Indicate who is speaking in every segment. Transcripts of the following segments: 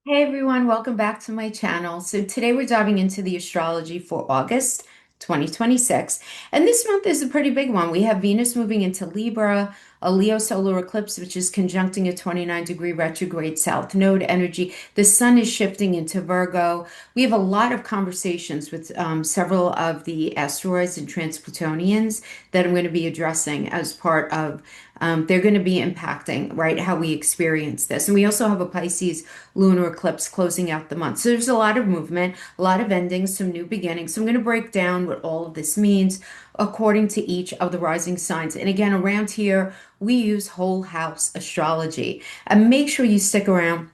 Speaker 1: Hey everyone, welcome back to my channel. So today we're diving into the astrology for August 2026. And this month is a pretty big one. We have Venus moving into Libra, a Leo solar eclipse, which is conjuncting a 29-degree retrograde south node energy. The sun is shifting into Virgo. We have a lot of conversations with several of the asteroids and transplutonians that I'm going to be addressing as part of they're going to be impacting, right, how we experience this. And we also have a Pisces lunar eclipse closing out the month. So there's a lot of movement, a lot of endings, some new beginnings. So I'm going to break down what all of this means according to each of the rising signs. And again, around here, we use whole house astrology. And make sure you stick around.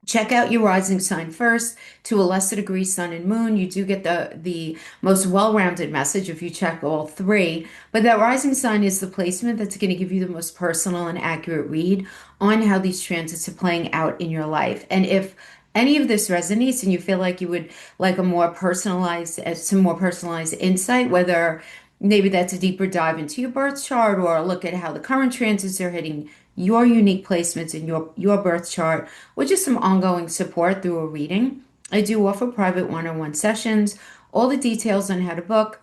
Speaker 1: Check out your rising sign first. To a lesser degree, sun and moon. You do get the most well-rounded message if you check all three. But that rising sign is the placement that's going to give you the most personal and accurate read on how these transits are playing out in your life. And if any of this resonates and you feel like you would like a more personalized, some more personalized insight, whether maybe that's a deeper dive into your birth chart or a look at how the current transits are hitting your unique placements in your birth chart, with just some ongoing support through a reading. I do offer private one-on-one sessions. All the details on how to book,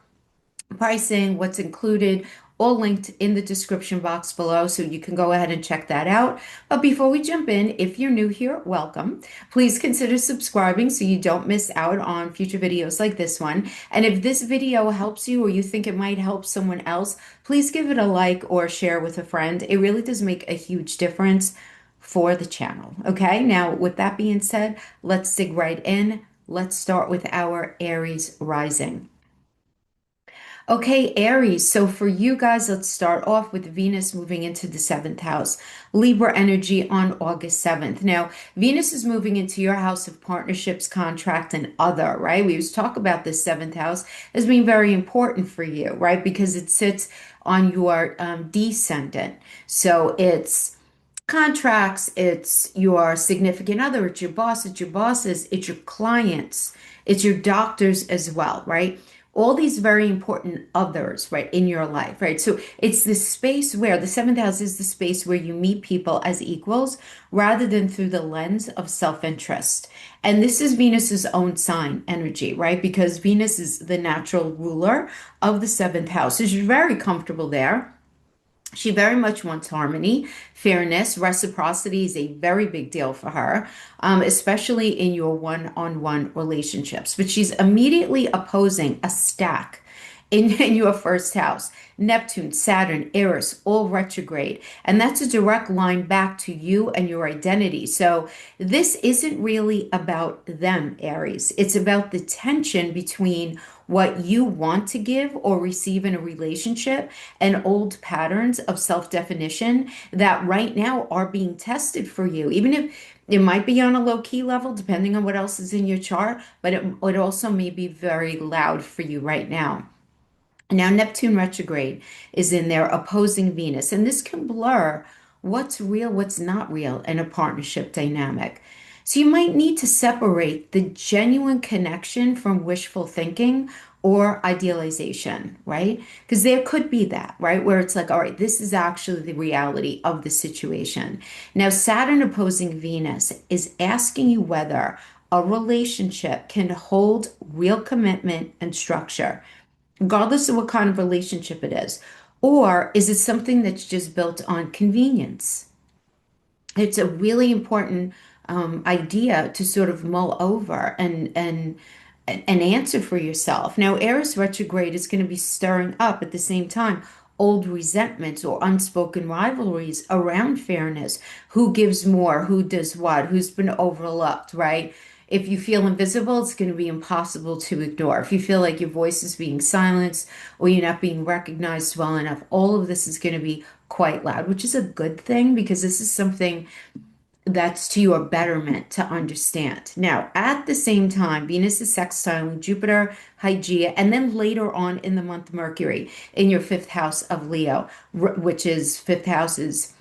Speaker 1: pricing, what's included, all linked in the description box below, so you can go ahead and check that out. But before we jump in, if you're new here, welcome. Please consider subscribing so you don't miss out on future videos like this one. And if this video helps you or you think it might help someone else, please give it a like or share with a friend. It really does make a huge difference for the channel. Okay, now with that being said, let's dig right in. Let's start with our Aries rising. Okay, Aries. So for you guys, let's start off with Venus moving into the seventh house, Libra energy on August 7th. Now, Venus is moving into your house of partnerships, contract, and other, right? We always talk about this seventh house as being very important for you, right? Because it sits on your descendant. So it's contracts, it's your significant other, it's your boss, it's your bosses, it's your clients, it's your doctors as well, right? All these very important others, right, in your life, right? So it's the space where the seventh house is the space where you meet people as equals rather than through the lens of self-interest. And this is Venus's own sign energy, right? Because Venus is the natural ruler of the seventh house. So she's very comfortable there. She very much wants harmony, fairness, reciprocity is a very big deal for her, especially in your one-on-one relationships. But she's immediately opposing a stack in your first house. Neptune, Saturn, Eris, all retrograde. And that's a direct line back to you and your identity. So this isn't really about them, Aries. It's about the tension between what you want to give or receive in a relationship and old patterns of self-definition that right now are being tested for you. Even if it might be on a low key level, depending on what else is in your chart, but it also may be very loud for you right now. Now, Neptune retrograde is in there opposing Venus, and this can blur what's real, what's not real in a partnership dynamic. So you might need to separate the genuine connection from wishful thinking or idealization, right? Because there could be that, right? Where it's like, all right, this is actually the reality of the situation. Now, Saturn opposing Venus is asking you whether a relationship can hold real commitment and structure regardless of what kind of relationship it is? Or is it something that's just built on convenience? It's a really important idea to sort of mull over and answer for yourself. Now, Eris retrograde is going to be stirring up at the same time old resentments or unspoken rivalries around fairness. Who gives more? Who does what? Who's been overlooked, right? If you feel invisible, it's going to be impossible to ignore. If you feel like your voice is being silenced or you're not being recognized well enough, all of this is going to be quite loud, which is a good thing because this is something that's to your betterment to understand. Now, at the same time, Venus is sextiling Jupiter, Hygeia, and then later on in the month, Mercury in your fifth house of Leo, which is fifth house is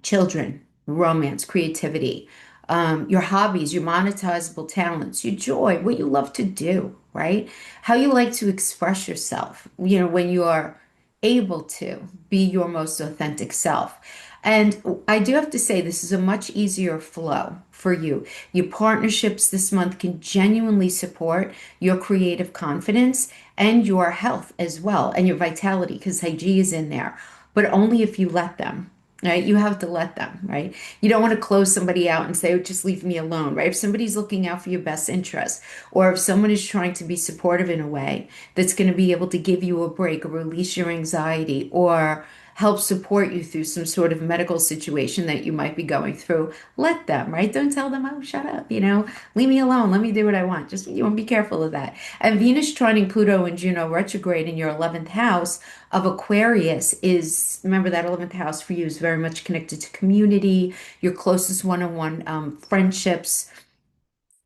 Speaker 1: children, romance, creativity, your hobbies, your monetizable talents, your joy, what you love to do, right? How you like to express yourself, when you are able to be your most authentic self. And I do have to say, this is a much easier flow for you. Your partnerships this month can genuinely support your creative confidence and your health as well, and your vitality, because Hig is in there, but only if you let them. Right? You have to let them, right? You don't want to close somebody out and say, oh, just leave me alone, right? If somebody's looking out for your best interest, or if someone is trying to be supportive in a way that's going to be able to give you a break or release your anxiety or help support you through some sort of medical situation that you might be going through, let them, right? Don't tell them, oh, shut up, leave me alone, let me do what I want. Just, be careful of that. And Venus trining Pluto and Juno retrograde in your 11th house of Aquarius is, remember that 11th house for you is very much connected to community, your closest one-on-one friendships.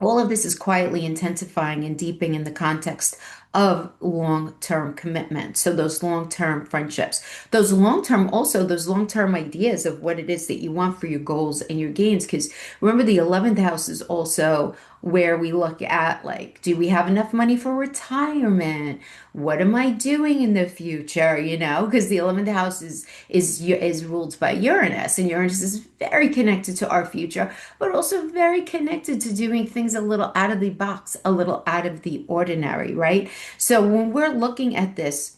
Speaker 1: All of this is quietly intensifying and deepening in the context of long-term commitment. So those long-term friendships, those long-term ideas of what it is that you want for your goals and your gains. Because remember, the 11th house is also where we look at, like, do we have enough money for retirement? What am I doing in the future? Because the 11th house is ruled by Uranus, and Uranus is very connected to our future, but also very connected to doing things a little out of the box, a little out of the ordinary, right? So when we're looking at this,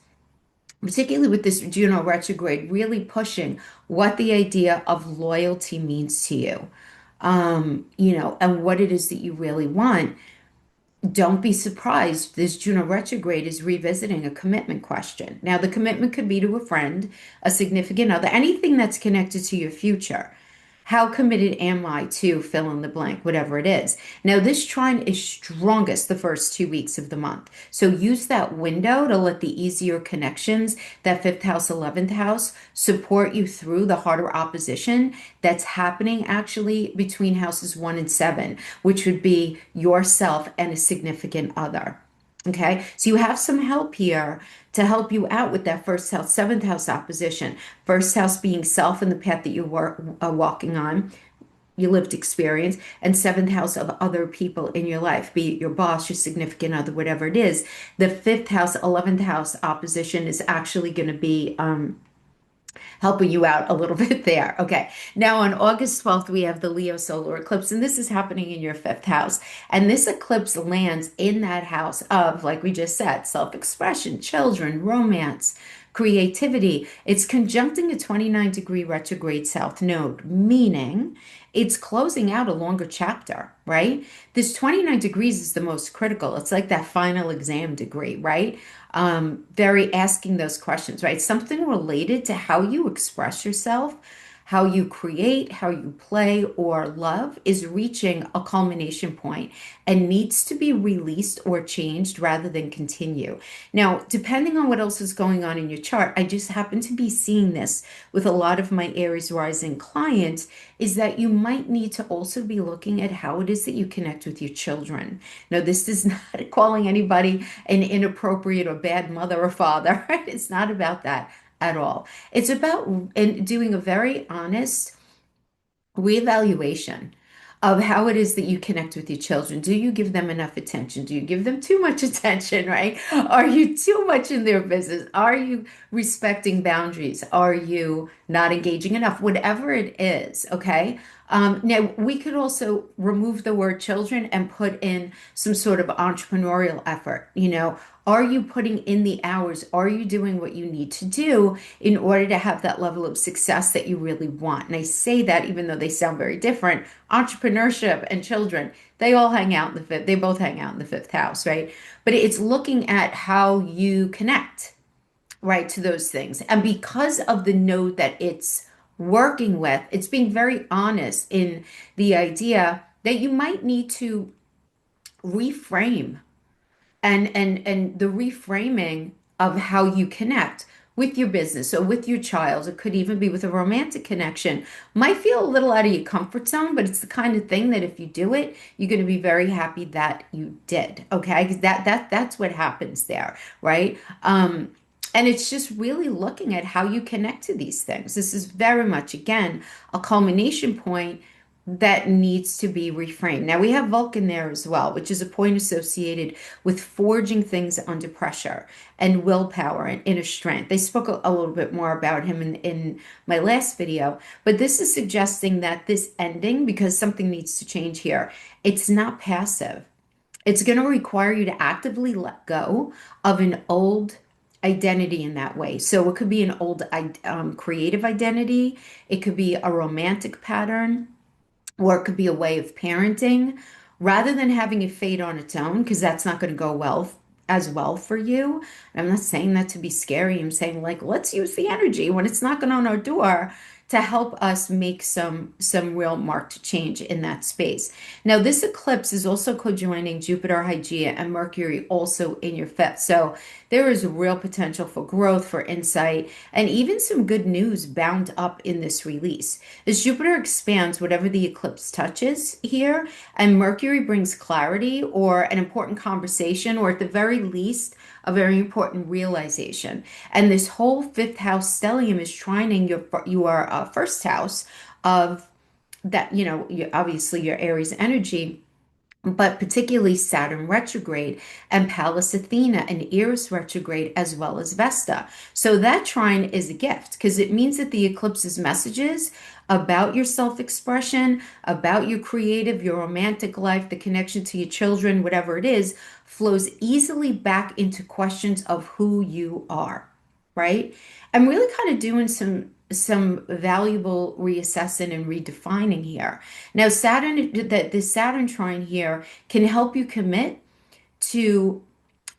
Speaker 1: particularly with this Juno retrograde, really pushing what the idea of loyalty means to you, and what it is that you really want, don't be surprised. This Juno retrograde is revisiting a commitment question. Now, the commitment could be to a friend, a significant other, anything that's connected to your future. How committed am I to fill in the blank, whatever it is? Now, this trine is strongest the first 2 weeks of the month. So use that window to let the easier connections, that fifth house, 11th house, support you through the harder opposition that's happening actually between houses 1 and 7, which would be yourself and a significant other. Okay, so you have some help here to help you out with that first house, seventh house opposition. First house being self and the path that are walking on, your lived experience, and seventh house of other people in your life, be it your boss, your significant other, whatever it is. The fifth house, 11th house opposition is actually going to be helping you out a little bit there. Okay. Now on August 12th, we have the Leo solar eclipse, and this is happening in your fifth house. And this eclipse lands in that house of, like we just said, self-expression, children, romance, creativity. It's conjuncting a 29-degree retrograde south node, meaning it's closing out a longer chapter, right? This 29 degrees is the most critical. It's like that final exam degree, right? Very asking those questions, right? Something related to how you express yourself, how you create, how you play or love is reaching a culmination point and needs to be released or changed rather than continue. Now, depending on what else is going on in your chart, I just happen to be seeing this with a lot of my Aries Rising clients, is that you might need to also be looking at how it is that you connect with your children. Now, this is not calling anybody an inappropriate or bad mother or father, right? It's not about that at all. It's about doing a very honest reevaluation of how it is that you connect with your children. Do you give them enough attention? Do you give them too much attention, right? Are you too much in their business? Are you respecting boundaries? Are you not engaging enough? Whatever it is, okay? Now, we could also remove the word children and put in some sort of entrepreneurial effort. Are you putting in the hours? Are you doing what you need to do in order to have that level of success that you really want? And I say that even though they sound very different. Entrepreneurship and children, they all hang out in the fifth, they both hang out in the fifth house, right? But it's looking at how you connect, right, to those things. And because of the node that it's working with, it's being very honest in the idea that you might need to reframe and the reframing of how you connect with your business or with your child. It could even be with a romantic connection. Might feel a little out of your comfort zone, but it's the kind of thing that if you do it, you're going to be very happy that you did. Okay, because that's what happens there, right? And it's just really looking at how you connect to these things. This is very much, again, a culmination point that needs to be reframed. Now we have Vulcan there as well, which is a point associated with forging things under pressure and willpower and inner strength. They spoke a little bit more about him in my last video, but this is suggesting that this ending, because something needs to change here, it's not passive. It's going to require you to actively let go of an old identity in that way. So it could be an old creative identity, it could be a romantic pattern, or it could be a way of parenting rather than having it fade on its own, because that's not going to go well as well for you. And I'm not saying that to be scary. I'm saying like let's use the energy when it's knocking on our door to help us make some real marked change in that space. Now, this eclipse is also co-joining Jupiter, Hygeia, and Mercury also in your fifth. So there is real potential for growth, for insight, and even some good news bound up in this release. As Jupiter expands whatever the eclipse touches here, and Mercury brings clarity or an important conversation, or at the very least, a very important realization. And this whole fifth house stellium is trining your first house of that, obviously your Aries energy, but particularly Saturn retrograde and Pallas Athena and Eris retrograde, as well as Vesta. So that trine is a gift because it means that the eclipse's messages about your self-expression, about your creative, your romantic life, the connection to your children, whatever it is, flows easily back into questions of who you are, right? I'm really kind of doing some valuable reassessing and redefining here. Now, Saturn, that this Saturn trine here can help you commit to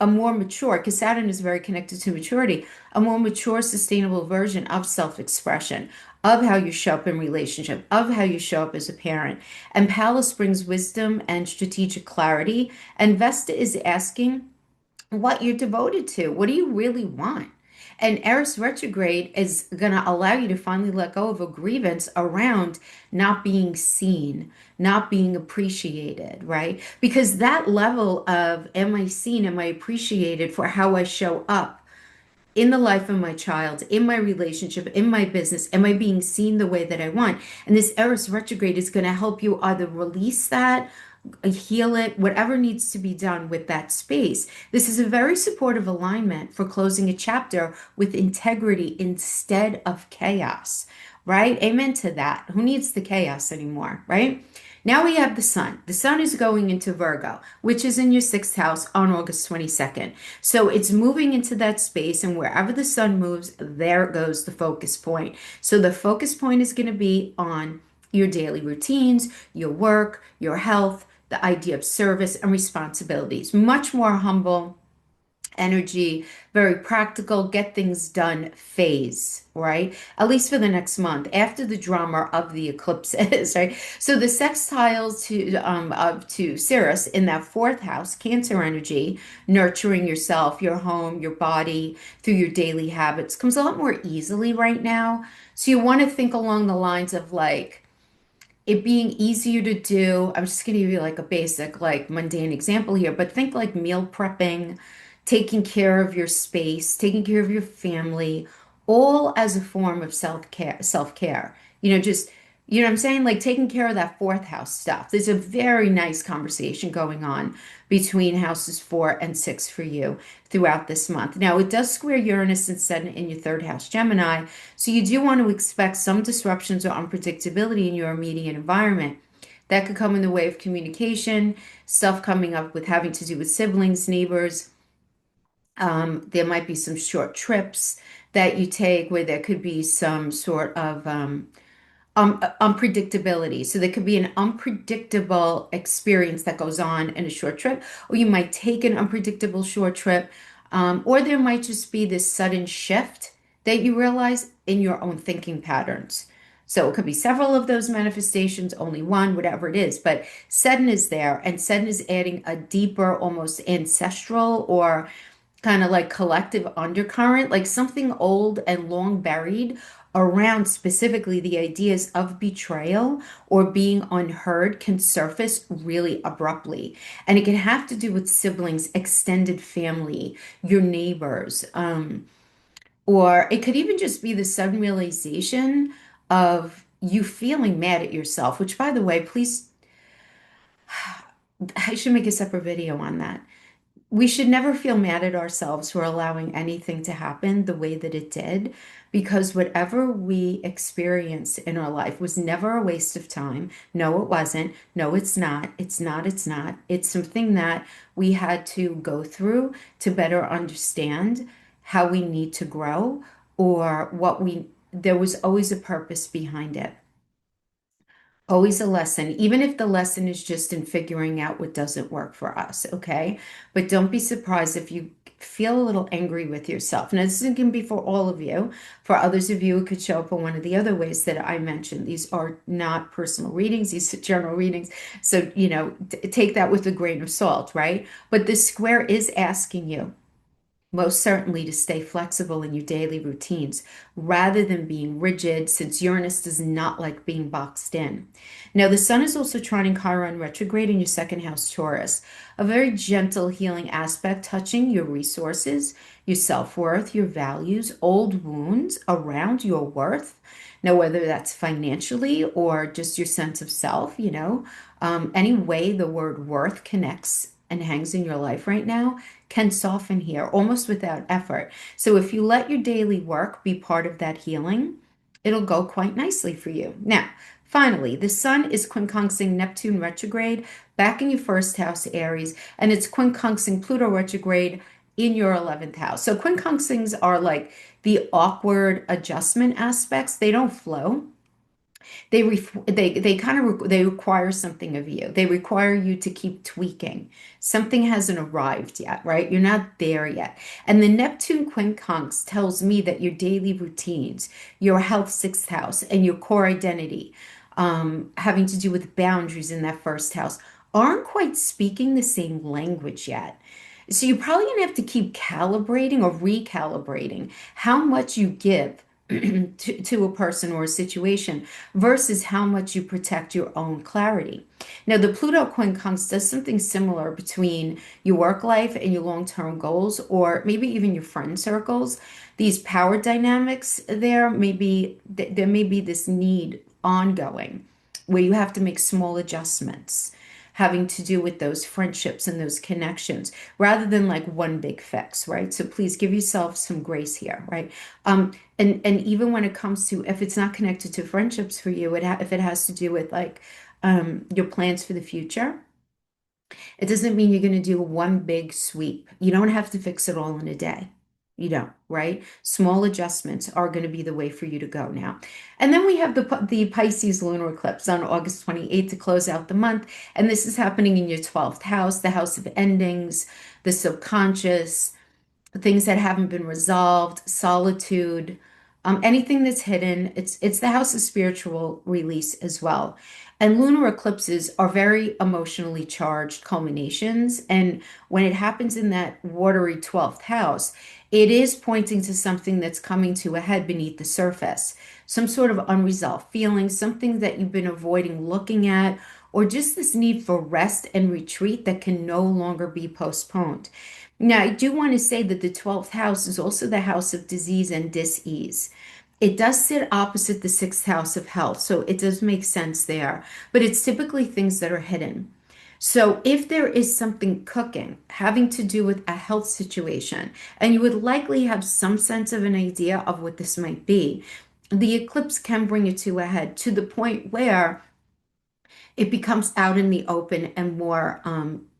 Speaker 1: a more mature, because Saturn is very connected to maturity, a more mature, sustainable version of self-expression, of how you show up in relationship, of how you show up as a parent. And Pallas brings wisdom and strategic clarity, and Vesta is asking what you're devoted to. What do you really want? And Eris retrograde is going to allow you to finally let go of a grievance around not being seen, not being appreciated, right? Because that level of am I seen, am I appreciated for how I show up in the life of my child, in my relationship, in my business? Am I being seen the way that I want? And this Eris retrograde is going to help you either release that, heal it, whatever needs to be done with that space. This is a very supportive alignment for closing a chapter with integrity instead of chaos, right? Amen to that. Who needs the chaos anymore, right? Now we have the sun. The sun is going into Virgo, which is in your sixth house on August 22nd. So it's moving into that space, and wherever the sun moves, there goes the focus point. So the focus point is going to be on your daily routines, your work, your health, the idea of service and responsibilities. Much more humble energy, very practical, get things done phase, right? At least for the next month after the drama of the eclipses, right? So the sextiles to Ceres in that fourth house, Cancer energy, nurturing yourself, your home, your body through your daily habits comes a lot more easily right now. So you want to think along the lines of like it being easier to do. I'm just going to give you like a basic, like mundane example here, but think like meal prepping, taking care of your space, taking care of your family, all as a form of self-care. Just, you know what I'm saying? Like taking care of that fourth house stuff. There's a very nice conversation going on between houses 4 and 6 for you throughout this month. Now, it does square Uranus and Saturn in your third house, Gemini. So you do want to expect some disruptions or unpredictability in your immediate environment. That could come in the way of communication, stuff coming up with having to do with siblings, neighbors. There might be some short trips that you take where there could be some sort of unpredictability. So there could be an unpredictable experience that goes on in a short trip, or you might take an unpredictable short trip, or there might just be this sudden shift that you realize in your own thinking patterns. So it could be several of those manifestations, only one, whatever it is. But Saturn is there, and Saturn is adding a deeper, almost ancestral or kind of like collective undercurrent, like something old and long buried around specifically the ideas of betrayal or being unheard can surface really abruptly. And it can have to do with siblings, extended family, your neighbors, or it could even just be the sudden realization of you feeling mad at yourself, which by the way, please, I should make a separate video on that. We should never feel mad at ourselves for allowing anything to happen the way that it did, because whatever we experienced in our life was never a waste of time. No, it wasn't. No, it's not. It's not. It's not. It's something that we had to go through to better understand how we need to grow, or there was always a purpose behind it. Always a lesson, even if the lesson is just in figuring out what doesn't work for us, okay? But don't be surprised if you feel a little angry with yourself. Now, this can be for all of you. For others of you, it could show up in one of the other ways that I mentioned. These are not personal readings, these are general readings. So, take that with a grain of salt, right? But this square is asking you, most certainly, to stay flexible in your daily routines rather than being rigid, since Uranus does not like being boxed in. Now, the Sun is also trining Chiron retrograde in your second house, Taurus, a very gentle healing aspect touching your resources, your self-worth, your values, old wounds around your worth. Now, whether that's financially or just your sense of self, any way the word worth connects and hangs in your life right now can soften here almost without effort. So if you let your daily work be part of that healing, it'll go quite nicely for you. Now, finally, the Sun is quincunxing Neptune retrograde back in your first house, Aries, and it's quincunxing Pluto retrograde in your 11th house. So quincunxings are like the awkward adjustment aspects. They don't flow. They kind of they require something of you. They require you to keep tweaking. Something hasn't arrived yet, right? You're not there yet. And the Neptune quincunx tells me that your daily routines, your health sixth house, and your core identity, having to do with boundaries in that first house, aren't quite speaking the same language yet. So you're probably going to have to keep calibrating or recalibrating how much you give to a person or a situation versus how much you protect your own clarity. Now, the Pluto quincunx does something similar between your work life and your long-term goals, or maybe even your friend circles. These power dynamics there may be this need ongoing where you have to make small adjustments having to do with those friendships and those connections rather than like one big fix, right? So please give yourself some grace here, right? And even when it comes to, if it's not connected to friendships for you, if it has to do with like your plans for the future, it doesn't mean you're going to do one big sweep. You don't have to fix it all in a day. You don't, right? Small adjustments are going to be the way for you to go now. And then we have the Pisces lunar eclipse on August 28th to close out the month. And this is happening in your 12th house, the house of endings, the subconscious, things that haven't been resolved, solitude, anything that's hidden. It's the house of spiritual release as well. And lunar eclipses are very emotionally charged culminations. And when it happens in that watery 12th house, it is pointing to something that's coming to a head beneath the surface, some sort of unresolved feeling, something that you've been avoiding looking at, or just this need for rest and retreat that can no longer be postponed. Now, I do want to say that the 12th house is also the house of disease and dis-ease. It does sit opposite the sixth house of health, so it does make sense there, but it's typically things that are hidden. So if there is something cooking having to do with a health situation, and you would likely have some sense of an idea of what this might be, the eclipse can bring it to a head to the point where it becomes out in the open and more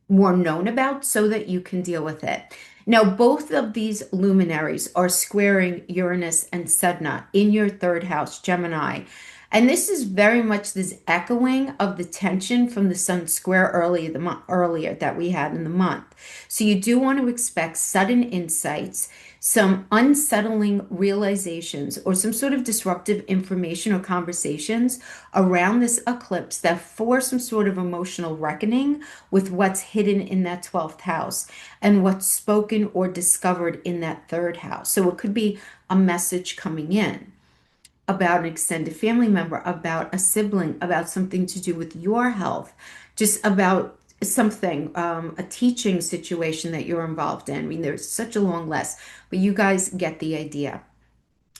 Speaker 1: known about so that you can deal with it. Now, both of these luminaries are squaring Uranus and Sedna in your third house, Gemini. And this is very much this echoing of the tension from the Sun square earlier that we had in the month. So you do want to expect sudden insights, some unsettling realizations, or some sort of disruptive information or conversations around this eclipse that force some sort of emotional reckoning with what's hidden in that 12th house and what's spoken or discovered in that third house. So it could be a message coming in about an extended family member, about a sibling, about something to do with your health, just about something, a teaching situation that you're involved in. I mean, there's such a long list, but you guys get the idea.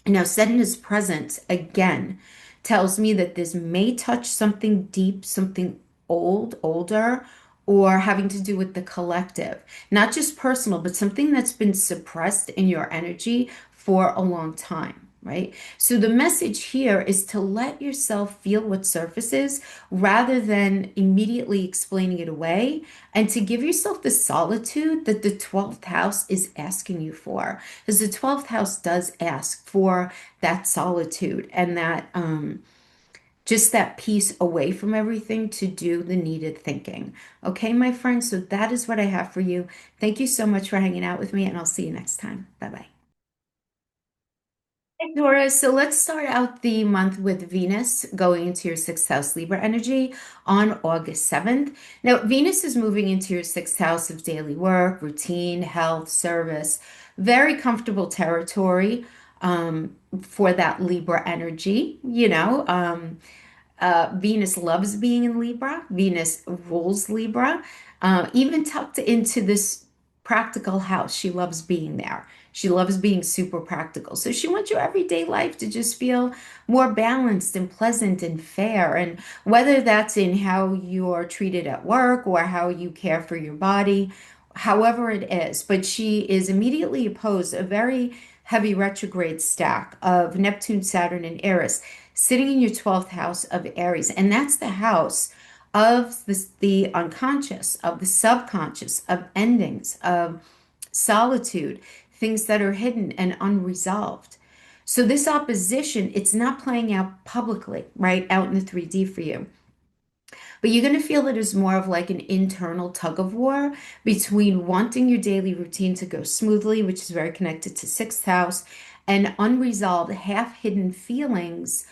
Speaker 1: Now, Saturn is present again tells me that this may touch something deep, something older, or having to do with the collective, not just personal, but something that's been suppressed in your energy for a long time. Right? So the message here is to let yourself feel what surfaces rather than immediately explaining it away, and to give yourself the solitude that the 12th house is asking you for. Because the 12th house does ask for that solitude and that just that peace away from everything to do the needed thinking. Okay, my friends, so that is what I have for you. Thank you so much for hanging out with me, and I'll see you next time. Bye bye. Hey, Taurus, so let's start out the month with Venus going into your sixth house Libra energy on August 7th. Now, Venus is moving into your sixth house of daily work, routine, health, service, very comfortable territory for that Libra energy. Venus loves being in Libra. Venus rules Libra. Even tucked into this practical house, she loves being there. She loves being super practical. So she wants your everyday life to just feel more balanced and pleasant and fair. And whether that's in how you're treated at work or how you care for your body, however it is. But she is immediately opposed a very heavy retrograde stack of Neptune, Saturn, and Eris sitting in your 12th house of Aries. And that's the house of the unconscious, of the subconscious, of endings, of solitude, things that are hidden and unresolved. So this opposition, it's not playing out publicly, right, out in the 3D for you. But you're going to feel it as more of like an internal tug of war between wanting your daily routine to go smoothly, which is very connected to sixth house, and unresolved, half-hidden feelings,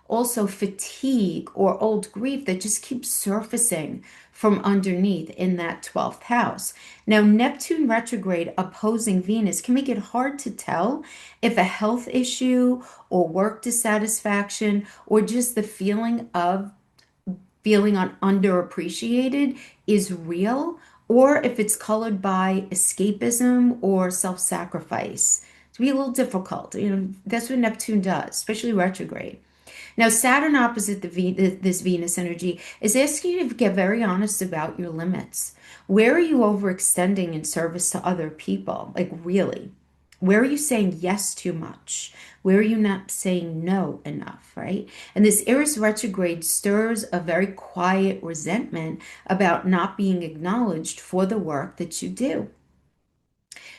Speaker 1: also fatigue or old grief that just keeps surfacing from underneath in that 12th house. Now, Neptune retrograde opposing Venus can make it hard to tell if a health issue or work dissatisfaction or just the feeling underappreciated is real, or if it's colored by escapism or self-sacrifice. To be a little difficult. That's what Neptune does, especially retrograde. Now, Saturn opposite this Venus energy is asking you to get very honest about your limits. Where are you overextending in service to other people? Like, really? Where are you saying yes too much? Where are you not saying no enough, right? And this Eris retrograde stirs a very quiet resentment about not being acknowledged for the work that you do.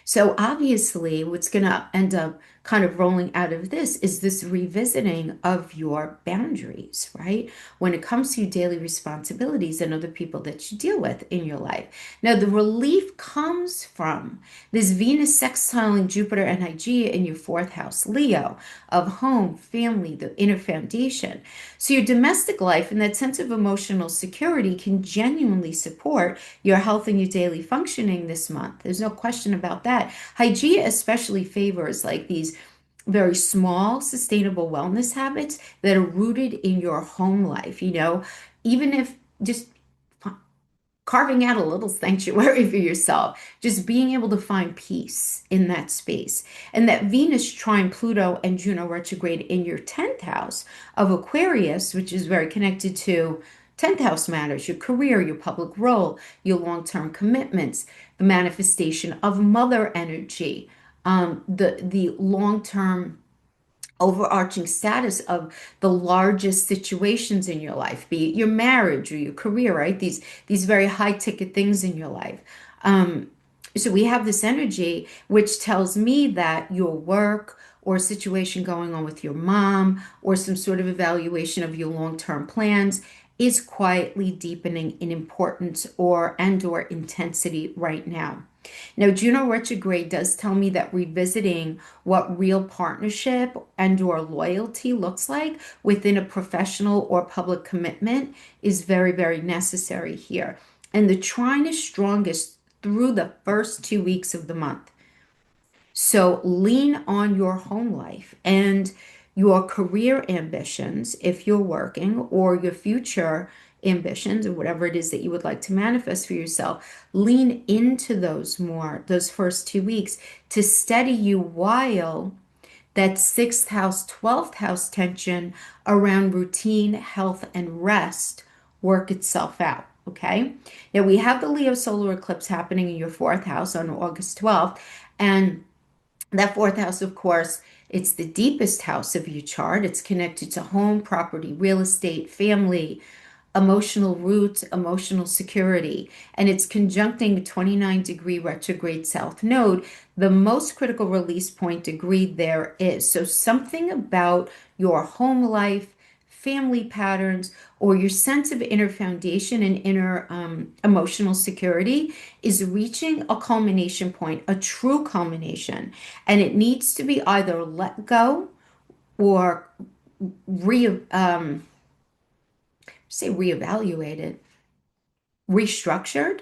Speaker 1: So obviously, what's going to end up kind of rolling out of this is this revisiting of your boundaries, right? When it comes to your daily responsibilities and other people that you deal with in your life. Now, the relief comes from this Venus sextiling Jupiter and Hygeia in your fourth house, Leo, of home, family, the inner foundation. So your domestic life and that sense of emotional security can genuinely support your health and your daily functioning this month. There's no question about that. Hygeia especially favors like these very small, sustainable wellness habits that are rooted in your home life. Even if just carving out a little sanctuary for yourself, just being able to find peace in that space. And that Venus trine Pluto and Juno retrograde in your 10th house of Aquarius, which is very connected to 10th house matters, your career, your public role, your long-term commitments, the manifestation of mother energy, the long-term overarching status of the largest situations in your life, be it your marriage or your career, right? These very high ticket things in your life. So we have this energy which tells me that your work or situation going on with your mom or some sort of evaluation of your long-term plans is quietly deepening in importance or intensity right now. Now, Juno retrograde does tell me that revisiting what real partnership and or loyalty looks like within a professional or public commitment is very, very necessary here. And the trine is strongest through the first 2 weeks of the month. So lean on your home life and your career ambitions if you're working, or your future ambitions or whatever it is that you would like to manifest for yourself. Lean into those more, those first 2 weeks to steady you while that sixth house, 12th house tension around routine, health, and rest work itself out. Okay. Now we have the Leo solar eclipse happening in your fourth house on August 12th. And that fourth house, of course, it's the deepest house of your chart. It's connected to home, property, real estate, family, emotional roots, emotional security, and it's conjuncting 29-degree retrograde south node, the most critical release point degree there is. So something about your home life, family patterns, or your sense of inner foundation and inner emotional security is reaching a culmination point, a true culmination, and it needs to be either let go or re say reevaluated, restructured,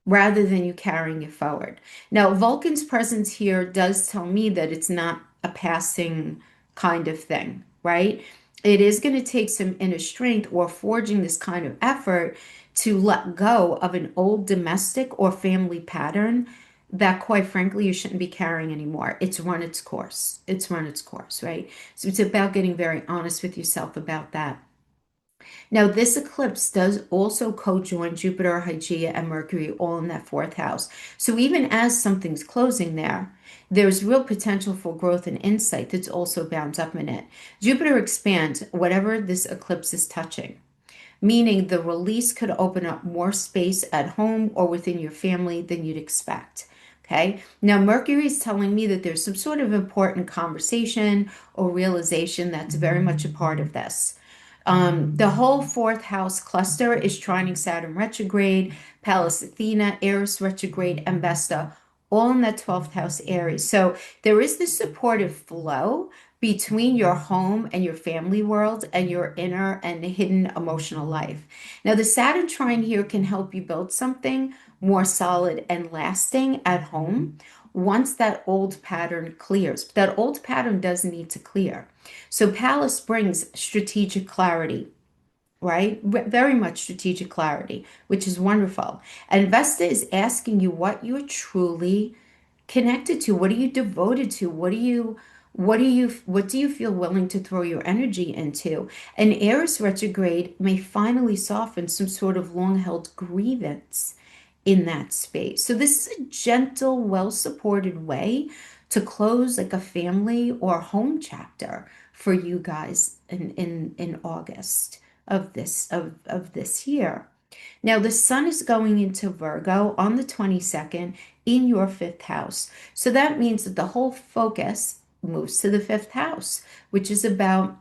Speaker 1: rather than you carrying it forward. Now, Vulcan's presence here does tell me that it's not a passing kind of thing, right? It is going to take some inner strength or forging this kind of effort to let go of an old domestic or family pattern that, quite frankly, you shouldn't be carrying anymore. It's run its course. It's run its course, right? So it's about getting very honest with yourself about that. Now, this eclipse does also co-join Jupiter, Hygeia, and Mercury all in that fourth house. So even as something's closing there, there's real potential for growth and insight that's also bound up in it. Jupiter expands whatever this eclipse is touching, meaning the release could open up more space at home or within your family than you'd expect. Okay. Now, Mercury is telling me that there's some sort of important conversation or realization that's very much a part of this. The whole fourth house cluster is trining Saturn retrograde, Pallas Athena, Eris retrograde, and Vesta, all in that 12th house Aries. So there is this supportive flow between your home and your family world and your inner and hidden emotional life. Now, the Saturn trine here can help you build something more solid and lasting at home once that old pattern clears. But that old pattern does need to clear. So Pallas brings strategic clarity, right? Very much strategic clarity, which is wonderful. And Vesta is asking you what you're truly connected to. What are you devoted to? What do you feel willing to throw your energy into? And Eris retrograde may finally soften some sort of long-held grievance in that space. So this is a gentle, well-supported way to close like a family or home chapter for you guys in August of this year. Now the sun is going into Virgo on the 22nd in your fifth house. So that means that the whole focus moves to the fifth house, which is about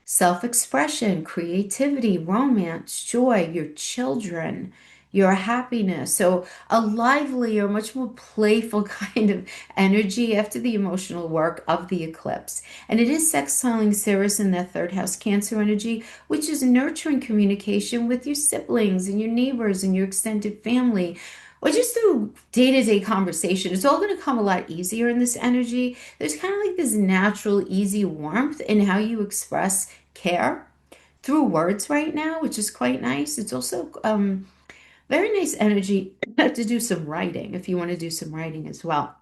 Speaker 1: self-expression, creativity, romance, joy, your children, your happiness. So a livelier, much more playful kind of energy after the emotional work of the eclipse. And it is sextiling Ceres in that third house Cancer energy, which is nurturing communication with your siblings and your neighbors and your extended family. Or just through day-to-day conversation, it's all going to come a lot easier in this energy. There's kind of like this natural, easy warmth in how you express care through words right now, which is quite nice. It's also very nice energy to do some writing if you want to do some writing as well.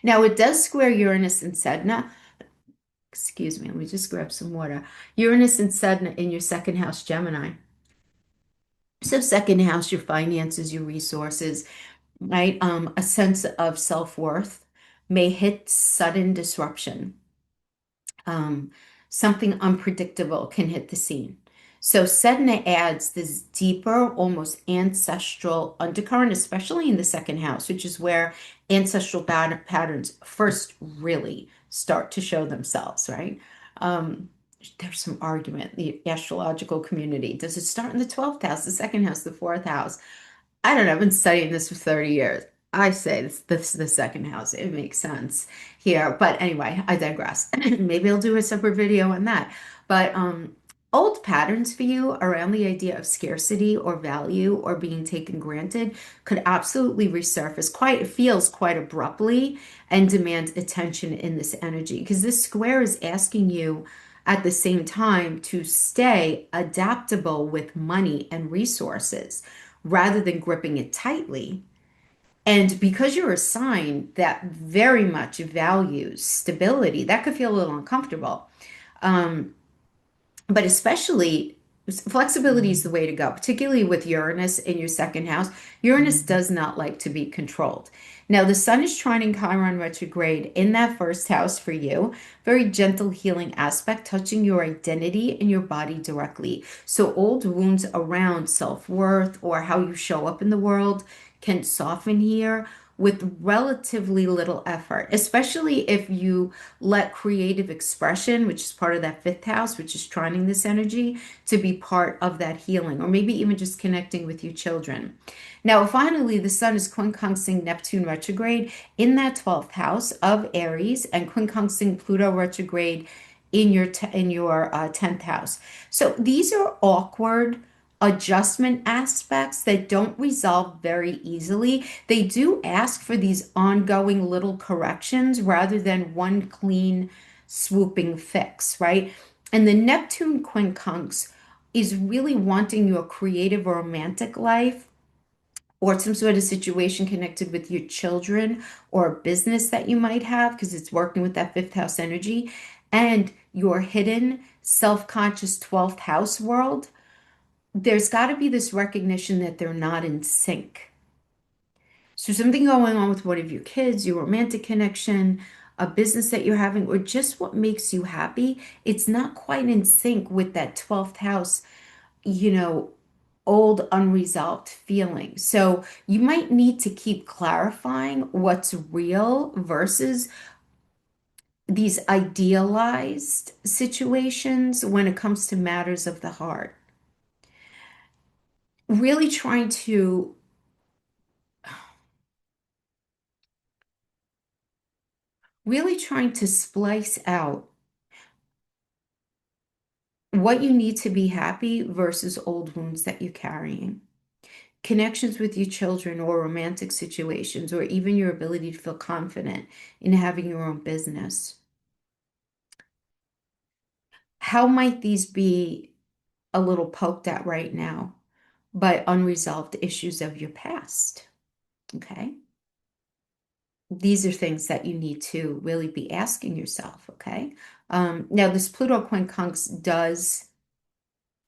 Speaker 1: Now, it does square Uranus and Sedna. Excuse me, let me just grab some water. Uranus and Sedna in your second house, Gemini. So, second house, your finances, your resources, right? A sense of self-worth may hit sudden disruption. um, Something unpredictable can hit the scene. So Sedna adds this deeper, almost ancestral undercurrent, especially in the second house, which is where ancestral patterns first really start to show themselves, right? Um, there's some argument, the astrological community. Does it start in the 12th house, the second house, the fourth house? I don't know. I've been studying this for 30 years. I say this is the second house. It makes sense here. But anyway, I digress. Maybe I'll do a separate video on that. But old patterns for you around the idea of scarcity or value or being taken granted could absolutely resurface quite, it feels quite abruptly and demand attention in this energy because this square is asking you at the same time to stay adaptable with money and resources rather than gripping it tightly And because you're a sign that very much values stability, that could feel a little uncomfortable. Um, but especially flexibility is the way to go, particularly with Uranus in your second house. Uranus does not like to be controlled. Now, the sun is trining Chiron retrograde in that first house for you. Very gentle healing aspect, touching your identity and your body directly. So, old wounds around self worth or how you show up in the world can soften here with relatively little effort, especially if you let creative expression, which is part of that fifth house, which is trining this energy, to be part of that healing, or maybe even just connecting with your children. Now, finally, the sun is quincunxing Neptune retrograde in that 12th house of Aries and quincunxing Pluto retrograde in your 10th house. So these are awkward adjustment aspects that don't resolve very easily. They do ask for these ongoing little corrections rather than one clean swooping fix, right? And the Neptune quincunx is really wanting your creative or romantic life or some sort of situation connected with your children or a business that you might have because it's working with that fifth house energy and your hidden self-conscious 12th house world. There's got to be this recognition that they're not in sync. So something going on with one of your kids, your romantic connection, a business that you're having, or just what makes you happy, it's not quite in sync with that 12th house, you know, old unresolved feeling. So you might need to keep clarifying what's real versus these idealized situations when it comes to matters of the heart. Really trying to splice out what you need to be happy versus old wounds that you're carrying. Connections with your children or romantic situations, or even your ability to feel confident in having your own business. How might these be a little poked at right now by unresolved issues of your past? Okay. These are things that you need to really be asking yourself. Okay. Now, this Pluto quincunx does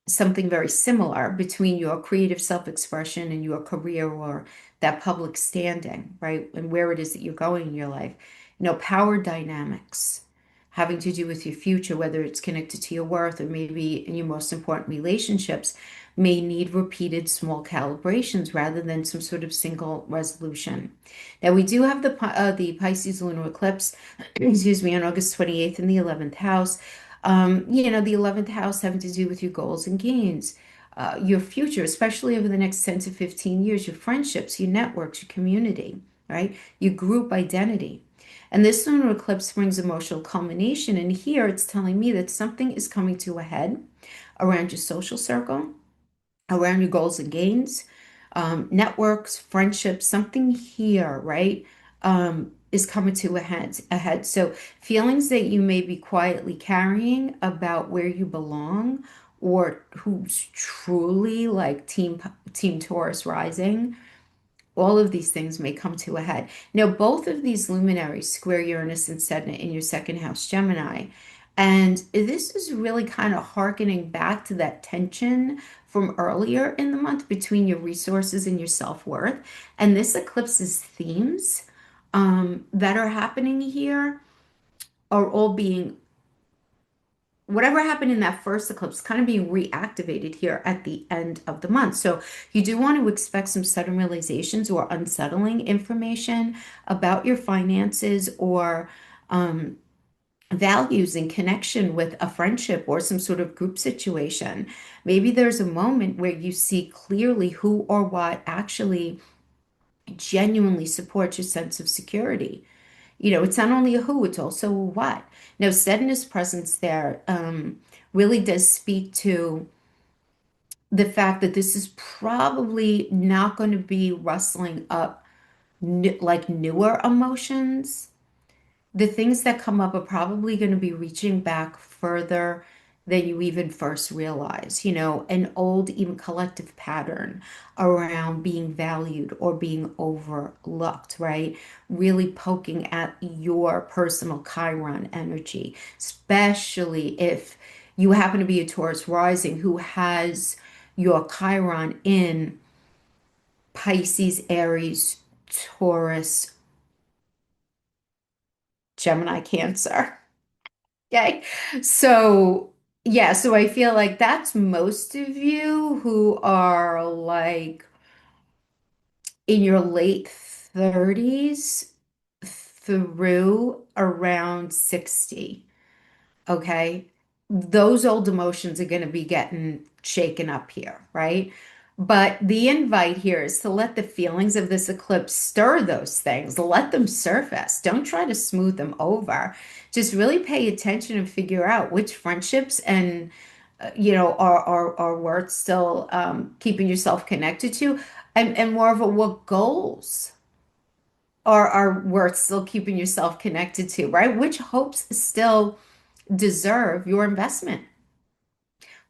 Speaker 1: something very similar between your creative self-expression and your career or that public standing, right? And where it is that you're going in your life. Power dynamics having to do with your future, whether it's connected to your worth or maybe in your most important relationships, may need repeated small calibrations rather than some sort of single resolution. Now, we do have the Pisces lunar eclipse, excuse me, on August 28th in the 11th house. The 11th house having to do with your goals and gains, your future, especially over the next 10 to 15 years, your friendships, your networks, your community, right? Your group identity. And this lunar eclipse brings emotional culmination. And here it's telling me that something is coming to a head around your social circle, around your goals and gains, networks, friendships, something here, right? Is coming to a head. So feelings that you may be quietly carrying about where you belong or who's truly like team Taurus rising, all of these things may come to a head. Now, both of these luminaries square Uranus and Saturn in your second house, Gemini. And this is really kind of harkening back to that tension from earlier in the month between your resources and your self-worth. And this eclipse's themes that are happening here are all being whatever happened in that first eclipse kind of being reactivated here at the end of the month. So you do want to expect some sudden realizations or unsettling information about your finances or values in connection with a friendship or some sort of group situation. Maybe there's a moment where you see clearly who or what actually genuinely supports your sense of security. It's not only a who, it's also a what. Now, Sedna's presence there really does speak to the fact that this is probably not going to be rustling up like newer emotions. The things that come up are probably going to be reaching back further than you even first realize, an old, even collective pattern around being valued or being overlooked, right? Really poking at your personal Chiron energy, especially if you happen to be a Taurus rising who has your Chiron in Pisces, Aries, Taurus, Gemini, Cancer. Okay. So, yeah, so I feel like that's most of you who are like in your late 30s through around 60. Okay. Those old emotions are going to be getting shaken up here, right? But the invite here is to let the feelings of this eclipse stir those things, let them surface. Don't try to smooth them over. Just really pay attention and figure out which friendships and are worth still keeping yourself connected to, and moreover, what goals are worth still keeping yourself connected to, right? Which hopes still deserve your investment?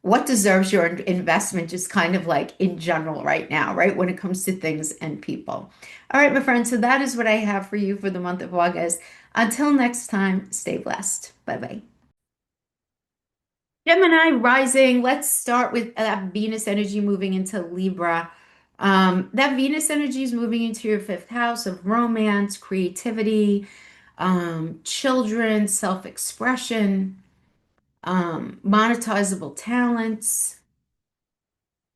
Speaker 1: What deserves your investment, just kind of like in general right now, right? When it comes to things and people. All right, my friends, so that is what I have for you for the month of August. Until next time, stay blessed. Bye bye. Gemini rising, let's start with that Venus energy moving into Libra. That Venus energy is moving into your fifth house of romance, creativity, children, self-expression, monetizable talents,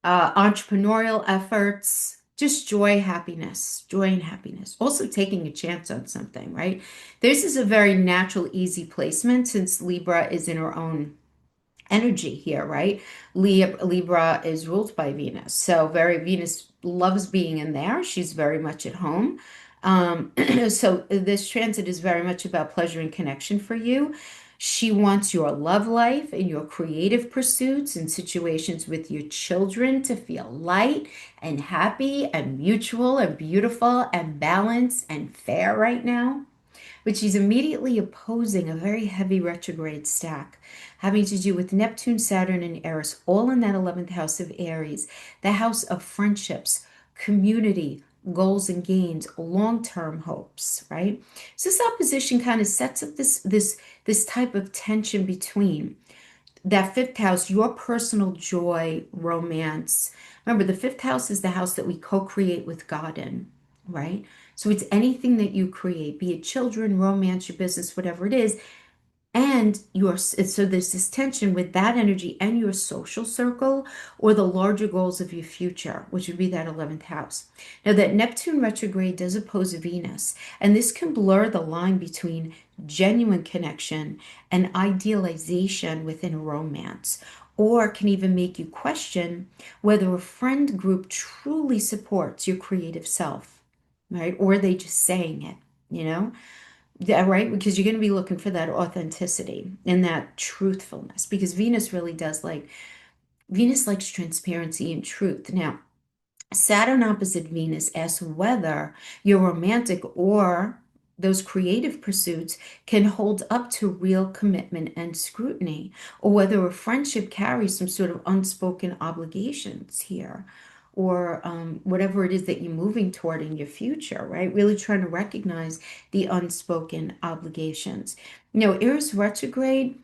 Speaker 1: entrepreneurial efforts, just joy and happiness. Also taking a chance on something, right? This is a very natural, easy placement since Libra is in her own energy here, right? Libra is ruled by Venus. So very Venus loves being in there. She's very much at home. So this transit is very much about pleasure and connection for you. She wants your love life and your creative pursuits and situations with your children to feel light and happy and mutual and beautiful and balanced and fair right now, but she's immediately opposing a very heavy retrograde stack having to do with Neptune, Saturn, and Eris, all in that 11th house of Aries, the house of friendships, community, goals and gains, long-term hopes, right? So this opposition kind of sets up this type of tension between that fifth house, your personal joy, romance. Remember, the fifth house is the house that we co-create with God in, right? So it's anything that you create, be it children, romance, your business, whatever it is, and so there's this tension with that energy and your social circle or the larger goals of your future, which would be that 11th house. Now that Neptune retrograde does oppose Venus, and this can blur the line between genuine connection and idealization within a romance, or can even make you question whether a friend group truly supports your creative self, right? Or are they just saying it, you know? Yeah, right? Because you're going to be looking for that authenticity and that truthfulness because Venus likes transparency and truth. Now, Saturn opposite Venus asks whether your romantic or those creative pursuits can hold up to real commitment and scrutiny, or whether a friendship carries some sort of unspoken obligations here, or whatever it is that you're moving toward in your future, right? Really trying to recognize the unspoken obligations. Aries retrograde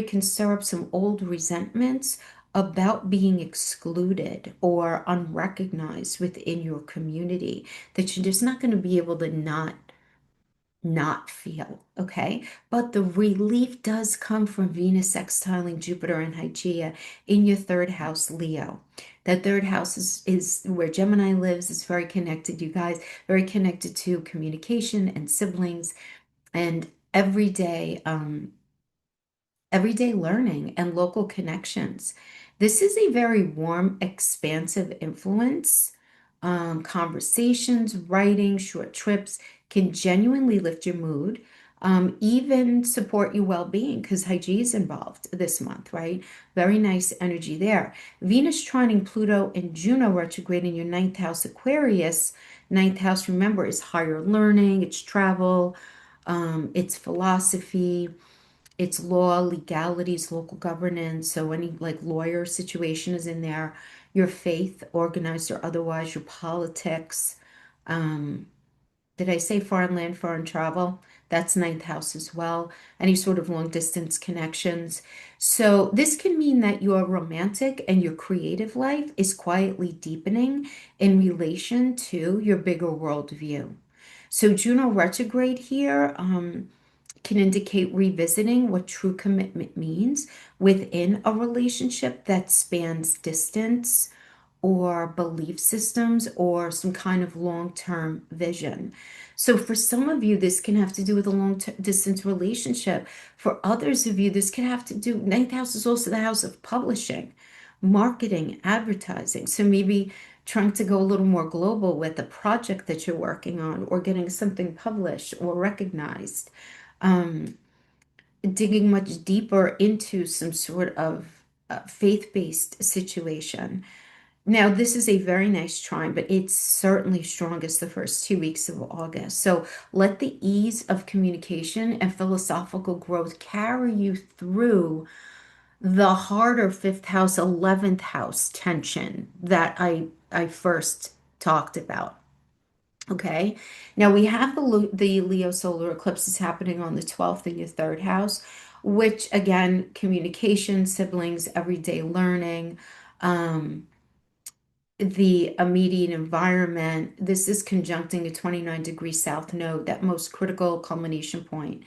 Speaker 1: can stir up some old resentments about being excluded or unrecognized within your community that you're just not going to be able to not feel, okay? But the relief does come from Venus sextiling Jupiter and Hygeia in your third house, Leo. That third house is where Gemini lives. It's very connected, you guys, very connected to communication and siblings and everyday learning and local connections. This is a very warm, expansive influence. Conversations, writing, short trips can genuinely lift your mood, even support your well-being because Hygeia is involved this month, right? Very nice energy there. Venus trining Pluto and Juno retrograde in your ninth house, Aquarius. Ninth house, remember, is higher learning, it's travel, it's philosophy, It's law, legalities, local governance. So any like lawyer situation is in there. Your faith, organized or otherwise, your politics. Um, did I say foreign land, foreign travel? That's ninth house as well. Any sort of long distance connections. So this can mean that your romantic and your creative life is quietly deepening in relation to your bigger worldview. So Juno retrograde here, can indicate revisiting what true commitment means within a relationship that spans distance or belief systems or some kind of long-term vision. So for some of you, this can have to do with a long distance relationship. For others of you, this can have to do, ninth house is also the house of publishing, marketing, advertising. So maybe trying to go a little more global with a project that you're working on or getting something published or recognized, um, digging much deeper into some sort of faith-based situation. Now, this is a very nice trine, but it's certainly strongest the first 2 weeks of August. So let the ease of communication and philosophical growth carry you through the harder fifth house, 11th house tension that I first talked about. Okay. Now we have the Leo solar eclipse is happening on the 12th in your third house, which again, communication, siblings, everyday learning, um, the immediate environment. This is conjuncting a 29-degree south node, that most critical culmination point.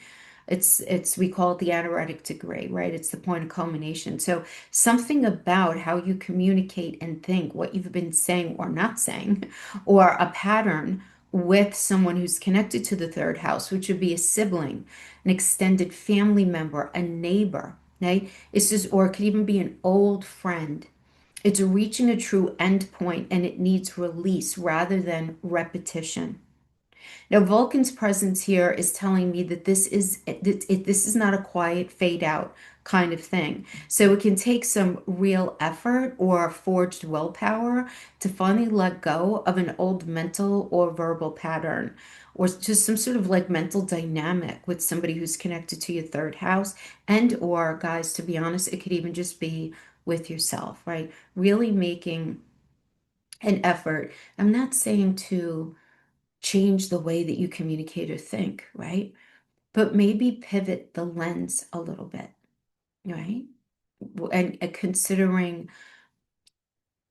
Speaker 1: It's we call it the anaretic degree, right? It's the point of culmination. So something about how you communicate and think, what you've been saying or not saying, or a pattern with someone who's connected to the third house, which would be a sibling, an extended family member, a neighbor, right? It's just, or it could even be an old friend. It's reaching a true end point and it needs release rather than repetition. Now, Vulcan's presence here is telling me that this is not a quiet fade out kind of thing. So it can take some real effort or forged willpower to finally let go of an old mental or verbal pattern or just some sort of like mental dynamic with somebody who's connected to your third house and or guys, to be honest, it could even just be with yourself, right? Really making an effort. I'm not saying to change the way that you communicate or think, right? But maybe pivot the lens a little bit, right? And considering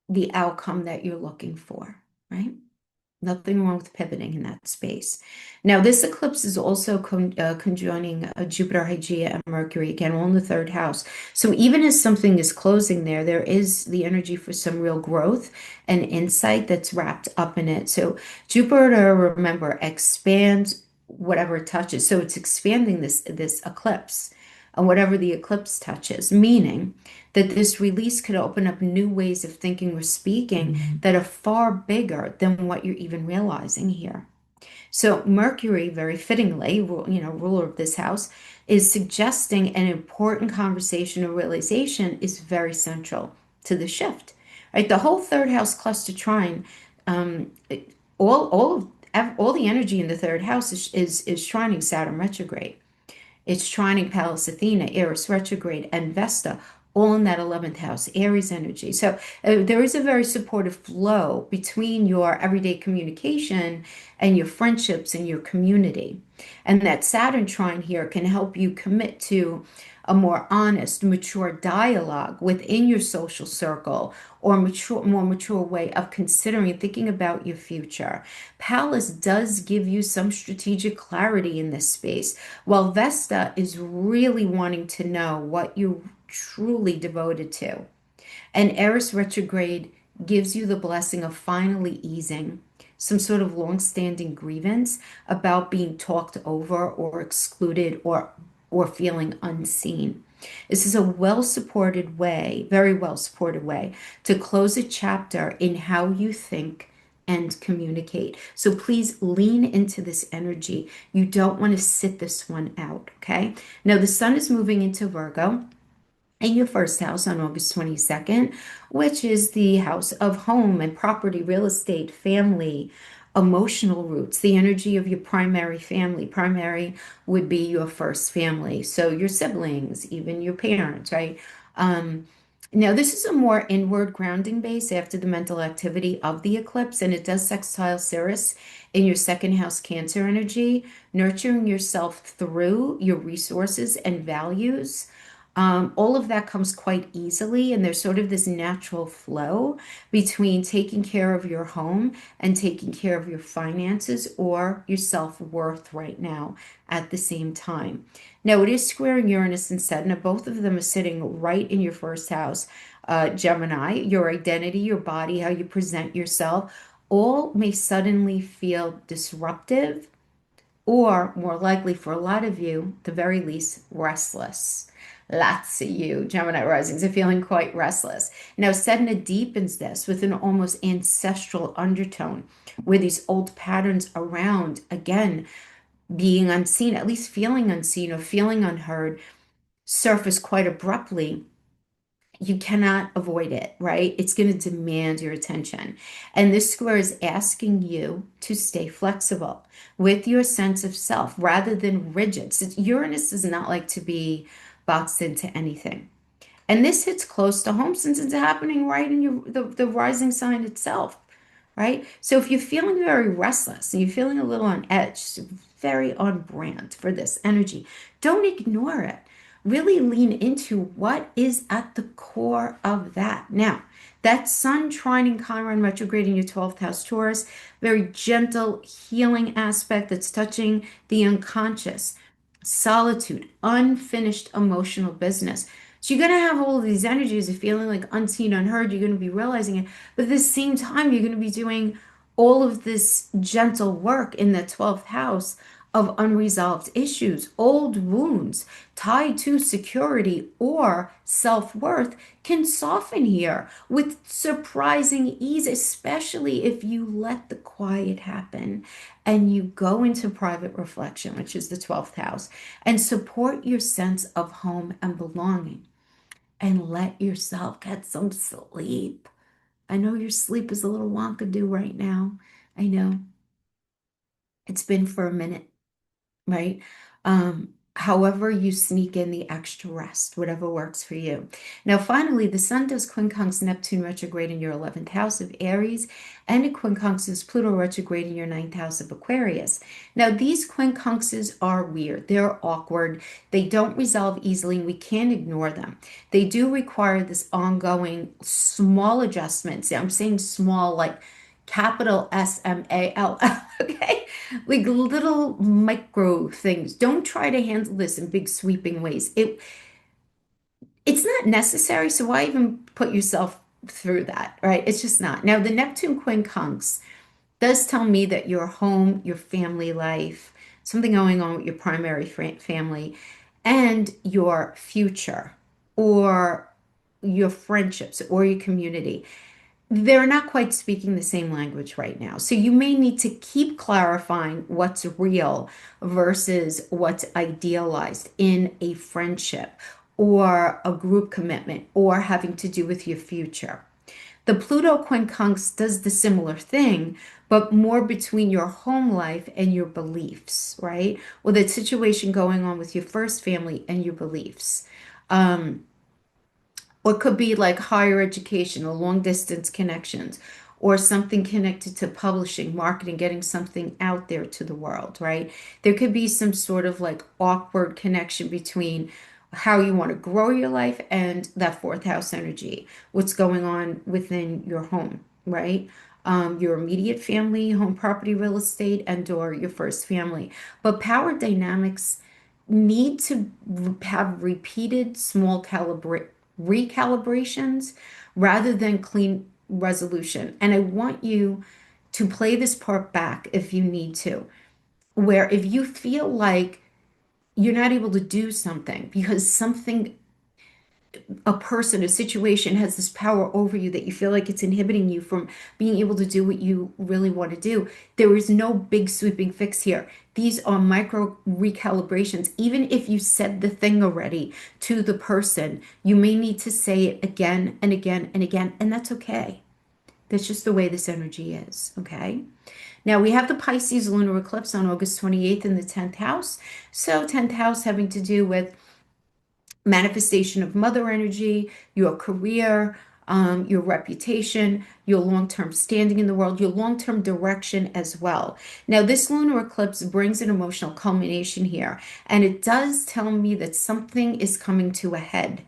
Speaker 1: the outcome that you're looking for, right? Nothing wrong with pivoting in that space. Now, this eclipse is also conjoining Jupiter, Hygeia, and Mercury, again, all in the third house. So even as something is closing there, there is the energy for some real growth and insight that's wrapped up in it. So Jupiter, remember, expands whatever it touches. So it's expanding this eclipse and whatever the eclipse touches, meaning that this release could open up new ways of thinking or speaking that are far bigger than what you're even realizing here. So Mercury, very fittingly, ruler of this house, is suggesting an important conversation or realization is very central to the shift. Right, the whole third house cluster trine, um, all the energy in the third house is trining Saturn retrograde. It's trining Pallas Athena, Eris retrograde, and Vesta, all in that 11th house, Aries energy. So there is a very supportive flow between your everyday communication and your friendships and your community. And that Saturn trine here can help you commit to a more honest, mature dialogue within your social circle or more mature way of considering and thinking about your future. Pallas does give you some strategic clarity in this space, while Vesta is really wanting to know what you're truly devoted to. And Eris retrograde gives you the blessing of finally easing some sort of long-standing grievance about being talked over or excluded or feeling unseen. This is a well-supported way, very well-supported way to close a chapter in how you think and communicate. So please lean into this energy. You don't want to sit this one out, okay? Now the sun is moving into Virgo in your first house on August 22nd, which is the house of home and property, real estate, family, emotional roots, the energy of your primary family. Primary would be your first family, so your siblings, even your parents, right? Um, Now, this is a more inward grounding base after the mental activity of the eclipse, and it does sextile Ceres in your second house Cancer energy, nurturing yourself through your resources and values. All of that comes quite easily, and there's sort of this natural flow between taking care of your home and taking care of your finances or your self-worth right now at the same time. Now, it is squaring Uranus and Saturn. Now, both of them are sitting right in your first house, Gemini. Your identity, your body, how you present yourself, all may suddenly feel disruptive or more likely for a lot of you, the very least, restless. Lots of you, Gemini risings, are feeling quite restless. Now, Sedna deepens this with an almost ancestral undertone, where these old patterns around, again, being unseen, at least feeling unseen or feeling unheard, surface quite abruptly. You cannot avoid it, right? It's going to demand your attention. And this square is asking you to stay flexible with your sense of self rather than rigid. So Uranus does not like to be boxed into anything. And this hits close to home since it's happening right in the rising sign itself, right? So if you're feeling very restless and you're feeling a little on edge, very on brand for this energy, don't ignore it. Really lean into what is at the core of that. Now, that Sun trining Chiron retrograde in your 12th house Taurus, very gentle healing aspect that's touching the unconscious, solitude, unfinished emotional business. So you're going to have all of these energies of feeling like unseen, unheard. You're going to be realizing it. But at the same time, you're going to be doing all of this gentle work in the 12th house of unresolved issues, old wounds tied to security or self-worth can soften here with surprising ease, especially if you let the quiet happen and you go into private reflection, which is the 12th house, and support your sense of home and belonging and let yourself get some sleep. I know your sleep is a little wonkadoo right now. I know it's been for a minute, right? However, you sneak in the extra rest, whatever works for you. Now, finally, the Sun does quincunx Neptune retrograde in your 11th house of Aries, and it quincunxes Pluto retrograde in your 9th house of Aquarius. Now, these quincunxes are weird. They're awkward. They don't resolve easily, and we can't ignore them. They do require this ongoing small adjustments. I'm saying small, like capital SMALL, okay? Like little micro things. Don't try to handle this in big sweeping ways. It's not necessary, so why even put yourself through that, right? It's just not. Now, the Neptune quincunx does tell me that your home, your family life, something going on with your primary family, and your future, or your friendships, or your community, they're not quite speaking the same language right now. So you may need to keep clarifying what's real versus what's idealized in a friendship or a group commitment or having to do with your future. The Pluto quincunx does the similar thing, but more between your home life and your beliefs, right? Or the situation going on with your first family and your beliefs. Um, or it could be like higher education or long distance connections or something connected to publishing, marketing, getting something out there to the world, right? There could be some sort of like awkward connection between how you want to grow your life and that fourth house energy, what's going on within your home, right? Your immediate family, home property, real estate, and or your first family. But power dynamics need to have repeated small recalibrations rather than clean resolution. And I want you to play this part back if you need to, where if you feel like you're not able to do something because something, a person, a situation has this power over you that you feel like it's inhibiting you from being able to do what you really want to do. There is no big sweeping fix here. These are micro recalibrations. Even if you said the thing already to the person, you may need to say it again and again and again, and that's okay. That's just the way this energy is, okay? Now we have the Pisces lunar eclipse on August 28th in the 10th house. So 10th house having to do with manifestation of mother energy, your career, your reputation, your long-term standing in the world, your long-term direction as well. Now, this lunar eclipse brings an emotional culmination here, and it does tell me that something is coming to a head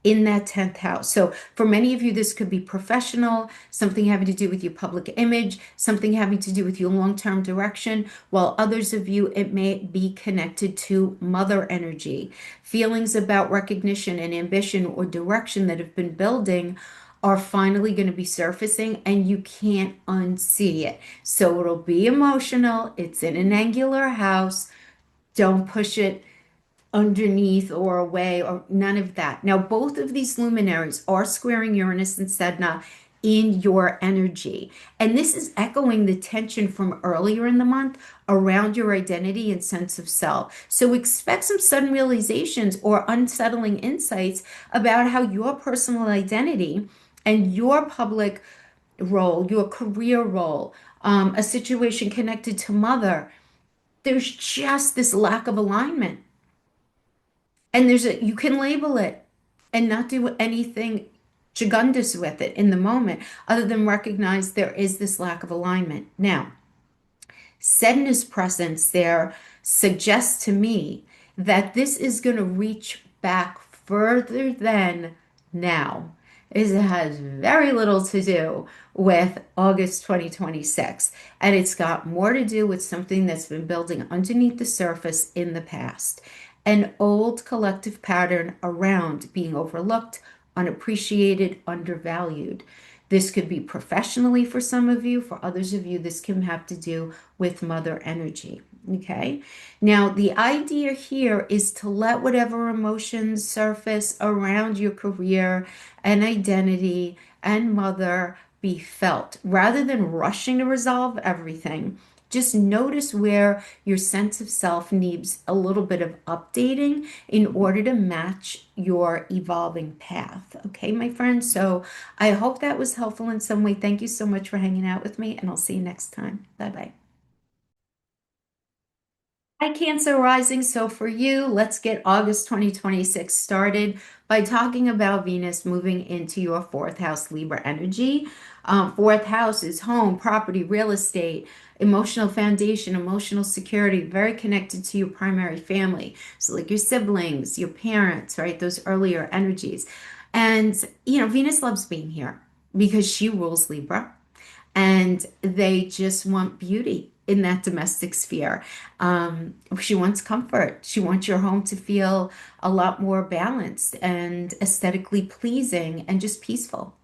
Speaker 1: in that 10th house. So for many of you, this could be professional, something having to do with your public image, something having to do with your long-term direction, while others of you, it may be connected to mother energy. Feelings about recognition and ambition or direction that have been building are finally going to be surfacing and you can't unsee it. So it'll be emotional. It's in an angular house. Don't push it underneath or away or none of that. Now, both of these luminaries are squaring Uranus and Sedna in your energy. And this is echoing the tension from earlier in the month around your identity and sense of self. So expect some sudden realizations or unsettling insights about how your personal identity and your public role, your career role, a situation connected to mother, there's just this lack of alignment. And you can label it and not do anything jugundus with it in the moment, other than recognize there is this lack of alignment. Now, Sedna's presence there suggests to me that this is going to reach back further than now. It has very little to do with August 2026, and it's got more to do with something that's been building underneath the surface in the past. An old collective pattern around being overlooked, unappreciated, undervalued. This could be professionally for some of you. For others of you, this can have to do with mother energy. Okay. Now, the idea here is to let whatever emotions surface around your career and identity and mother be felt rather than rushing to resolve everything. Just notice where your sense of self needs a little bit of updating in order to match your evolving path. Okay, my friends? So I hope that was helpful in some way. Thank you so much for hanging out with me, and I'll see you next time. Bye bye. Hi, Cancer Rising. So for you, let's get August 2026 started by talking about Venus moving into your fourth house Libra energy. Fourth house is home, property, real estate, emotional foundation, emotional security, very connected to your primary family. So like your siblings, your parents, right? Those earlier energies. And, Venus loves being here because she rules Libra and they just want beauty in that domestic sphere. She wants comfort. She wants your home to feel a lot more balanced and aesthetically pleasing and just peaceful.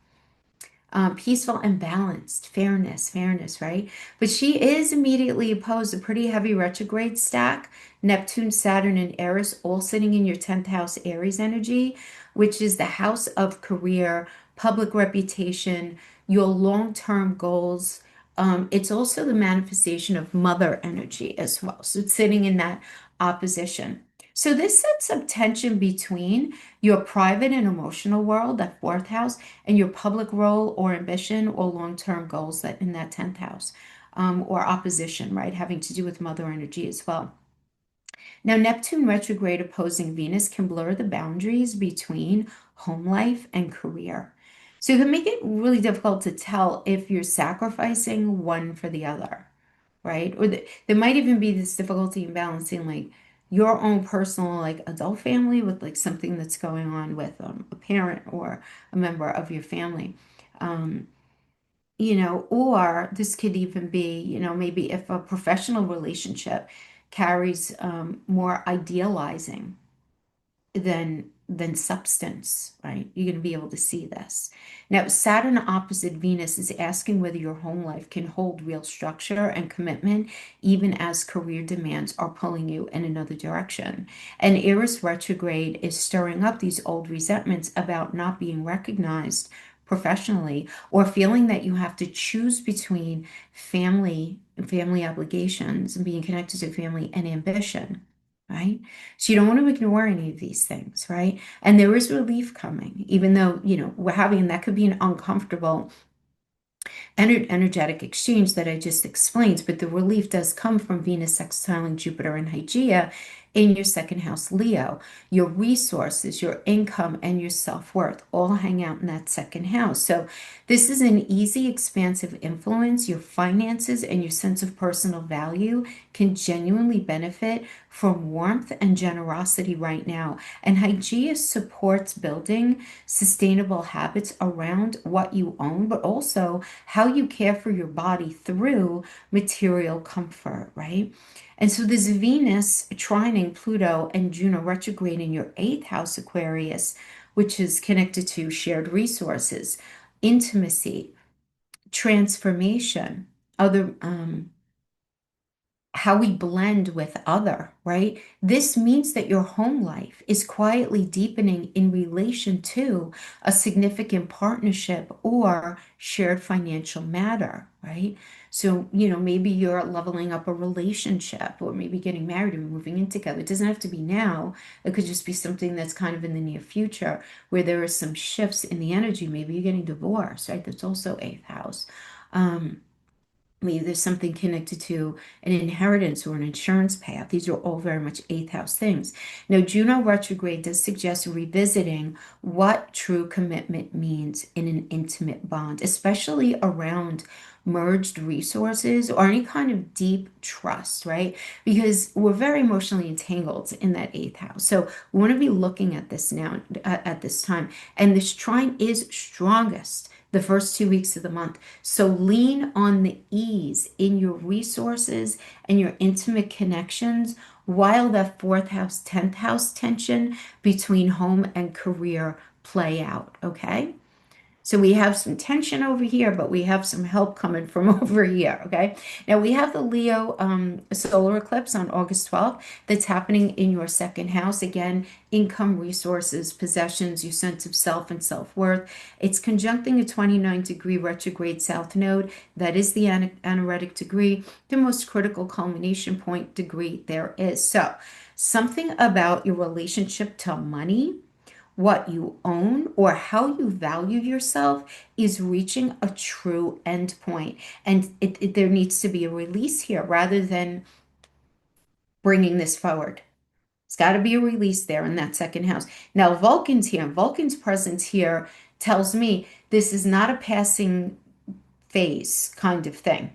Speaker 1: Peaceful and balanced, fairness, right? But she is immediately opposed a pretty heavy retrograde stack, Neptune, Saturn, and Eris, all sitting in your 10th house Aries energy, which is the house of career, public reputation, your long-term goals. It's also the manifestation of mother energy as well. So it's sitting in that opposition. So this sets up tension between your private and emotional world, that fourth house, and your public role or ambition or long-term goals that in that 10th house, or opposition, right? Having to do with mother energy as well. Now, Neptune retrograde opposing Venus can blur the boundaries between home life and career. So it can make it really difficult to tell if you're sacrificing one for the other, right? There might even be this difficulty in balancing like your own personal like adult family with like something that's going on with a parent or a member of your family. Um, or this could even be, maybe if a professional relationship carries more idealizing than substance, right? You're going to be able to see this. Now, Saturn opposite Venus is asking whether your home life can hold real structure and commitment, even as career demands are pulling you in another direction. And Eris retrograde is stirring up these old resentments about not being recognized professionally or feeling that you have to choose between family obligations and being connected to family and ambition, right? So you don't want to ignore any of these things, right? And there is relief coming, even though, we're having, that could be an uncomfortable energetic exchange that I just explained, but the relief does come from Venus sextiling Jupiter and Hygeia in your second house, Leo. Your resources, your income, and your self-worth all hang out in that second house. So this is an easy, expansive influence. Your finances and your sense of personal value can genuinely benefit from warmth and generosity right now. And Hygeia supports building sustainable habits around what you own, but also how you care for your body through material comfort, right? And so this Venus trining Pluto and Juno retrograde in your eighth house, Aquarius, which is connected to shared resources, intimacy, transformation, other how we blend with other, right? This means that your home life is quietly deepening in relation to a significant partnership or shared financial matter, right? So, maybe you're leveling up a relationship or maybe getting married and moving in together. It doesn't have to be now. It could just be something that's kind of in the near future where there are some shifts in the energy. Maybe you're getting divorced, right? That's also eighth house. Maybe there's something connected to an inheritance or an insurance payout. These are all very much eighth house things. Now, Juno retrograde does suggest revisiting what true commitment means in an intimate bond, especially around merged resources or any kind of deep trust, right? Because we're very emotionally entangled in that eighth house. So we want to be looking at this now at this time. And this trine is strongest the first 2 weeks of the month. So lean on the ease in your resources and your intimate connections while that fourth house, 10th house tension between home and career play out, okay? So we have some tension over here, but we have some help coming from over here, okay? Now we have the Leo solar eclipse on August 12th that's happening in your second house. Again, income, resources, possessions, your sense of self and self-worth. It's conjuncting a 29-degree retrograde south node. That is the anaretic degree, the most critical culmination point degree there is. So something about your relationship to money, what you own, or how you value yourself is reaching a true end point. And there needs to be a release here rather than bringing this forward. It's got to be a release there in that second house. Now, Vulcan's here. Vulcan's presence here tells me this is not a passing phase kind of thing.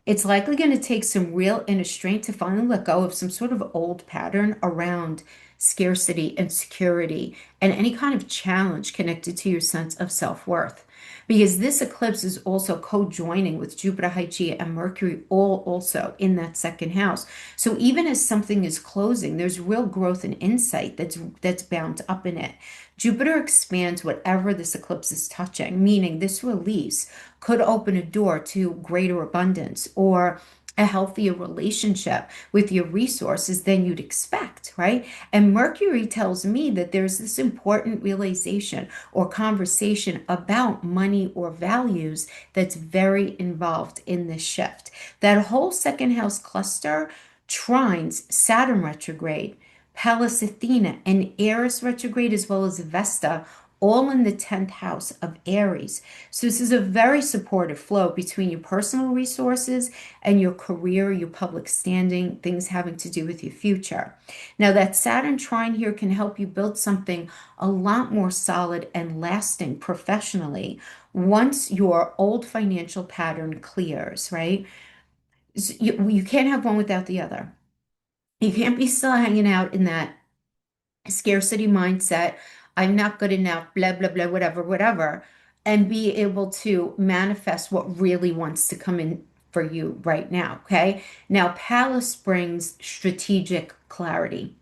Speaker 1: It's likely going to take some real inner strength to finally let go of some sort of old pattern around scarcity and security and any kind of challenge connected to your sense of self-worth. Because this eclipse is also co-joining with Jupiter, Hygeia, and Mercury, all also in that second house. So even as something is closing, there's real growth and insight that's bound up in it. Jupiter expands whatever this eclipse is touching, meaning this release could open a door to greater abundance or a healthier relationship with your resources than you'd expect, right? And Mercury tells me that there's this important realization or conversation about money or values that's very involved in this shift. That whole second house cluster trines Saturn retrograde, Pallas Athena, and Eris retrograde, as well as Vesta, all in the 10th house of Aries. So this is a very supportive flow between your personal resources and your career, your public standing, things having to do with your future. Now that Saturn trine here can help you build something a lot more solid and lasting professionally once your old financial pattern clears, right? So you can't have one without the other. You can't be still hanging out in that scarcity mindset. I'm not good enough, blah, blah, blah, whatever, whatever, and be able to manifest what really wants to come in for you right now. Okay. Now, Pallas brings strategic clarity.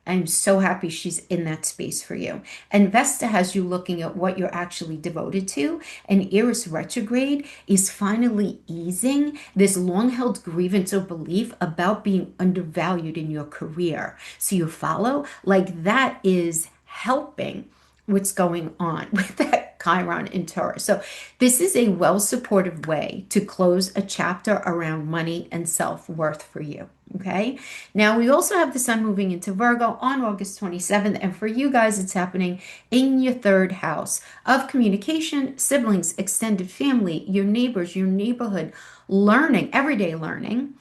Speaker 1: I'm so happy she's in that space for you. And Vesta has you looking at what you're actually devoted to. And Eris retrograde is finally easing this long-held grievance or belief about being undervalued in your career. So you follow? Like that is helping what's going on with that Chiron in Taurus. So this is a well-supported way to close a chapter around money and self-worth for you. Okay. Now we also have the sun moving into Virgo on August 27th. And for you guys, it's happening in your third house of communication, siblings, extended family, your neighbors, your neighborhood, learning, everyday learning,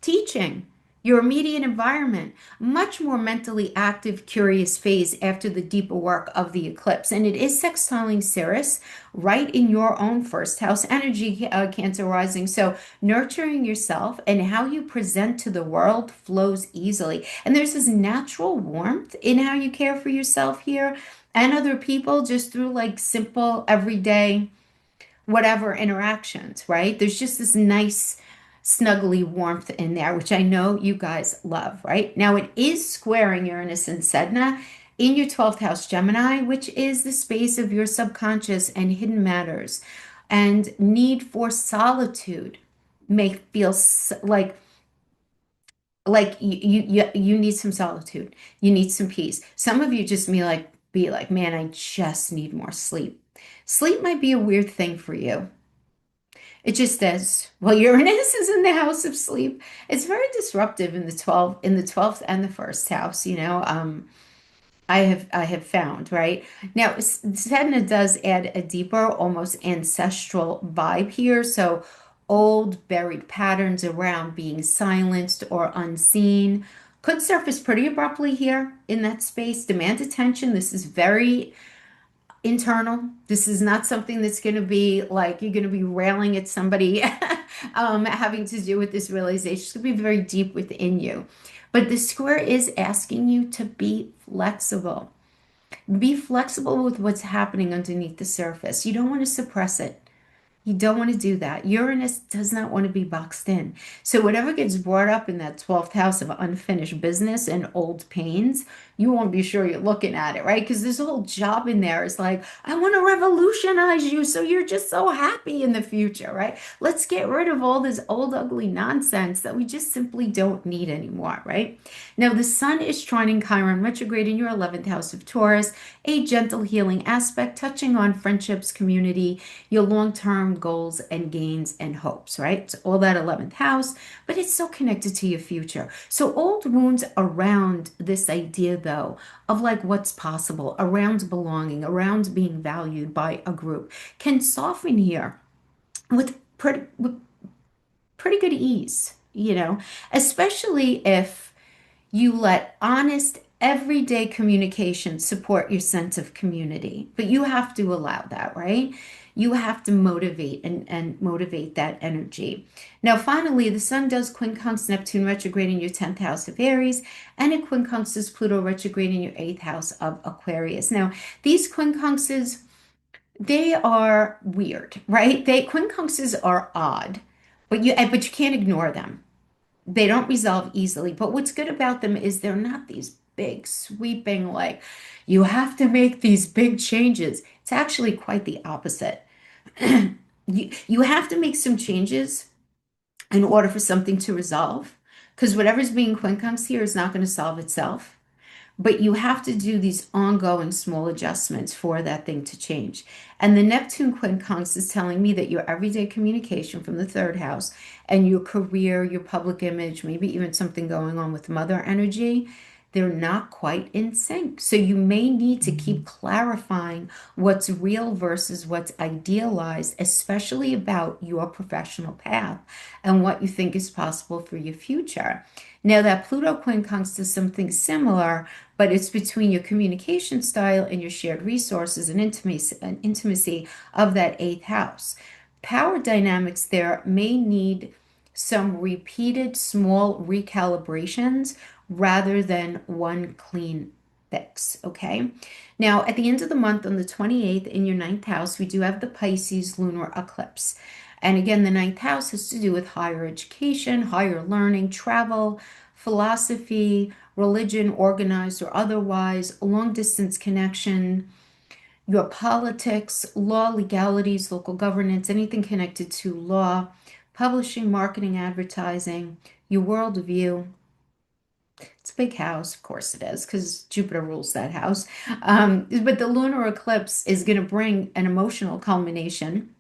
Speaker 1: teaching, your immediate environment, much more mentally active, curious phase after the deeper work of the eclipse. And it is sextiling Ceres right in your own first house energy, Cancer rising. So nurturing yourself and how you present to the world flows easily. And there's this natural warmth in how you care for yourself here and other people just through like simple, everyday whatever interactions, right? There's just this nice, snuggly warmth in there, which I know you guys love, right? Now it is squaring Uranus and Sedna in your 12th house Gemini, which is the space of your subconscious and hidden matters and need for solitude may feel like you need some solitude. You need some peace. Some of you just be like, man, I just need more sleep. Sleep might be a weird thing for you. It just is. Well, Uranus is in the house of sleep. It's very disruptive in the 12th and the first house, I have found, right? Now, Sedna does add a deeper, almost ancestral vibe here. So old buried patterns around being silenced or unseen could surface pretty abruptly here in that space. Demand attention. This is very internal. This is not something that's going to be like you're going to be railing at somebody having to do with this realization. It's going to be very deep within you. But the square is asking you to be flexible. Be flexible with what's happening underneath the surface. You don't want to suppress it. You don't want to do that. Uranus does not want to be boxed in. So whatever gets brought up in that 12th house of unfinished business and old pains, you won't be sure you're looking at it, right? Because this whole job in there is like, I want to revolutionize you so you're just so happy in the future, right? Let's get rid of all this old, ugly nonsense that we just simply don't need anymore, right? Now, the sun is trining Chiron retrograde in your 11th house of Taurus, a gentle healing aspect touching on friendships, community, your long-term goals and gains and hopes, right? It's all that 11th house, but it's so connected to your future. So old wounds around this idea, though, of like what's possible, around belonging, around being valued by a group, can soften here with pretty good ease, especially if you let honest, everyday communication support your sense of community. But you have to allow that, right? You have to motivate and motivate that energy. Now, finally, the sun does quincunx Neptune retrograde in your 10th house of Aries, and it quincunxes Pluto retrograde in your 8th house of Aquarius. Now, these quincunxes, they are weird, right? Quincunxes are odd, but you can't ignore them. They don't resolve easily. But what's good about them is they're not these big, sweeping, like, you have to make these big changes. It's actually quite the opposite. You have to make some changes in order for something to resolve, because whatever's being quincunx here is not going to solve itself. But you have to do these ongoing small adjustments for that thing to change. And the Neptune quincunx is telling me that your everyday communication from the third house and your career, your public image, maybe even something going on with mother energy, they're not quite in sync. So you may need to keep clarifying what's real versus what's idealized, especially about your professional path and what you think is possible for your future. Now, that Pluto quincunx does something similar, but it's between your communication style and your shared resources and intimacy of that eighth house. Power dynamics there may need some repeated small recalibrations rather than one clean fix. Okay. Now, at the end of the month on the 28th in your ninth house, we do have the Pisces lunar eclipse. And again, the ninth house has to do with higher education, higher learning, travel, philosophy, religion, organized or otherwise, long distance connection, your politics, law, legalities, local governance, anything connected to law, publishing, marketing, advertising, your worldview. It's a big house, of course it is, because Jupiter rules that house. But the lunar eclipse is going to bring an emotional culmination.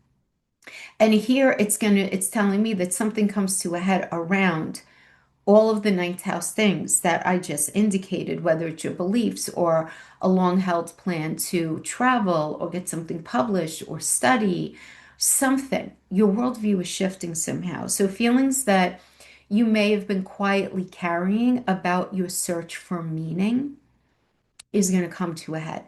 Speaker 1: And here it's telling me that something comes to a head around all of the ninth house things that I just indicated, whether it's your beliefs or a long held plan to travel or get something published or study, something. Your worldview is shifting somehow. So, feelings that you may have been quietly carrying about your search for meaning is going to come to a head.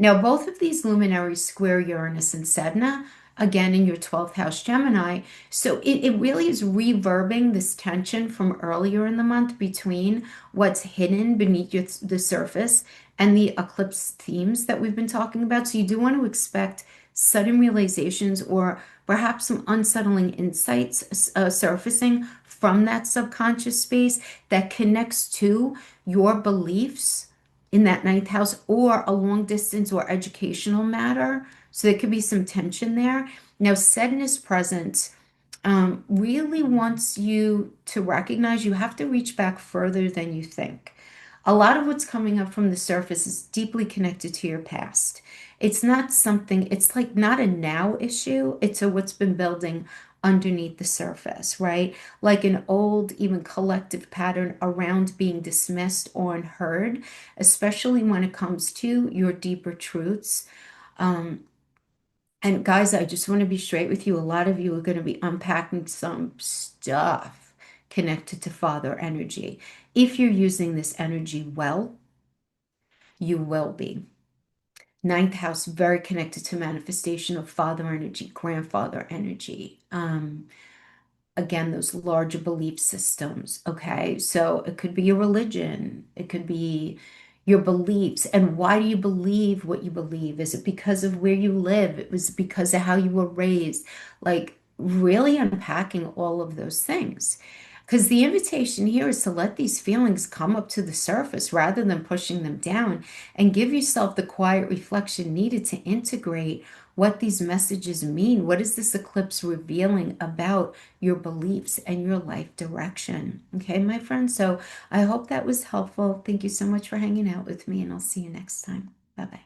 Speaker 1: Now, both of these luminaries square Uranus and Sedna, again in your 12th house Gemini. So it really is reverbing this tension from earlier in the month between what's hidden beneath the surface and the eclipse themes that we've been talking about. So you do want to expect sudden realizations or perhaps some unsettling insights surfacing from that subconscious space that connects to your beliefs in that ninth house or a long distance or educational matter. So there could be some tension there. Now, Sadness present really wants you to recognize you have to reach back further than you think. A lot of what's coming up from the surface is deeply connected to your past. It's not something, it's like not a now issue, it's a what's been building underneath the surface, right? Like an old, even collective pattern around being dismissed or unheard, especially when it comes to your deeper truths. Um, and guys, I just want to be straight with you. A lot of you are going to be unpacking some stuff connected to father energy. If you're using this energy well, you will be. Ninth house, very connected to manifestation of father energy, grandfather energy. Again, those larger belief systems. Okay. So it could be your religion, it could be your beliefs. And why do you believe what you believe? Is it because of where you live? It was because of how you were raised? Like, really unpacking all of those things. Because the invitation here is to let these feelings come up to the surface rather than pushing them down and give yourself the quiet reflection needed to integrate what these messages mean. What is this eclipse revealing about your beliefs and your life direction? Okay, my friend. So I hope that was helpful. Thank you so much for hanging out with me, and I'll see you next time. Bye bye.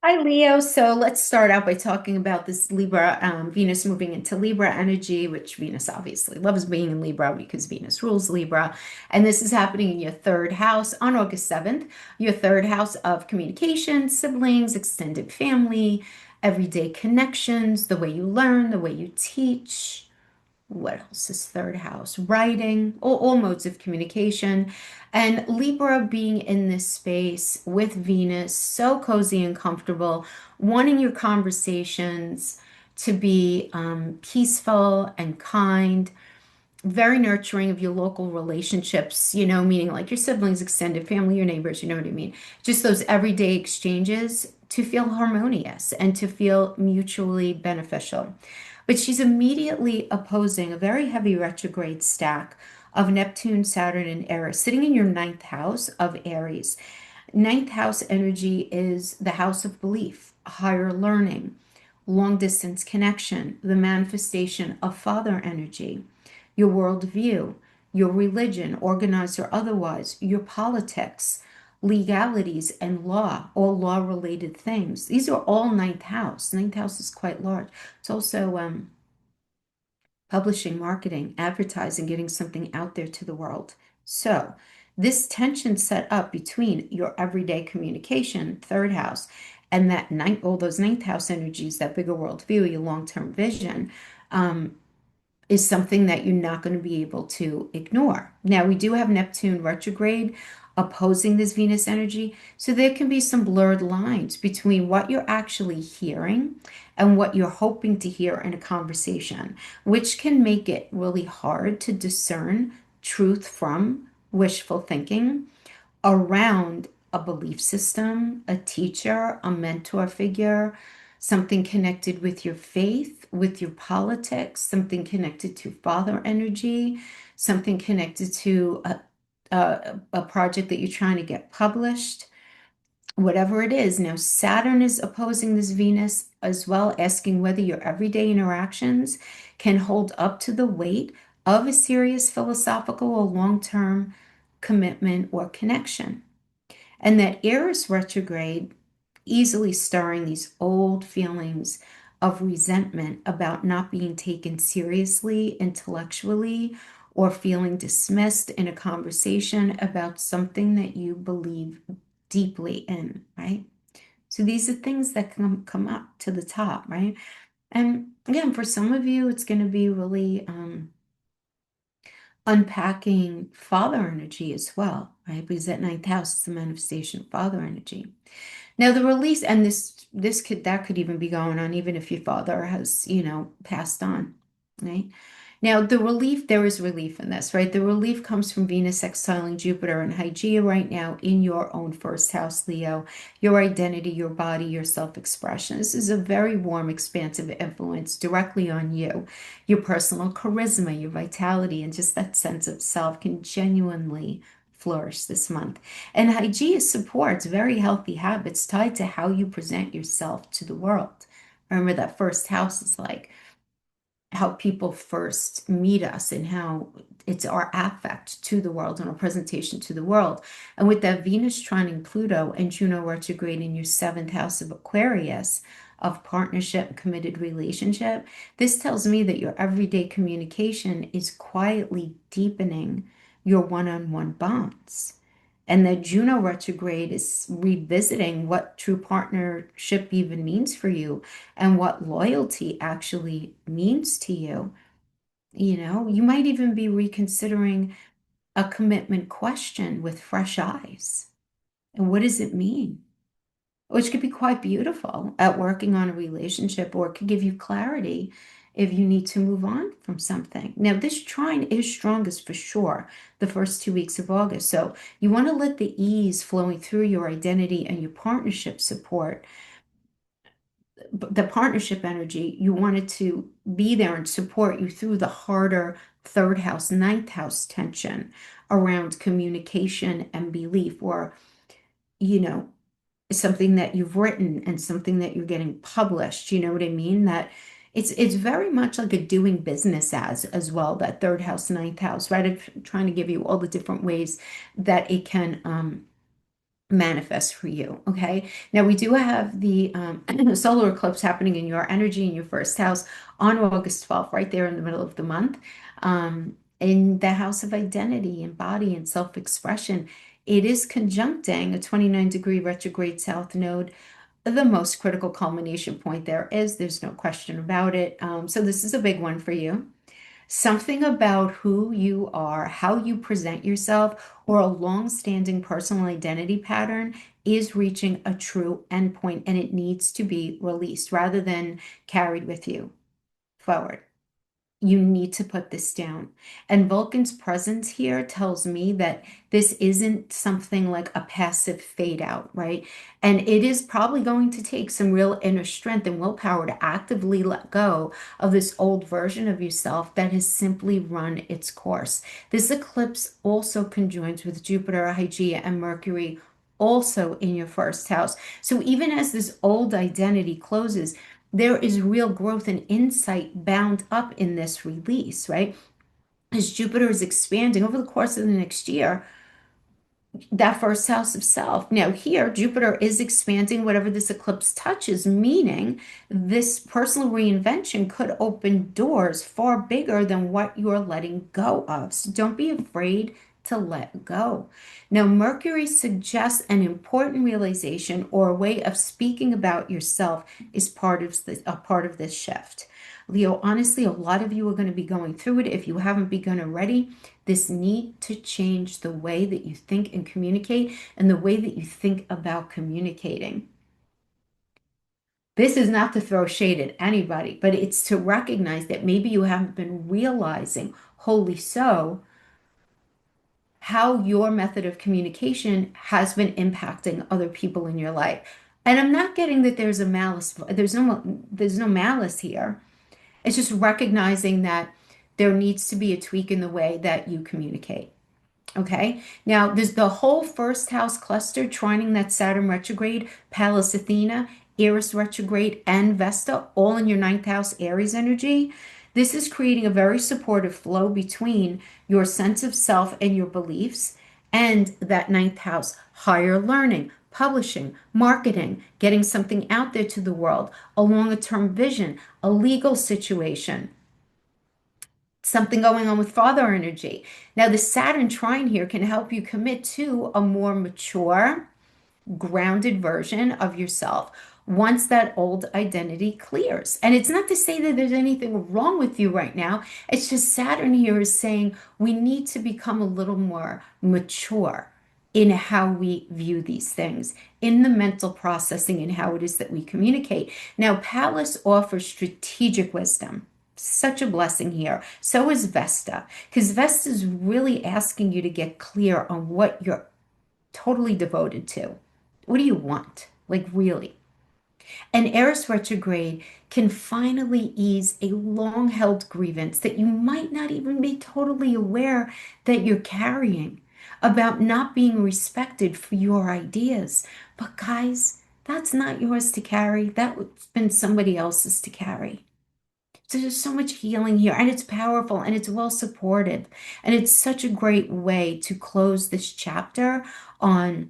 Speaker 1: Hi, Leo. So let's start out by talking about this Libra, Venus moving into Libra energy, which Venus obviously loves being in Libra because Venus rules Libra. And this is happening in your third house on August 7th, your third house of communication, siblings, extended family, everyday connections, the way you learn, the way you teach. What else is third house? Writing, all modes of communication. And Libra being in this space with Venus, so cozy and comfortable, wanting your conversations to be peaceful and kind, very nurturing of your local relationships, meaning like your siblings, extended family, your neighbors, you know what I mean? Just those everyday exchanges to feel harmonious and to feel mutually beneficial. But she's immediately opposing a very heavy retrograde stack of Neptune, Saturn, and Eris, sitting in your ninth house of Aries. Ninth house energy is the house of belief, higher learning, long distance connection, the manifestation of father energy, your worldview, your religion, organized or otherwise, your politics, legalities, and law, all law related things. These are all ninth house. Ninth house is quite large. It's also publishing, marketing, advertising, getting something out there to the world. So, this tension set up between your everyday communication, third house, and that ninth, all those ninth house energies, that bigger world view, your long-term vision, is something that you're not going to be able to ignore. Now, we do have Neptune retrograde opposing this Venus energy, so there can be some blurred lines between what you're actually hearing and what you're hoping to hear in a conversation, which can make it really hard to discern truth from wishful thinking around a belief system, a teacher, a mentor figure, something connected with your faith, with your politics, something connected to father energy, something connected to a project that you're trying to get published, whatever it is. Now, Saturn is opposing this Venus as well, asking whether your everyday interactions can hold up to the weight of a serious philosophical or long-term commitment or connection. And that Aries retrograde easily stirring these old feelings of resentment about not being taken seriously intellectually or feeling dismissed in a conversation about something that you believe deeply in, right? So these are things that can come up to the top, right? And again, for some of you, it's going to be really unpacking father energy as well, right? Because that ninth house is the manifestation of father energy. Now the release, and this could that could even be going on even if your father has, passed on, right? Now the relief, there is relief in this, right? The relief comes from Venus sextiling Jupiter and Hygeia right now in your own first house, Leo, your identity, your body, your self-expression. This is a very warm, expansive influence directly on you. Your personal charisma, your vitality, and just that sense of self can genuinely flourish this month. And Hygeia supports very healthy habits tied to how you present yourself to the world. Remember that first house is like how people first meet us and how it's our affect to the world and our presentation to the world. And with that Venus trining Pluto and Juno retrograde in your seventh house of Aquarius, of partnership, committed relationship, this tells me that your everyday communication is quietly deepening your one-on-one bonds. And that Juno retrograde is revisiting what true partnership even means for you and what loyalty actually means to you. You might even be reconsidering a commitment question with fresh eyes. And what does it mean? Which could be quite beautiful at working on a relationship, or it could give you clarity if you need to move on from something. Now, this trine is strongest for sure the first 2 weeks of August. So you want to let the ease flowing through your identity and your partnership support, the partnership energy, you want it to be there and support you through the harder third house, ninth house tension around communication and belief, or, you know, something that you've written and something that you're getting published. You know what I mean? That it's very much like a doing business as well, that third house, ninth house, right? I'm trying to give you all the different ways that it can manifest for you. Okay. Now we do have the solar eclipse happening in your energy in your first house on August 12th, right there in the middle of the month. In the house of identity and body and self-expression. It is conjuncting a 29-degree retrograde south node, the most critical culmination point there is. There's no question about it. So this is a big one for you. Something about who you are, how you present yourself, or a long-standing personal identity pattern is reaching a true endpoint, and it needs to be released rather than carried with you forward. You need to put this down. And Vulcan's presence here tells me that this isn't something like a passive fade out, right? And it is probably going to take some real inner strength and willpower to actively let go of this old version of yourself that has simply run its course. This eclipse also conjoins with Jupiter, Hygeia, and Mercury also in your first house. So even as this old identity closes, there is real growth and insight bound up in this release, right? As Jupiter is expanding over the course of the next year, that first house of self. Now, here, Jupiter is expanding whatever this eclipse touches, meaning this personal reinvention could open doors far bigger than what you're letting go of. So don't be afraid to let go. Now, Mercury suggests an important realization or a way of speaking about yourself is a part of this shift. Leo, honestly, a lot of you are going to be going through it. If you haven't begun already, this need to change the way that you think and communicate and the way that you think about communicating. This is not to throw shade at anybody, but it's to recognize that maybe you haven't been realizing, wholly so, how your method of communication has been impacting other people in your life. And I'm not getting that there's a malice, there's no malice here. It's just recognizing that there needs to be a tweak in the way that you communicate. Okay. Now, there's the whole first house cluster trining that Saturn retrograde, Pallas Athena, Eris retrograde, and Vesta, all in your ninth house Aries energy. This is creating a very supportive flow between your sense of self and your beliefs and that ninth house, higher learning, publishing, marketing, getting something out there to the world, a longer term vision, a legal situation, something going on with father energy. Now, the Saturn trine here can help you commit to a more mature, grounded version of yourself once that old identity clears. And it's not to say that there's anything wrong with you right now. It's just Saturn here is saying we need to become a little more mature in how we view these things, in the mental processing and how it is that we communicate. Now, Pallas offers strategic wisdom. Such a blessing here. So is Vesta, because Vesta is really asking you to get clear on what you're totally devoted to. What do you want? Like, really? And Eris retrograde can finally ease a long held grievance that you might not even be totally aware that you're carrying about not being respected for your ideas. But, guys, that's not yours to carry. That's been somebody else's to carry. So there's so much healing here, and it's powerful and it's well supported. And it's such a great way to close this chapter on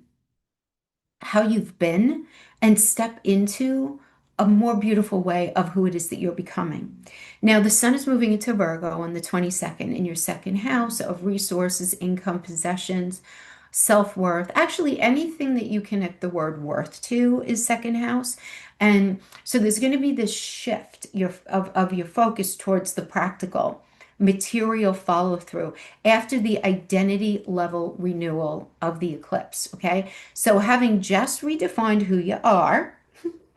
Speaker 1: how you've been and step into a more beautiful way of who it is that you're becoming. Now, the sun is moving into Virgo on the 22nd in your second house of resources, income, possessions, self-worth. Actually, anything that you connect the word worth to is second house. And so there's going to be this shift of your focus towards the practical, material follow through after the identity level renewal of the eclipse. Okay. So having just redefined who you are,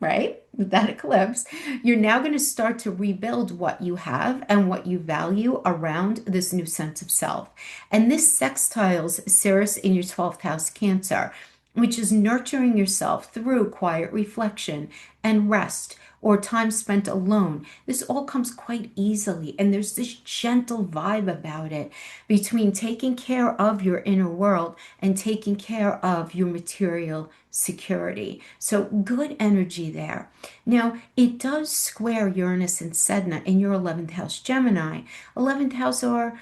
Speaker 1: right? With that eclipse, you're now going to start to rebuild what you have and what you value around this new sense of self. And this sextiles Ceres in your 12th house, Cancer, which is nurturing yourself through quiet reflection and rest or time spent alone. This all comes quite easily, and there's this gentle vibe about it between taking care of your inner world and taking care of your material security. So good energy there. Now, it does square Uranus and Sedna in your 11th house, Gemini. 11th house are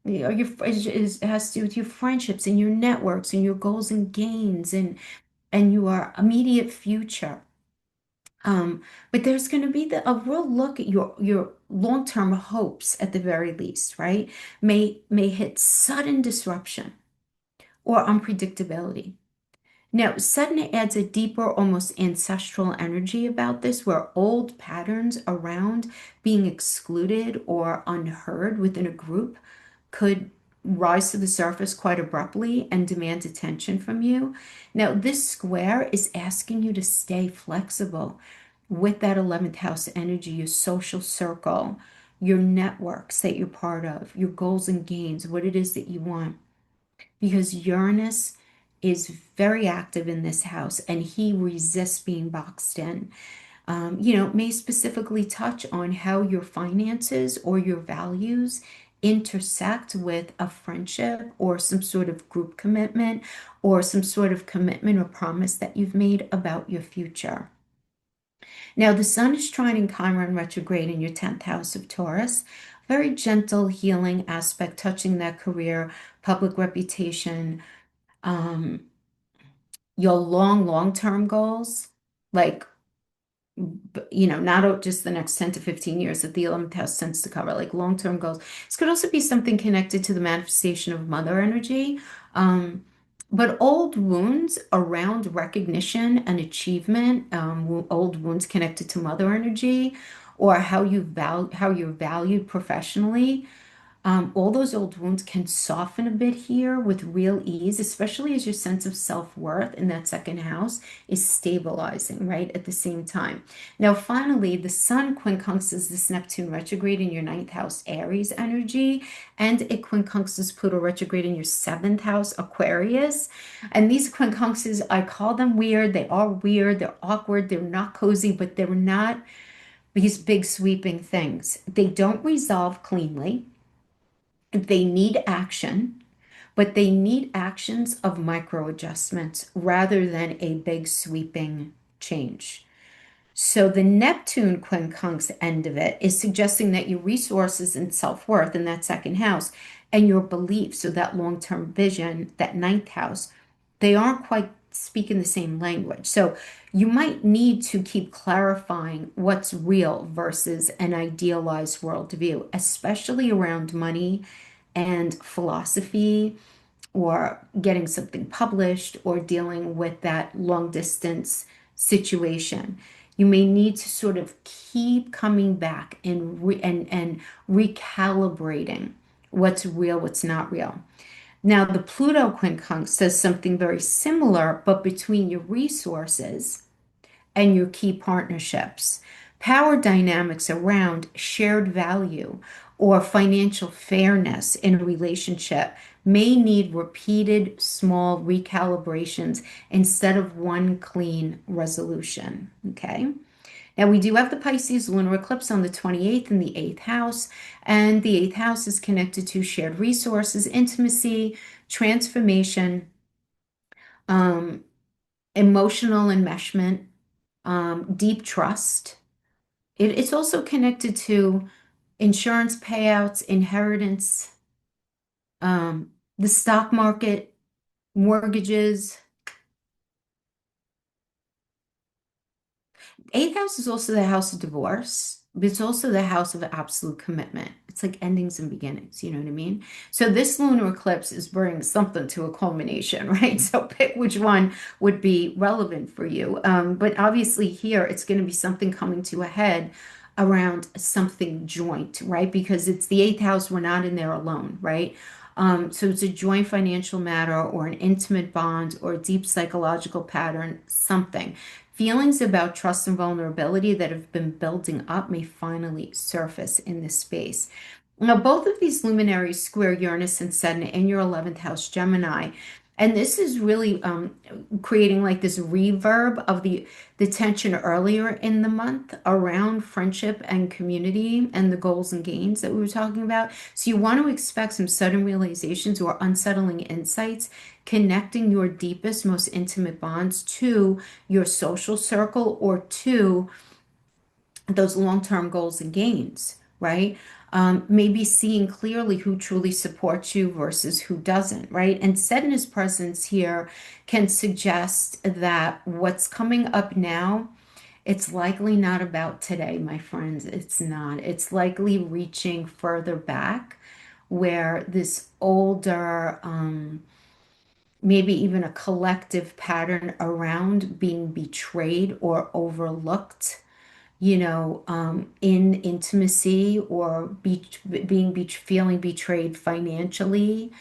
Speaker 1: has to do with your friendships and your networks and your goals and gains and your immediate future. But there's going to be a real look at your long-term hopes at the very least, right? May hit sudden disruption or unpredictability. Now, Sedna adds a deeper, almost ancestral energy about this, where old patterns around being excluded or unheard within a group could rise to the surface quite abruptly and demand attention from you. Now, this square is asking you to stay flexible with that 11th house energy, your social circle, your networks that you're part of, your goals and gains, what it is that you want. Because Uranus is very active in this house and he resists being boxed in. May specifically touch on how your finances or your values intersect with a friendship or some sort of group commitment or some sort of commitment or promise that you've made about your future. Now, the sun is trining Chiron retrograde in your 10th house of Taurus. Very gentle, healing aspect, touching that career, public reputation, um, your long-term goals, like not just the next 10 to 15 years that the 11th house tends to cover, like long-term goals. This could also be something connected to the manifestation of mother energy. But old wounds around recognition and achievement, old wounds connected to mother energy, or how you're valued professionally. All those old wounds can soften a bit here with real ease, especially as your sense of self-worth in that second house is stabilizing, right, at the same time. Now, finally, the sun quincunxes this Neptune retrograde in your ninth house, Aries energy, and it quincunxes Pluto retrograde in your seventh house, Aquarius. And these quincunxes, I call them weird. They are weird. They're awkward. They're not cozy, but they're not these big sweeping things. They don't resolve cleanly. They need action, but they need actions of micro adjustments rather than a big sweeping change. So the Neptune quincunx end of it is suggesting that your resources and self-worth in that second house and your beliefs, so that long-term vision, that ninth house, they aren't quite speaking the same language. So you might need to keep clarifying what's real versus an idealized worldview, especially around money and philosophy or getting something published or dealing with that long distance situation. You may need to sort of keep coming back and recalibrating what's real, what's not real. Now, the Pluto quincunx does something very similar, but between your resources and your key partnerships. Power dynamics around shared value or financial fairness in a relationship may need repeated small recalibrations instead of one clean resolution. Okay. Now, we do have the Pisces lunar eclipse on the 28th in the eighth house, and the eighth house is connected to shared resources, intimacy, transformation, um, emotional enmeshment, deep trust. It's also connected to insurance payouts, inheritance, the stock market, mortgages. Eighth house is also the house of divorce, but it's also the house of absolute commitment. It's like endings and beginnings, you know what I mean? So this lunar eclipse is bringing something to a culmination, right? So pick which one would be relevant for you. But obviously here it's going to be something coming to a head around something joint, right? Because it's the eighth house, we're not in there alone, right? So it's a joint financial matter or an intimate bond or a deep psychological pattern, something. Feelings about trust and vulnerability that have been building up may finally surface in this space. Now, both of these luminaries square Uranus and Saturn in your 11th house, Gemini. And this is really creating like this reverb of the tension earlier in the month around friendship and community and the goals and gains that we were talking about. So you want to expect some sudden realizations or unsettling insights connecting your deepest, most intimate bonds to your social circle or to those long-term goals and gains, right? Maybe seeing clearly who truly supports you versus who doesn't, right? And Sedna's presence here can suggest that what's coming up now, it's likely not about today, my friends. It's not. It's likely reaching further back where this older, maybe even a collective pattern around being betrayed or overlooked, in intimacy or feeling betrayed financially,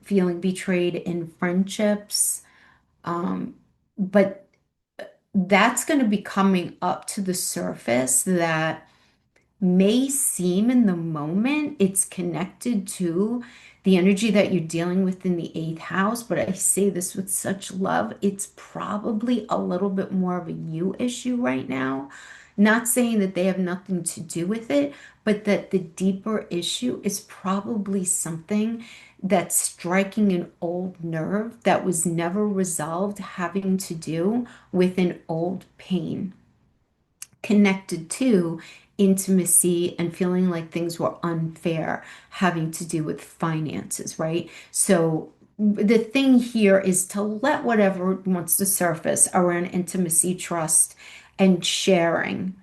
Speaker 1: feeling betrayed in friendships. But that's going to be coming up to the surface that may seem in the moment it's connected to the energy that you're dealing with in the eighth house, but I say this with such love. It's probably a little bit more of a you issue right now. Not saying that they have nothing to do with it, but that the deeper issue is probably something that's striking an old nerve that was never resolved, having to do with an old pain connected to intimacy and feeling like things were unfair, having to do with finances, right? So the thing here is to let whatever wants to surface around intimacy, trust, and sharing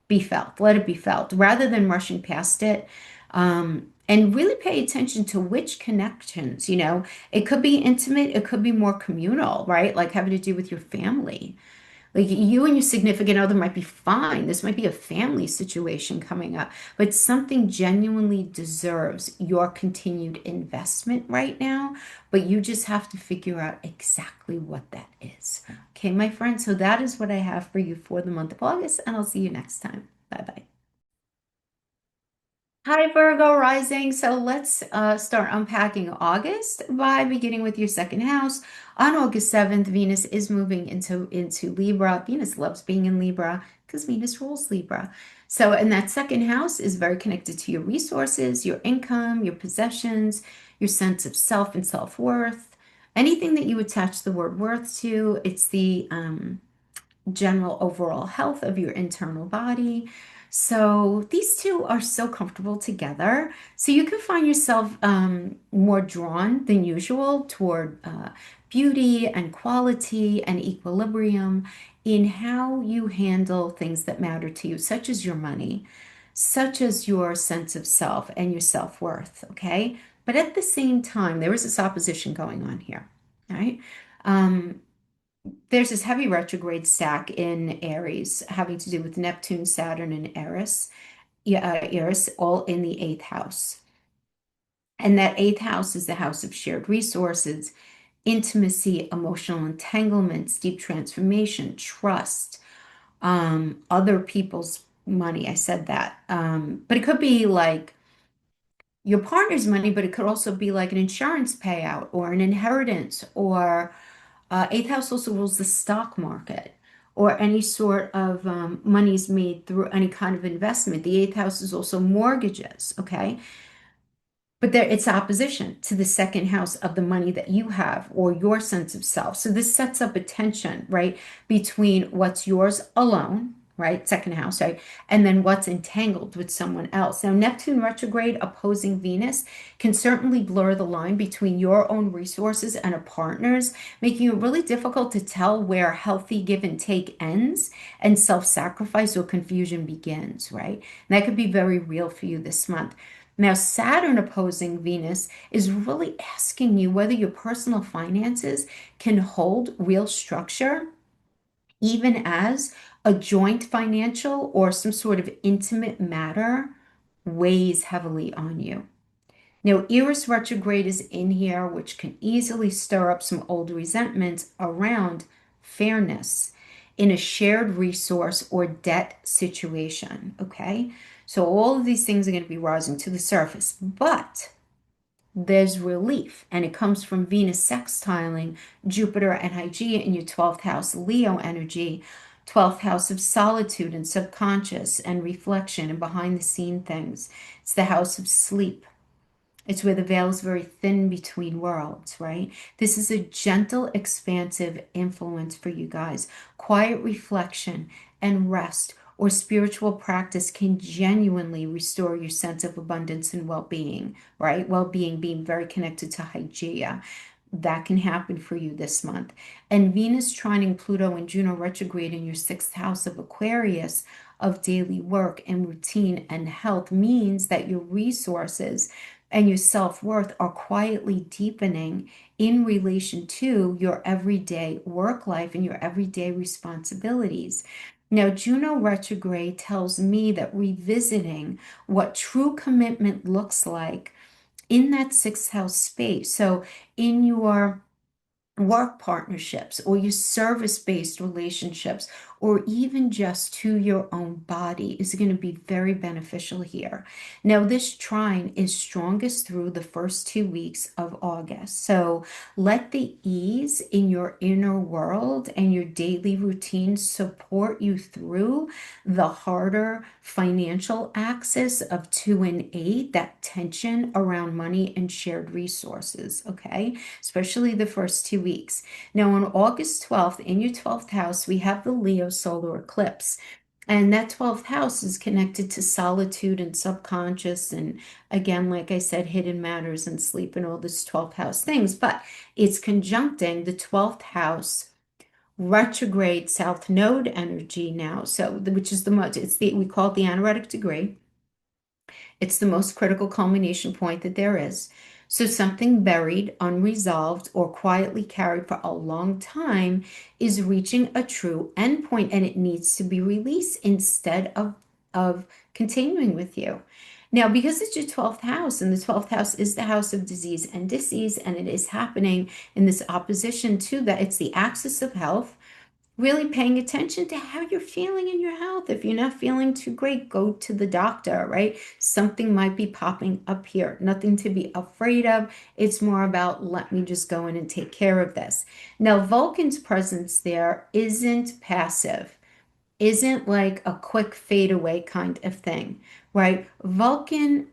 Speaker 1: be felt. Let it be felt rather than rushing past it. And really pay attention to which connections, it could be intimate, it could be more communal, right? Like having to do with your family. Like you and your significant other might be fine. This might be a family situation coming up, but something genuinely deserves your continued investment right now. But you just have to figure out exactly what that is. Okay, my friend. So that is what I have for you for the month of August, and I'll see you next time. Bye bye. Hi, Virgo Rising. So let's start unpacking August by beginning with your second house. On August 7th, Venus is moving into Libra. Venus loves being in Libra because Venus rules Libra. So, and that second house is very connected to your resources, your income, your possessions, your sense of self and self-worth. Anything that you attach the word worth to, it's the general overall health of your internal body. So these two are so comfortable together. So you can find yourself more drawn than usual toward beauty and quality and equilibrium in how you handle things that matter to you, such as your money, such as your sense of self and your self-worth, okay? But at the same time, there is this opposition going on here, all right? Um, there's this heavy retrograde stack in Aries having to do with Neptune, Saturn, and Eris. Yeah, Eris, all in the eighth house. And that eighth house is the house of shared resources, intimacy, emotional entanglements, deep transformation, trust, other people's money. I said that. But it could be like your partner's money, but it could also be like an insurance payout or an inheritance or eighth house also rules the stock market or any sort of monies made through any kind of investment. The eighth house is also mortgages, okay? But there, it's opposition to the second house of the money that you have or your sense of self. So this sets up a tension, right, between what's yours alone, right, second house, right, and then what's entangled with someone else. Now, Neptune retrograde opposing Venus can certainly blur the line between your own resources and a partner's, making it really difficult to tell where healthy give and take ends and self-sacrifice or confusion begins, right? And that could be very real for you this month. Now, Saturn opposing Venus is really asking you whether your personal finances can hold real structure, even as a joint financial or some sort of intimate matter weighs heavily on you. Now, Eris retrograde is in here, which can easily stir up some old resentments around fairness in a shared resource or debt situation. Okay. So, all of these things are going to be rising to the surface, but there's relief, and it comes from Venus sextiling Jupiter and Hygeia in your 12th house, Leo energy, 12th house of solitude and subconscious and reflection and behind the scene things. It's the house of sleep. It's where the veil is very thin between worlds, right? This is a gentle, expansive influence for you guys. Quiet reflection and rest or spiritual practice can genuinely restore your sense of abundance and well-being, right? Well-being being very connected to Hygeia. That can happen for you this month. And Venus trining Pluto and Juno retrograde in your sixth house of Aquarius of daily work and routine and health means that your resources and your self-worth are quietly deepening in relation to your everyday work life and your everyday responsibilities. Now, Juno retrograde tells me that revisiting what true commitment looks like in that sixth house space. So, in your work partnerships or your service-based relationships or even just to your own body is going to be very beneficial here. Now, this trine is strongest through the first 2 weeks of August. So let the ease in your inner world and your daily routine support you through the harder financial axis of 2 and 8, that tension around money and shared resources, okay? Especially the first 2 weeks. Now, on August 12th, in your 12th house, we have the Leo solar eclipse. And that 12th house is connected to solitude and subconscious. And again, like I said, hidden matters and sleep and all this 12th house things. But it's conjuncting the 12th house retrograde south node energy now. So, which is the most, we call it the anaretic degree. It's the most critical culmination point that there is. So something buried, unresolved, or quietly carried for a long time is reaching a true endpoint and it needs to be released instead of continuing with you. Now, because it's your 12th house, and the 12th house is the house of disease and disease, and it is happening in this opposition to that, it's the axis of health. Really paying attention to how you're feeling in your health. If you're not feeling too great, go to the doctor, right? Something might be popping up here. Nothing to be afraid of. It's more about let me just go in and take care of this. Now, Vulcan's presence there isn't passive, isn't like a quick fade away kind of thing, right? Vulcan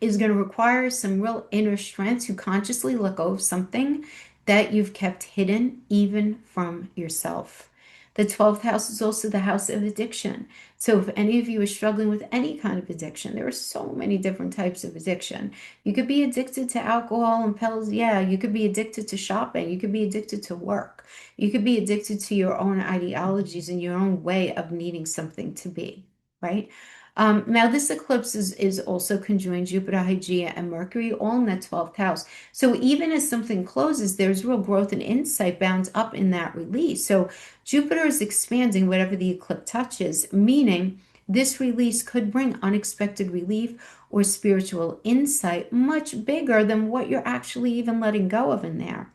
Speaker 1: is going to require some real inner strength to consciously let go of something that you've kept hidden even from yourself. The 12th house is also the house of addiction. So if any of you are struggling with any kind of addiction, there are so many different types of addiction. You could be addicted to alcohol and pills. Yeah, you could be addicted to shopping. You could be addicted to work. You could be addicted to your own ideologies and your own way of needing something to be, right? Now, this eclipse is also conjoined Jupiter, Hygeia, and Mercury, all in that 12th house. So even as something closes, there's real growth and insight bound up in that release. So Jupiter is expanding whatever the eclipse touches, meaning this release could bring unexpected relief or spiritual insight much bigger than what you're actually even letting go of in there.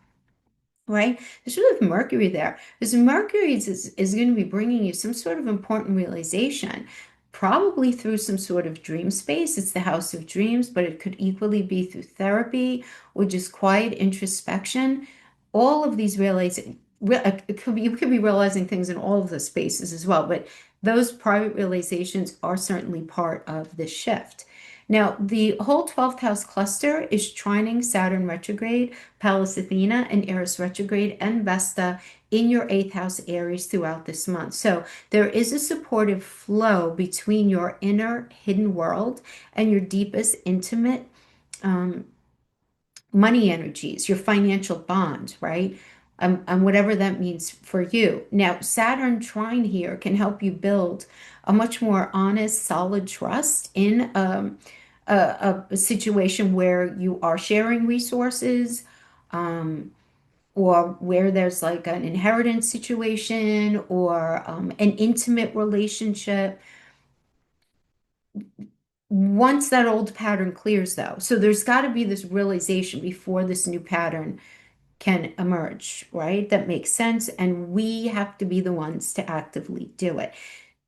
Speaker 1: Right? Especially with Mercury there. Because Mercury is going to be bringing you some sort of important realization, probably through some sort of dream space. It's the house of dreams, but it could equally be through therapy or just quiet introspection. All of these realizing, it could be, you could be realizing things in all of the spaces as well, but those private realizations are certainly part of the shift. Now, the whole 12th house cluster is trining Saturn retrograde, Pallas Athena, and Eris retrograde, and Vesta in your 8th house Aries throughout this month. So there is a supportive flow between your inner hidden world and your deepest intimate um, money energies, your financial bond, right? And whatever that means for you. Now, Saturn trine here can help you build a much more honest, solid trust in a situation where you are sharing resources, or where there's like an inheritance situation or an intimate relationship. Once that old pattern clears, though, so there's got to be this realization before this new pattern can emerge, right? That makes sense. And we have to be the ones to actively do it.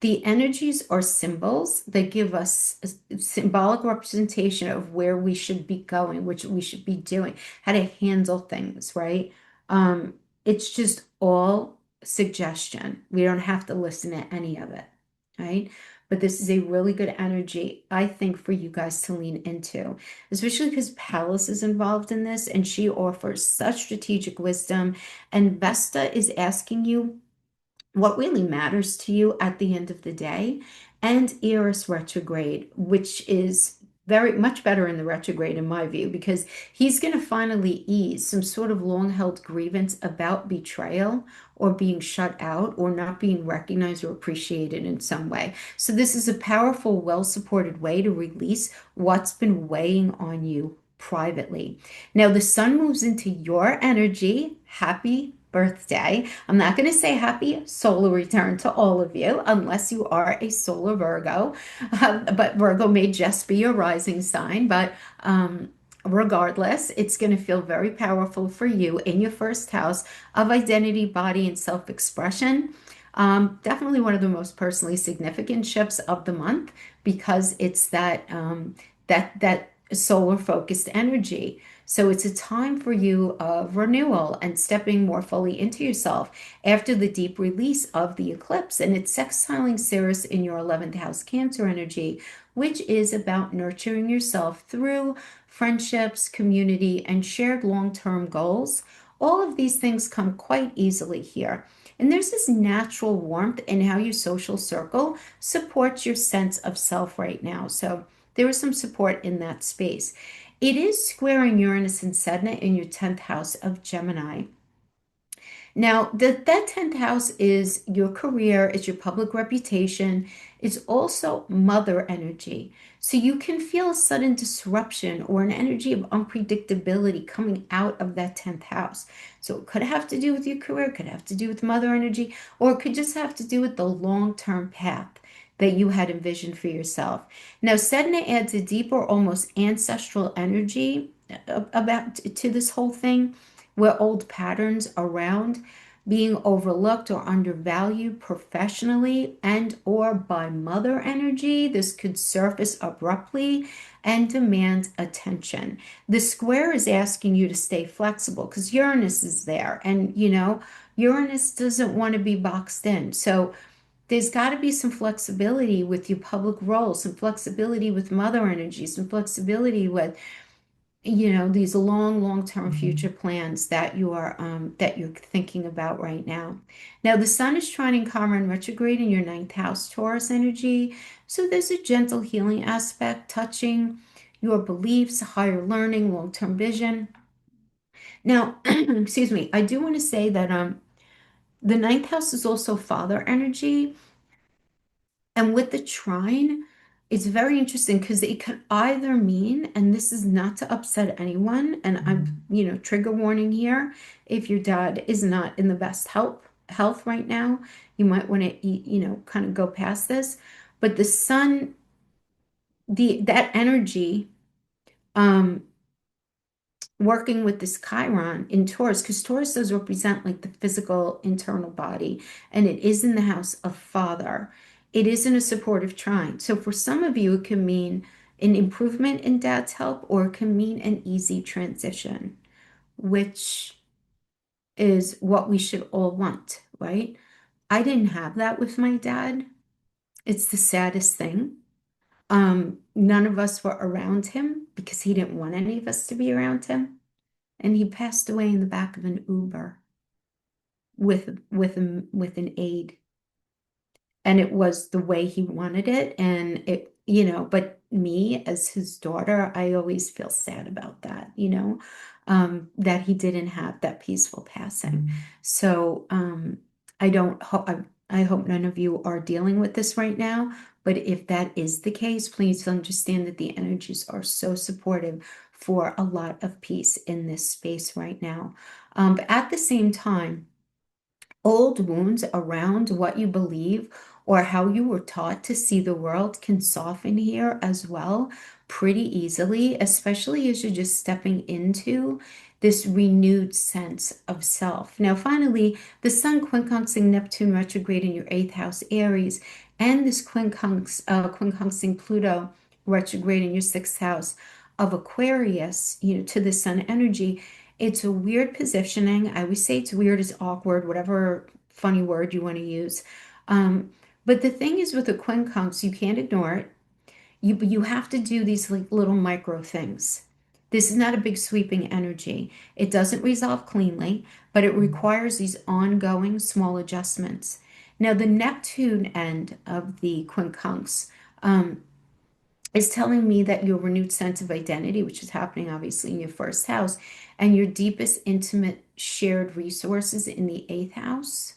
Speaker 1: The energies are symbols that give us a symbolic representation of where we should be going, which we should be doing, how to handle things, right? Um, it's just all suggestion. We don't have to listen to any of it, right? But this is a really good energy, I think, for you guys to lean into, especially because Pallas is involved in this and she offers such strategic wisdom. And Vesta is asking you what really matters to you at the end of the day, and Eris retrograde, which is very much better in the retrograde in my view, because he's going to finally ease some sort of long-held grievance about betrayal or being shut out or not being recognized or appreciated in some way. So this is a powerful, well-supported way to release what's been weighing on you privately. Now the sun moves into your energy. Happy birthday. I'm not going to say happy solar return to all of you unless you are a solar Virgo, but Virgo may just be your rising sign. But regardless, it's going to feel very powerful for you in your first house of identity, body, and self-expression. Definitely one of the most personally significant shifts of the month because it's that solar focused energy. So it's a time for you of renewal and stepping more fully into yourself after the deep release of the eclipse. And it's sextiling Ceres in your 11th house Cancer energy, which is about nurturing yourself through friendships, community, and shared long-term goals. All of these things come quite easily here. And there's this natural warmth in how your social circle supports your sense of self right now. So there is some support in that space. It is squaring Uranus and Sedna in your 10th house of Gemini. Now, that 10th house is your career, it's your public reputation, it's also mother energy. So you can feel a sudden disruption or an energy of unpredictability coming out of that 10th house. So it could have to do with your career, it could have to do with mother energy, or it could just have to do with the long-term path that you had envisioned for yourself. Now, Sedna adds a deeper, almost ancestral energy about to this whole thing, where old patterns around being overlooked or undervalued professionally and or by mother energy. This could surface abruptly and demand attention. The square is asking you to stay flexible because Uranus is there, and Uranus doesn't want to be boxed in. So there's got to be some flexibility with your public role, some flexibility with mother energy, some flexibility with these long-term future plans that you're thinking about right now. Now, the sun is trining Chiron retrograde in your ninth house, Taurus energy. So there's a gentle healing aspect touching your beliefs, higher learning, long-term vision. Now, excuse me, I do want to say that the ninth house is also father energy. And with the trine, it's very interesting because it could either mean, and this is not to upset anyone, and I'm, trigger warning here, if your dad is not in the best health right now, you might want to eat, kind of go past this. But the sun, that energy, um, working with this Chiron in Taurus, because Taurus does represent like the physical internal body, and it is in the house of father. It is in a supportive trine. So for some of you, it can mean an improvement in dad's health, or it can mean an easy transition, which is what we should all want, right? I didn't have that with my dad. It's the saddest thing. None of us were around him because he didn't want any of us to be around him. And he passed away in the back of an Uber with an aide, and it was the way he wanted it, and it, but me as his daughter, I always feel sad about that, that he didn't have that peaceful passing. So I don't hope I hope none of you are dealing with this right now, but if that is the case, please understand that the energies are so supportive for a lot of peace in this space right now. But at the same time, old wounds around what you believe or how you were taught to see the world can soften here as well pretty easily, especially as you're just stepping into this renewed sense of self. Now, finally, the Sun quincunxing Neptune retrograde in your eighth house, Aries, and this quincunxing Pluto retrograde in your sixth house of Aquarius, to the Sun energy. It's a weird positioning. I always say it's weird, it's awkward, whatever funny word you want to use. But the thing is with the quincunx, you can't ignore it. You have to do these like little micro things. This is not a big sweeping energy. It doesn't resolve cleanly, but it requires these ongoing small adjustments. Now, the Neptune end of the quincunx is telling me that your renewed sense of identity, which is happening obviously in your first house, and your deepest intimate shared resources in the eighth house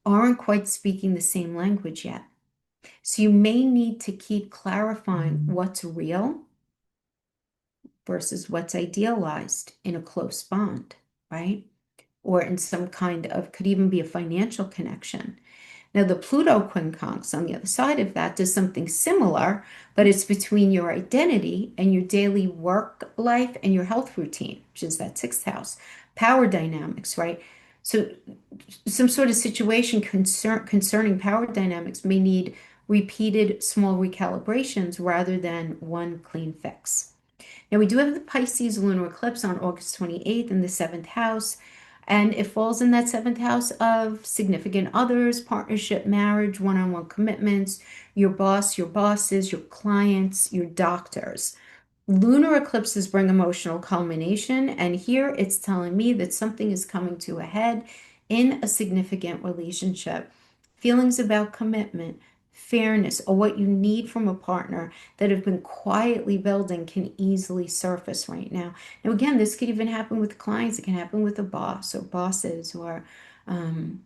Speaker 1: aren't quite speaking the same language yet. So you may need to keep clarifying what's real versus what's idealized in a close bond, right? Or in some kind of, could even be a financial connection. Now, the Pluto quincunx on the other side of that does something similar, but it's between your identity and your daily work life and your health routine, which is that sixth house, power dynamics, right? So, some sort of situation concerning power dynamics may need repeated small recalibrations rather than one clean fix. Now, we do have the Pisces lunar eclipse on August 28th in the seventh house, and it falls in that seventh house of significant others, partnership, marriage, one-on-one commitments, your boss, your bosses, your clients, your doctors. Lunar eclipses bring emotional culmination, and here it's telling me that something is coming to a head in a significant relationship. Feelings about commitment, fairness, or what you need from a partner that have been quietly building can easily surface right now. Now, again, this could even happen with clients. It can happen with a boss or bosses or um,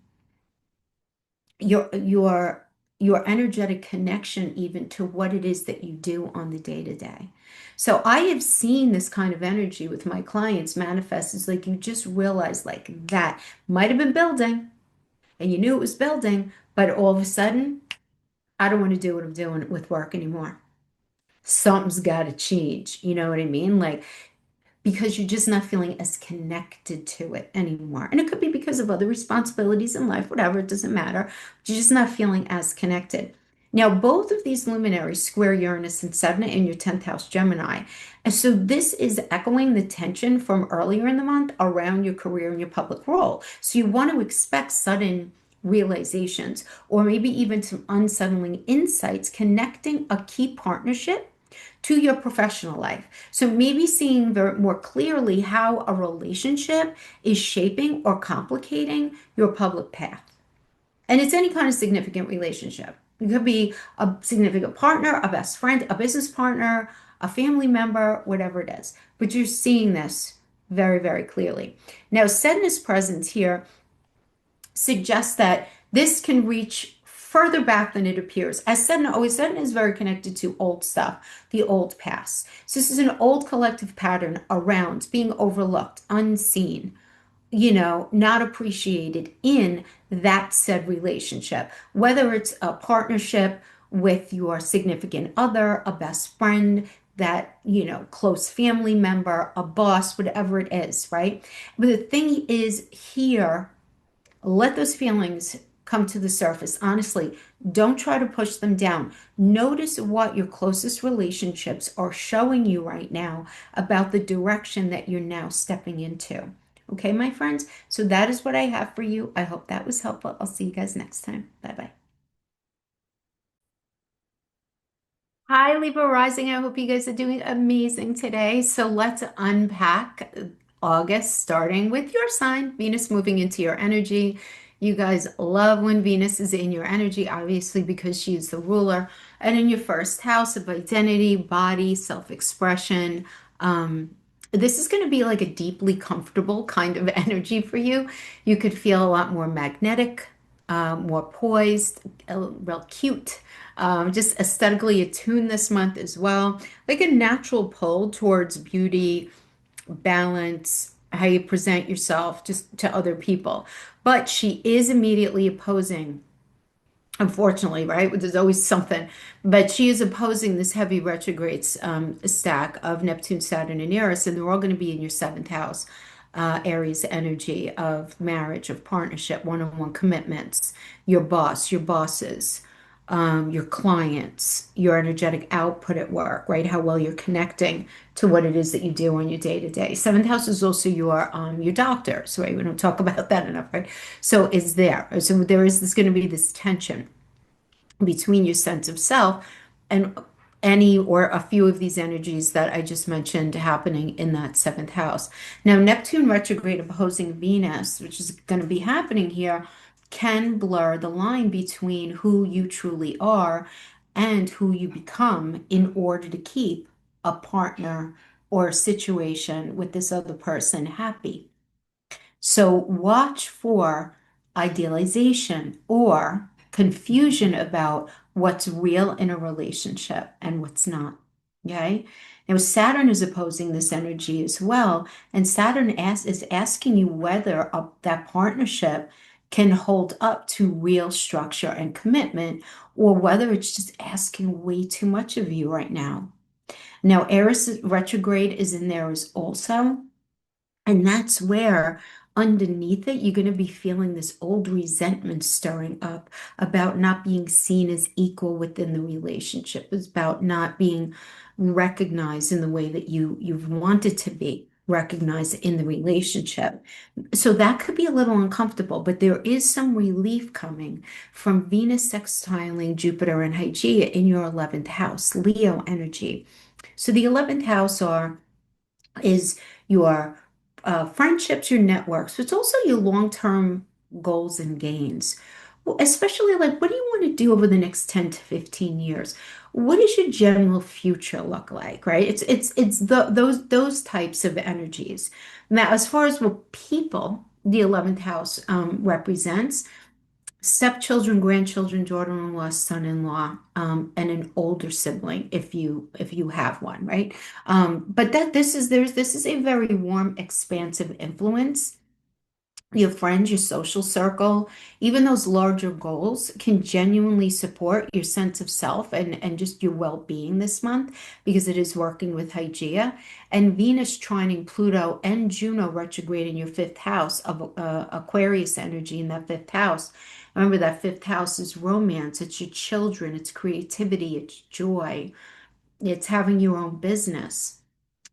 Speaker 1: your your your energetic connection even to what it is that you do on the day to day. So I have seen this kind of energy with my clients manifest. It's like you just realize like that might have been building and you knew it was building, but all of a sudden, I don't want to do what I'm doing with work anymore. Something's got to change. You know what I mean? Like because you're just not feeling as connected to it anymore. And it could be because of other responsibilities in life, whatever, it doesn't matter. But you're just not feeling as connected. Now, both of these luminaries square Uranus and Saturn in your 10th house Gemini. And so this is echoing the tension from earlier in the month around your career and your public role. So you want to expect sudden realizations or maybe even some unsettling insights connecting a key partnership to your professional life. So maybe seeing more clearly how a relationship is shaping or complicating your public path. And it's any kind of significant relationship. It could be a significant partner, a best friend, a business partner, a family member, whatever it is. But you're seeing this very, very clearly. Now, Saturn's presence here suggests that this can reach further back than it appears. As Saturn is very connected to old stuff, the old past. So this is an old collective pattern around being overlooked, unseen, not appreciated in that said relationship, whether it's a partnership with your significant other, a best friend, that, close family member, a boss, whatever it is, right? But the thing is here, let those feelings come to the surface. Honestly, don't try to push them down. Notice what your closest relationships are showing you right now about the direction that you're now stepping into. Okay, my friends? So that is what I have for you. I hope that was helpful. I'll see you guys next time. Bye bye. Hi, Libra Rising. I hope you guys are doing amazing today. So let's unpack August, starting with your sign, Venus moving into your energy. You guys love when Venus is in your energy, obviously, because she's the ruler. And in your first house of identity, body, self-expression. This is going to be like a deeply comfortable kind of energy for you. You could feel a lot more magnetic, more poised, real cute, just aesthetically attuned this month as well. Like a natural pull towards beauty, balance, how you present yourself just to other people. But she is immediately opposing, unfortunately, right? There's always something. But she is opposing this heavy retrograde stack of Neptune, Saturn, and Eris, and they're all going to be in your seventh house. Aries energy of marriage, of partnership, one-on-one commitments, your boss, your bosses, your clients, your energetic output at work, right? How well you're connecting to what it is that you do on your day to day. Seventh house is also your doctors, right? We don't talk about that enough, right? So it's there. So there's going to be this tension between your sense of self and any or a few of these energies that I just mentioned happening in that seventh house. Now, Neptune retrograde opposing Venus, which is going to be happening here, can blur the line between who you truly are and who you become in order to keep a partner or a situation with this other person happy. So watch for idealization or confusion about what's real in a relationship and what's not. Okay. Now, Saturn is opposing this energy as well. And is asking you whether that partnership can hold up to real structure and commitment, or whether it's just asking way too much of you right now. Now, Eris retrograde is in there as also. And that's where underneath it, you're going to be feeling this old resentment stirring up about not being seen as equal within the relationship. It's about not being recognized in the way that you've wanted to be recognized in the relationship. So that could be a little uncomfortable, but there is some relief coming from Venus sextiling Jupiter and Hygeia in your 11th house, Leo energy. So the 11th house is your friendships, your networks, but it's also your long-term goals and gains. Well, especially like, what do you want to do over the next 10 to 15 years? What does your general future look like, right? Those types of energies. Now, as far as what people, the 11th house represents, stepchildren, grandchildren, daughter-in-law, son-in-law, and an older sibling if you have one, right? But this is a very warm, expansive influence. Your friends, your social circle, even those larger goals can genuinely support your sense of self and just your well-being this month because it is working with Hygeia and Venus trining Pluto and Juno retrograde in your fifth house of Aquarius energy in that fifth house. Remember that fifth house is romance, it's your children, it's creativity, it's joy, it's having your own business.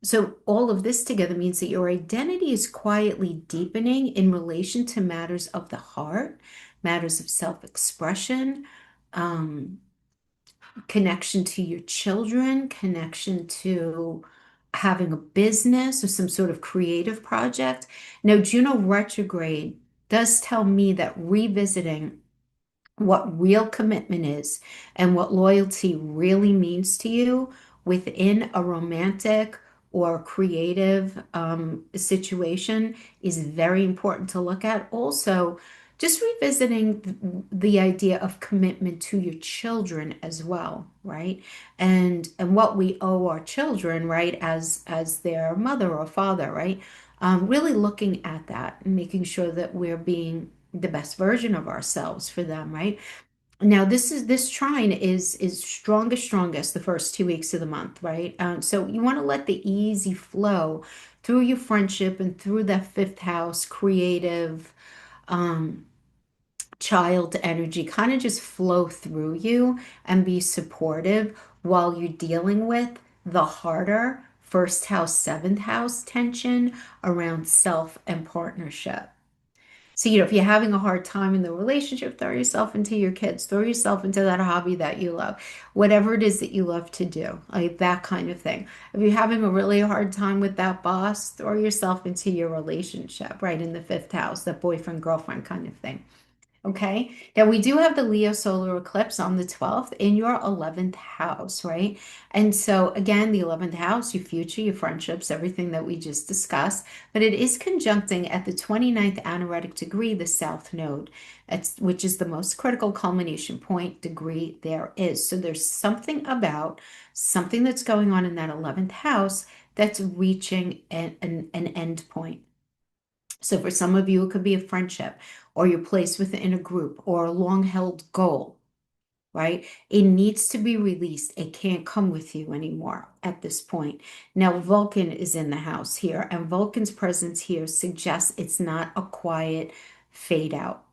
Speaker 1: So all of this together means that your identity is quietly deepening in relation to matters of the heart, matters of self-expression, um, connection to your children, connection to having a business or some sort of creative project. Now, Juno retrograde does tell me that revisiting what real commitment is and what loyalty really means to you within a romantic or creative situation is very important to look at. Also, just revisiting the idea of commitment to your children as well, right? And what we owe our children, right, as their mother or father, right? Really looking at that and making sure that we're being the best version of ourselves for them, right? Now, this trine is strongest the first 2 weeks of the month, right? So you want to let the easy flow through your friendship and through that fifth house, creative, um, child energy kind of just flow through you and be supportive while you're dealing with the harder first house, seventh house tension around self and partnership. So, if you're having a hard time in the relationship, throw yourself into your kids, throw yourself into that hobby that you love, whatever it is that you love to do, like that kind of thing. If you're having a really hard time with that boss, throw yourself into your relationship, right in the fifth house, that boyfriend, girlfriend kind of thing. Okay. Now we do have the Leo solar eclipse on the 12th in your 11th house, right? And so again, the 11th house, your future, your friendships, everything that we just discussed, but it is conjuncting at the 29th anaretic degree, the south node, which is the most critical culmination point degree there is. So there's something about something that's going on in that 11th house that's reaching an end point. So for some of you, it could be a friendship or you're placed within a group or a long-held goal, right? It needs to be released. It can't come with you anymore at this point. Now, Vulcan is in the house here, and Vulcan's presence here suggests it's not a quiet fade out.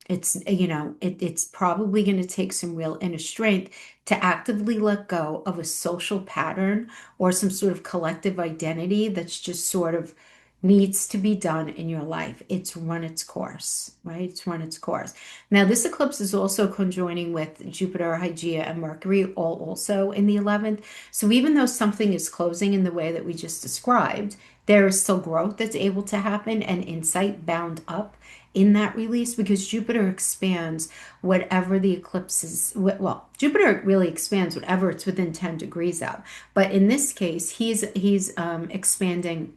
Speaker 1: It's probably going to take some real inner strength to actively let go of a social pattern or some sort of collective identity that's just sort of needs to be done in your life. It's run its course, right? It's run its course. Now, this eclipse is also conjoining with Jupiter, Hygeia, and Mercury, all also in the 11th. So even though something is closing in the way that we just described, there is still growth that's able to happen and insight bound up in that release because Jupiter expands whatever the eclipse is. Well, Jupiter really expands whatever it's within 10 degrees of. But in this case, he's expanding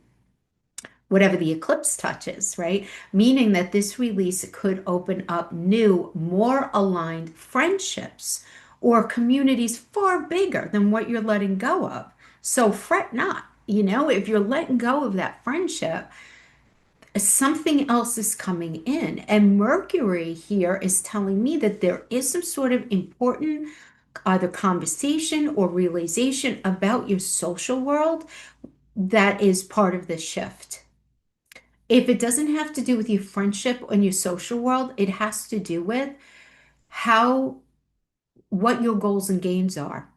Speaker 1: whatever the eclipse touches, right? Meaning that this release could open up new, more aligned friendships or communities far bigger than what you're letting go of. So fret not. If you're letting go of that friendship, something else is coming in. And Mercury here is telling me that there is some sort of important either conversation or realization about your social world that is part of this shift. If it doesn't have to do with your friendship and your social world, it has to do with how, what your goals and gains are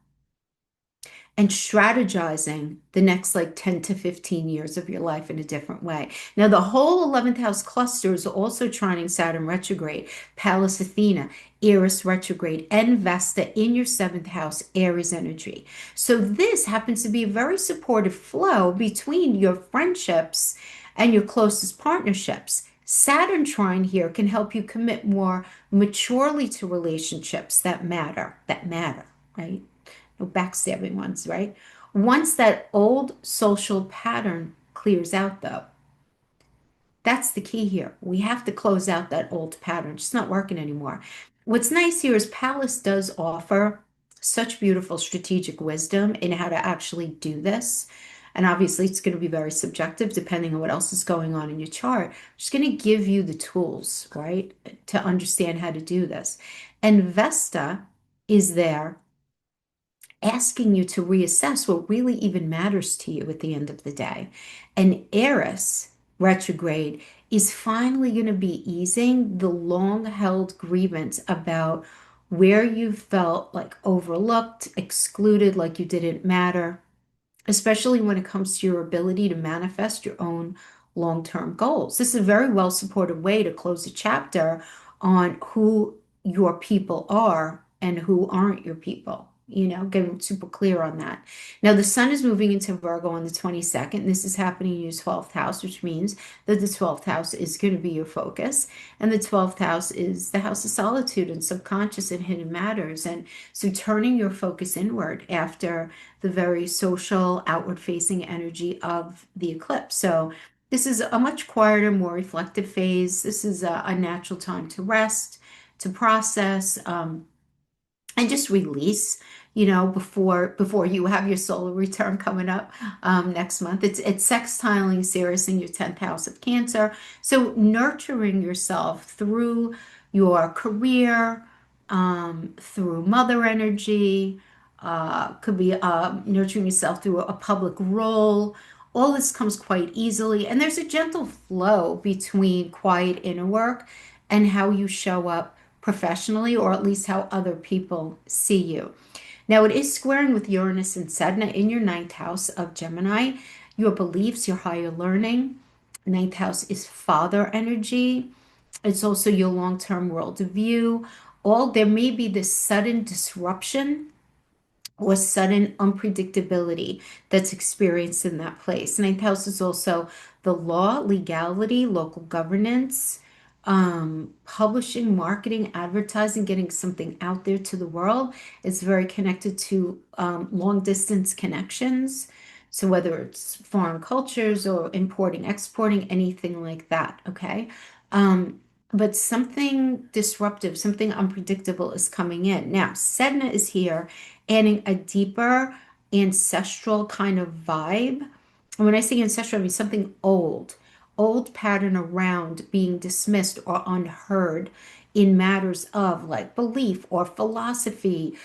Speaker 1: and strategizing the next like 10 to 15 years of your life in a different way. Now, the whole 11th house cluster is also trining Saturn retrograde, Pallas Athena, Eris retrograde, and Vesta in your seventh house, Aries energy. So this happens to be a very supportive flow between your friendships and your closest partnerships. Saturn trine here can help you commit more maturely to relationships that matter, right? No backstabbing ones, right? Once that old social pattern clears out, though, that's the key here. We have to close out that old pattern. It's not working anymore. What's nice here is Pallas does offer such beautiful strategic wisdom in how to actually do this. And obviously, it's going to be very subjective depending on what else is going on in your chart. Just going to give you the tools, right, to understand how to do this. And Vesta is there asking you to reassess what really even matters to you at the end of the day. And Eris retrograde is finally going to be easing the long held grievance about where you felt like overlooked, excluded, like you didn't matter, especially when it comes to your ability to manifest your own long-term goals. This is a very well supported way to close a chapter on who your people are and who aren't your people. get super clear on that. Now, the sun is moving into Virgo on the 22nd. This is happening in your 12th house, which means that the 12th house is going to be your focus. And the 12th house is the house of solitude and subconscious and hidden matters. And so turning your focus inward after the very social, outward facing energy of the eclipse. So this is a much quieter, more reflective phase. This is a natural time to rest, to process. And just release, before you have your solar return coming up next month. It's sextiling Ceres in your 10th house of Cancer. So nurturing yourself through your career, through mother energy, could be nurturing yourself through a public role. All this comes quite easily, and there's a gentle flow between quiet inner work and how you show up professionally, or at least how other people see you. Now, it is squaring with Uranus and Saturn in your ninth house of Gemini, your beliefs, your higher learning. Ninth house is father energy. It's also your long-term worldview. There may be this sudden disruption or sudden unpredictability that's experienced in that place. Ninth house is also the law, legality, local governance, publishing, marketing, advertising, getting something out there to the world. It's very connected to long distance connections. So whether it's foreign cultures or importing, exporting, anything like that, okay? But something disruptive, something unpredictable is coming in. Now, Sedna is here, adding a deeper ancestral kind of vibe. And when I say ancestral, I mean something old pattern around being dismissed or unheard in matters of like belief or philosophy,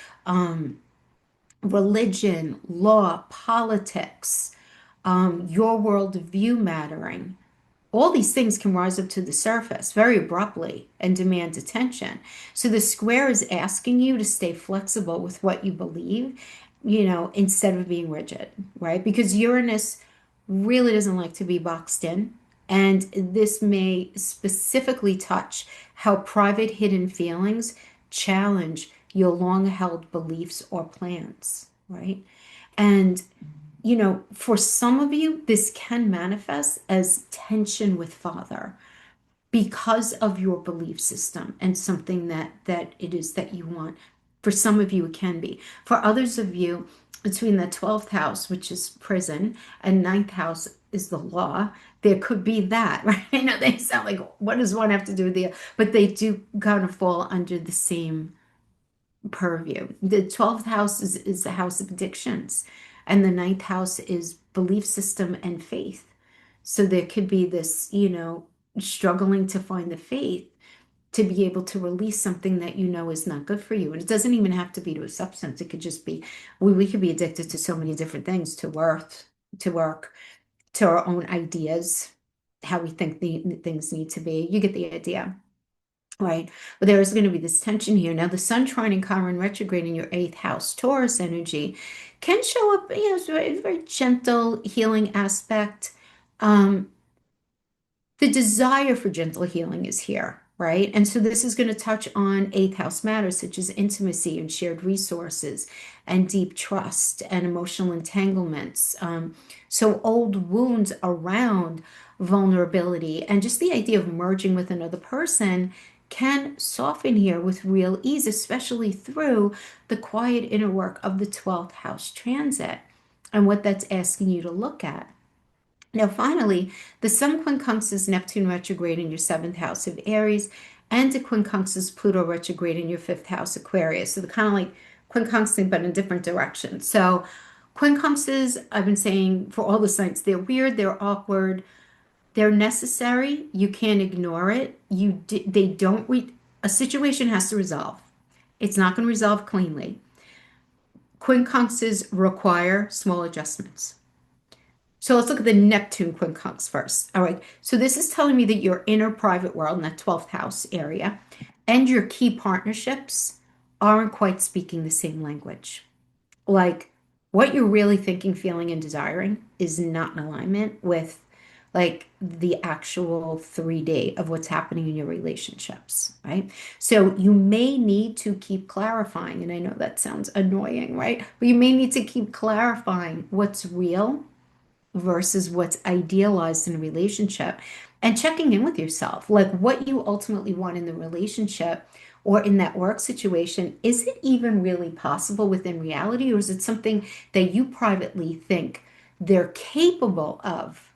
Speaker 1: religion, law, politics, your worldview mattering. All these things can rise up to the surface very abruptly and demand attention. So the square is asking you to stay flexible with what you believe, instead of being rigid, right? Because Uranus really doesn't like to be boxed in. And this may specifically touch how private hidden feelings challenge your long held beliefs or plans, right? And for some of you, this can manifest as tension with father because of your belief system and something that it is that you want. For some of you, it can be. For others of you, between the 12th house, which is prison, and ninth house is the law, there could be that, right? I know they sound like, what does one have to do with the other? But they do kind of fall under the same purview. The 12th house is the house of addictions, and the ninth house is belief system and faith. So there could be this, struggling to find the faith to be able to release something that is not good for you. And it doesn't even have to be to a substance. It could just be, we could be addicted to so many different things, to work, to our own ideas, how we think things need to be. You get the idea. Right. But there is going to be this tension here. Now, the sun trining Chiron retrograde in your eighth house, Taurus energy, can show up, as a very gentle healing aspect. Um, the desire for gentle healing is here, right? And so this is going to touch on eighth house matters such as intimacy and shared resources and deep trust and emotional entanglements. So old wounds around vulnerability and just the idea of merging with another person can soften here with real ease, especially through the quiet inner work of the 12th house transit and what that's asking you to look at. Now, finally, the Sun quincunxes Neptune retrograde in your seventh house of Aries, and the quincunxes Pluto retrograde in your fifth house Aquarius. So they're kind of like quincunxing, but in different directions. So quincunxes, I've been saying for all the signs, they're weird, they're awkward, they're necessary. You can't ignore it. They don't. A situation has to resolve. It's not going to resolve cleanly. Quincunxes require small adjustments. So let's look at the Neptune quincunx first. All right. So this is telling me that your inner private world in that 12th house area and your key partnerships aren't quite speaking the same language. Like what you're really thinking, feeling, and desiring is not in alignment with like the actual 3D of what's happening in your relationships, right? So you may need to keep clarifying, and I know that sounds annoying, right? But you may need to keep clarifying what's real versus what's idealized in a relationship and checking in with yourself, like what you ultimately want in the relationship or in that work situation. Is it even really possible within reality, or is it something that you privately think they're capable of?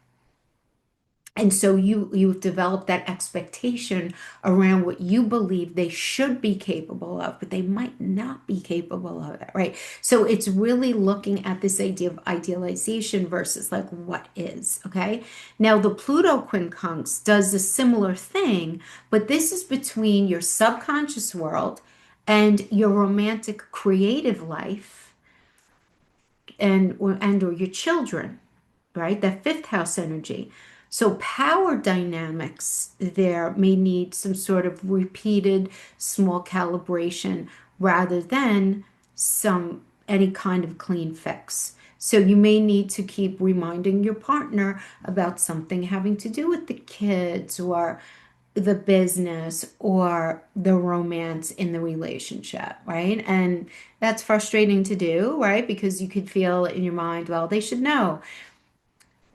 Speaker 1: And so you've developed that expectation around what you believe they should be capable of, but they might not be capable of it, right? So it's really looking at this idea of idealization versus like what is, okay? Now the Pluto quincunx does a similar thing, but this is between your subconscious world and your romantic creative life and or your children, right? That fifth house energy. So power dynamics there may need some sort of repeated small calibration rather than some any kind of clean fix. So you may need to keep reminding your partner about something having to do with the kids or the business or the romance in the relationship, right? And that's frustrating to do, right? Because you could feel in your mind, well, they should know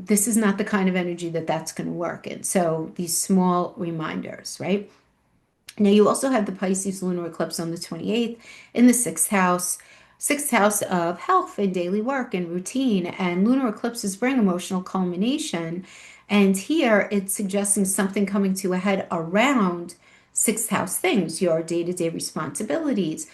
Speaker 1: this is not the kind of energy that that's going to work in. So these small reminders, right? Now you also have the Pisces lunar eclipse on the 28th in the sixth house of health and daily work and routine. And lunar eclipses bring emotional culmination. And here it's suggesting something coming to a head around sixth house things, your day-to-day responsibilities,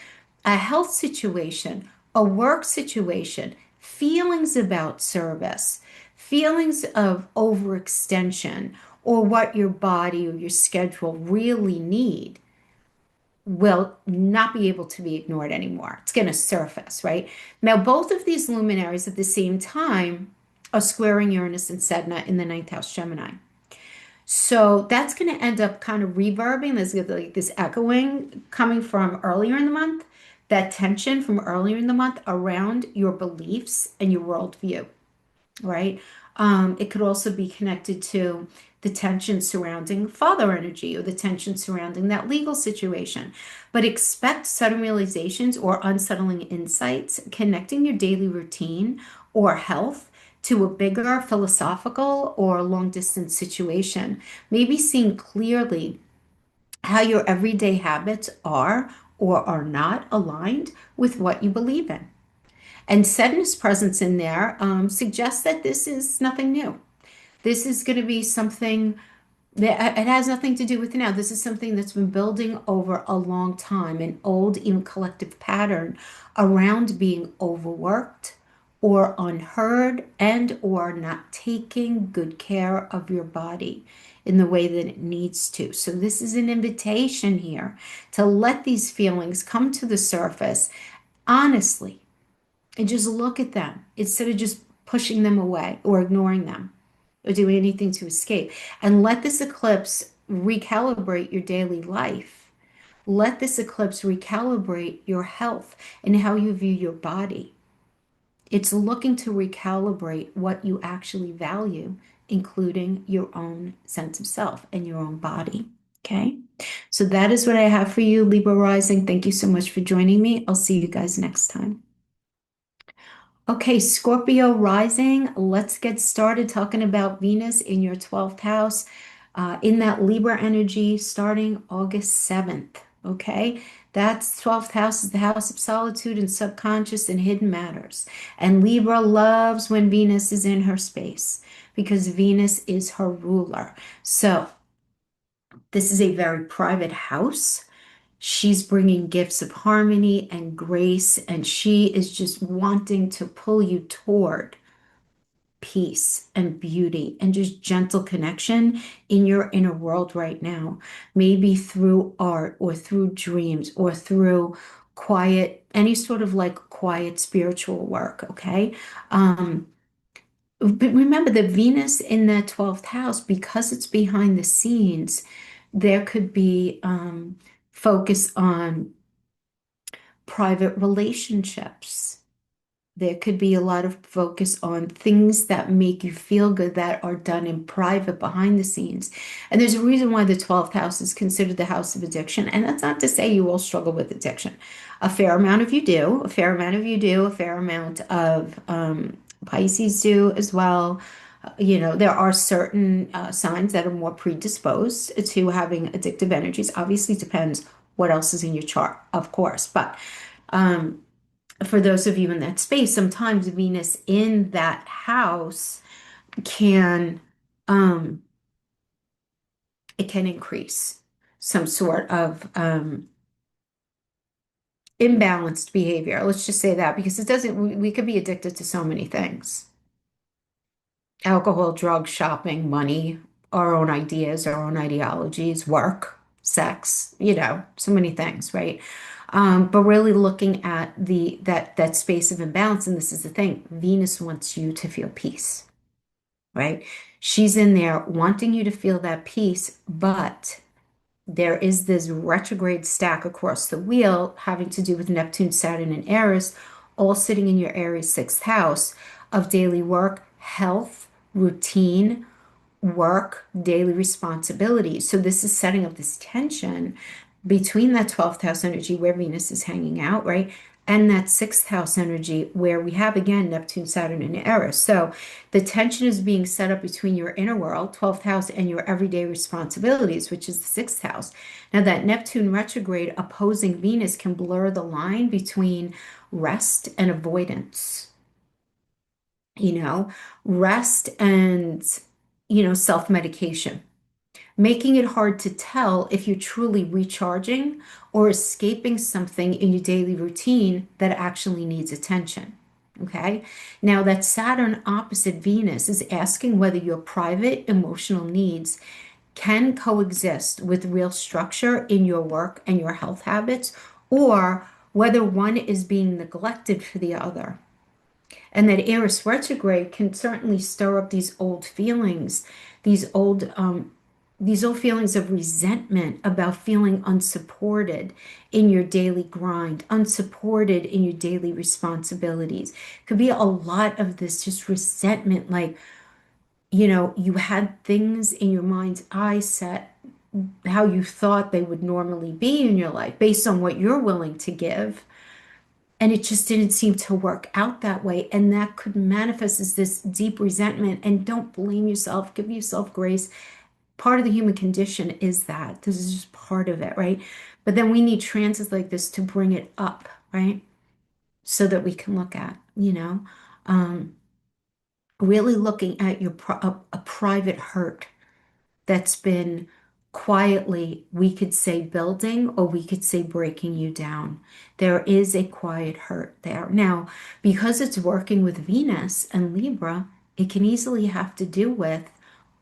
Speaker 1: a health situation, a work situation, feelings about service, feelings of overextension, or what your body or your schedule really need will not be able to be ignored anymore. It's going to surface, right? Now, both of these luminaries at the same time are squaring Uranus and Sedna in the ninth house Gemini. So that's going to end up kind of reverbing. There's like this echoing coming from earlier in the month, that tension from earlier in the month around your beliefs and your worldview, right? It could also be connected to the tension surrounding father energy or the tension surrounding that legal situation. But expect sudden realizations or unsettling insights connecting your daily routine or health to a bigger philosophical or long distance situation. Maybe seeing clearly how your everyday habits are or are not aligned with what you believe in. And Sedna's presence in there suggests that this is nothing new. This is going to be something that it has nothing to do with now. This is something that's been building over a long time, an old, even collective pattern around being overworked or unheard and or not taking good care of your body in the way that it needs to. So this is an invitation here to let these feelings come to the surface honestly and just look at them instead of just pushing them away or ignoring them or doing anything to escape. And let this eclipse recalibrate your daily life. Let this eclipse recalibrate your health and how you view your body. It's looking to recalibrate what you actually value, including your own sense of self and your own body. Okay. So that is what I have for you, Libra Rising. Thank you so much for joining me. I'll see you guys next time. Okay, Scorpio rising. Let's get started talking about Venus in your 12th house, in that Libra energy starting August 7th. Okay, that's 12th house is the house of solitude and subconscious and hidden matters. And Libra loves when Venus is in her space because Venus is her ruler. So this is a very private house. She's bringing gifts of harmony and grace, and she is just wanting to pull you toward peace and beauty and just gentle connection in your inner world right now. Maybe through art or through dreams or through quiet, any sort of like quiet spiritual work, okay? But remember that Venus in that 12th house, because it's behind the scenes, there could be focus on private relationships, There could be a lot of focus on things that make you feel good that are done in private behind the scenes. And there's a reason why the 12th house is considered the house of addiction. And that's not to say you all struggle with addiction. A fair amount of you do, a fair amount of you do, a fair amount of Pisces do as well. There are certain signs that are more predisposed to having addictive energies. Obviously, depends what else is in your chart, of course. But um, for those of you in that space, sometimes Venus in that house can um it can increase some sort of imbalanced behavior. Let's just say that because it doesn't we could be addicted to so many things. Alcohol, drugs, shopping, money, our own ideas, our own ideologies, work, sex, so many things, right? But really looking at that space of imbalance, and this is the thing, Venus wants you to feel peace, right? She's in there wanting you to feel that peace, but there is this retrograde stack across the wheel having to do with Neptune, Saturn, and Aries, all sitting in your Aries sixth house of daily work, health, routine, work, daily responsibilities. So this is setting up this tension between that 12th house energy where Venus is hanging out, right? And that sixth house energy where we have again Neptune, Saturn, and Eris. So the tension is being set up between your inner world, 12th house, and your everyday responsibilities, which is the sixth house. Now, that Neptune retrograde opposing Venus can blur the line between rest and avoidance, you know, rest and, self-medication, making it hard to tell if you're truly recharging or escaping something in your daily routine that actually needs attention. Okay. Now, that Saturn opposite Venus is asking whether your private emotional needs can coexist with real structure in your work and your health habits, or whether one is being neglected for the other. And that Eris retrograde can certainly stir up these old these old feelings of resentment about feeling unsupported in your daily grind, unsupported in your daily responsibilities. Could be a lot of this just resentment, like, you had things in your mind's eye set how you thought they would normally be in your life based on what you're willing to give. And it just didn't seem to work out that way. And that could manifest as this deep resentment. And don't blame yourself, give yourself grace. Part of the human condition is that. This is just part of it, right? But then we need transits like this to bring it up, right? So that we can look at, um, really looking at a private hurt that's been quietly, we could say building, or we could say breaking you down. There is a quiet hurt there. Now, because it's working with Venus and Libra, it can easily have to do with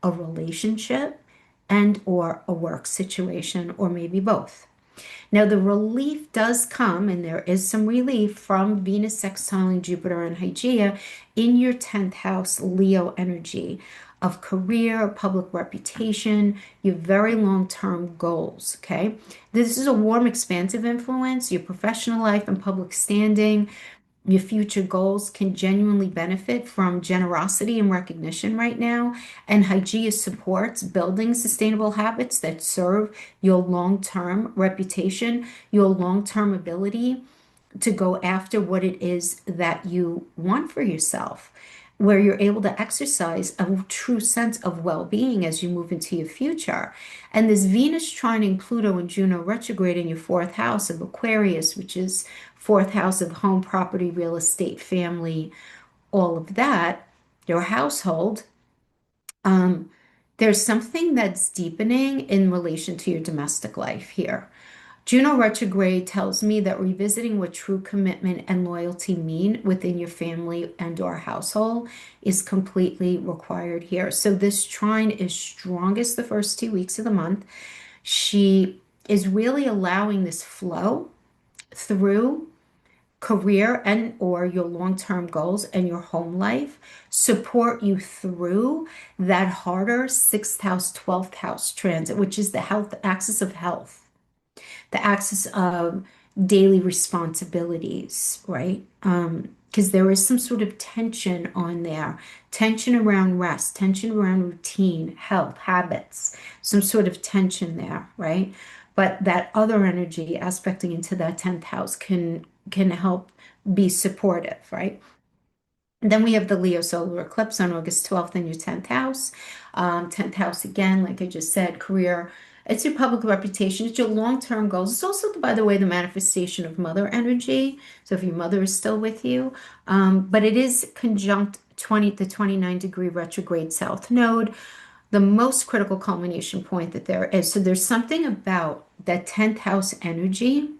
Speaker 1: a relationship and or a work situation, or maybe both. Now, the relief does come, and there is some relief from Venus sextiling Jupiter and Hygeia in your 10th house Leo energy of career, public reputation, your very long-term goals, okay? This is a warm, expansive influence, your professional life and public standing, your future goals can genuinely benefit from generosity and recognition right now. And Hygeia supports building sustainable habits that serve your long-term reputation, your long-term ability to go after what it is that you want for yourself, where you're able to exercise a true sense of well-being as you move into your future. And this Venus trining Pluto and Juno retrograde in your fourth house of Aquarius, which is fourth house of home, property, real estate, family, all of that, your household, um, there's something that's deepening in relation to your domestic life here. Juno retrograde tells me that revisiting what true commitment and loyalty mean within your family and or household is completely required here. So this trine is strongest the first 2 weeks of the month. She is really allowing this flow through career and or your long-term goals and your home life, support you through that harder sixth house, 12th house transit, which is the health axis of health, the axis of daily responsibilities, right? because there is some sort of tension on there, tension around rest, tension around routine, health, habits, some sort of tension there, right? But that other energy aspecting into that 10th house can help be supportive, right? And then we have the Leo solar eclipse on August 12th in your 10th house. 10th house, again, like I just said, career. It's your public reputation. It's your long-term goals. It's also, by the way, the manifestation of mother energy. So if your mother is still with you, but it is conjunct 20 to 29-degree retrograde south node, the most critical culmination point that there is. So there's something about that 10th house energy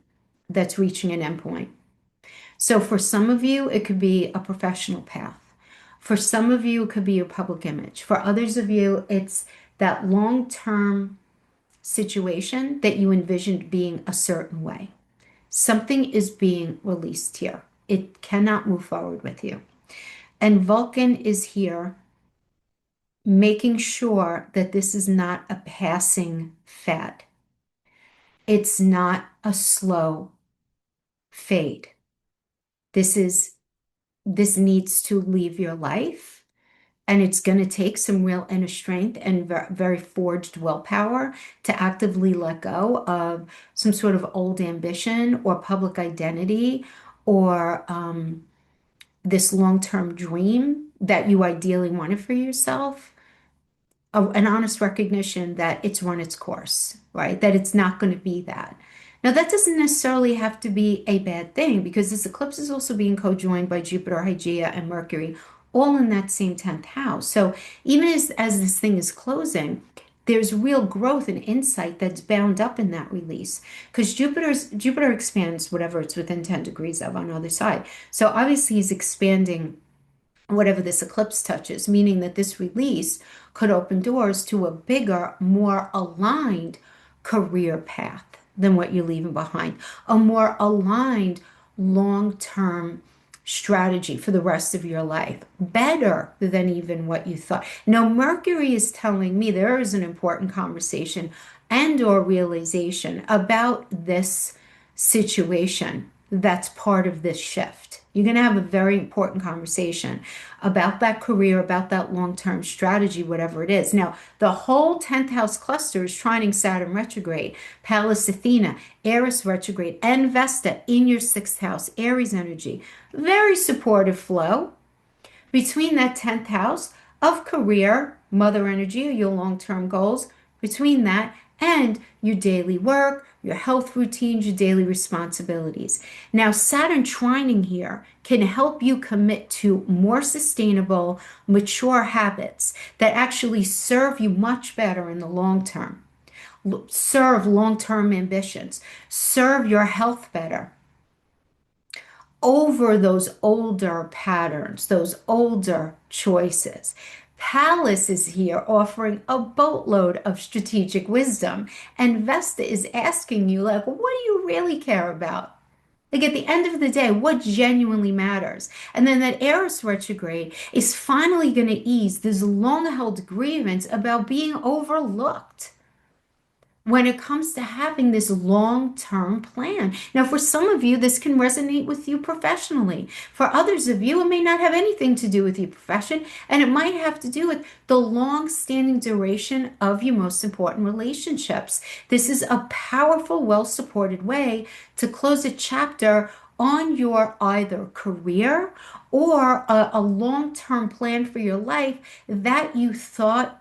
Speaker 1: that's reaching an endpoint. So for some of you, it could be a professional path. For some of you, it could be your public image. For others of you, it's that long-term situation that you envisioned being a certain way. Something is being released here. It cannot move forward with you. And Vulcan is here making sure that this is not a passing fad. It's not a slow fade. This is this needs to leave your life. And it's going to take some real inner strength and very forged willpower to actively let go of some sort of old ambition or public identity or this long-term dream that you ideally wanted for yourself. An honest recognition that it's run its course, right? That it's not going to be that. Now, that doesn't necessarily have to be a bad thing because this eclipse is also being co-joined by Jupiter, Hygeia, and Mercury, all in that same 10th house. So even as this thing is closing, there's real growth and insight that's bound up in that release because Jupiter expands whatever it's within 10 degrees of on the other side. So obviously he's expanding whatever this eclipse touches, meaning that this release could open doors to a bigger, more aligned career path than what you're leaving behind, a more aligned long-term strategy for the rest of your life, better than even what you thought. Now, Mercury is telling me there is an important conversation and or realization about this situation that's part of this shift. You're going to have a very important conversation about that career, about that long-term strategy, whatever it is. Now, the whole 10th house cluster is trining Saturn retrograde, Pallas Athena, Eris retrograde, and Vesta in your 6th house, Aries energy. Very supportive flow between that 10th house of career, mother energy, or your long-term goals, between that and your daily work, your health routines, your daily responsibilities. Now, Saturn trining here can help you commit to more sustainable, mature habits that actually serve you much better in the long term. Serve long-term ambitions, serve your health better over those older patterns, those older choices. Pallas is here offering a boatload of strategic wisdom, and Vesta is asking you, like, what do you really care about? Like at the end of the day, what genuinely matters? And then that Eris retrograde is finally going to ease this long-held grievance about being overlooked when it comes to having this long-term plan. Now, for some of you, this can resonate with you professionally. For others of you, it may not have anything to do with your profession, and it might have to do with the long-standing duration of your most important relationships. This is a powerful, well-supported way to close a chapter on your either career or a long-term plan for your life that you thought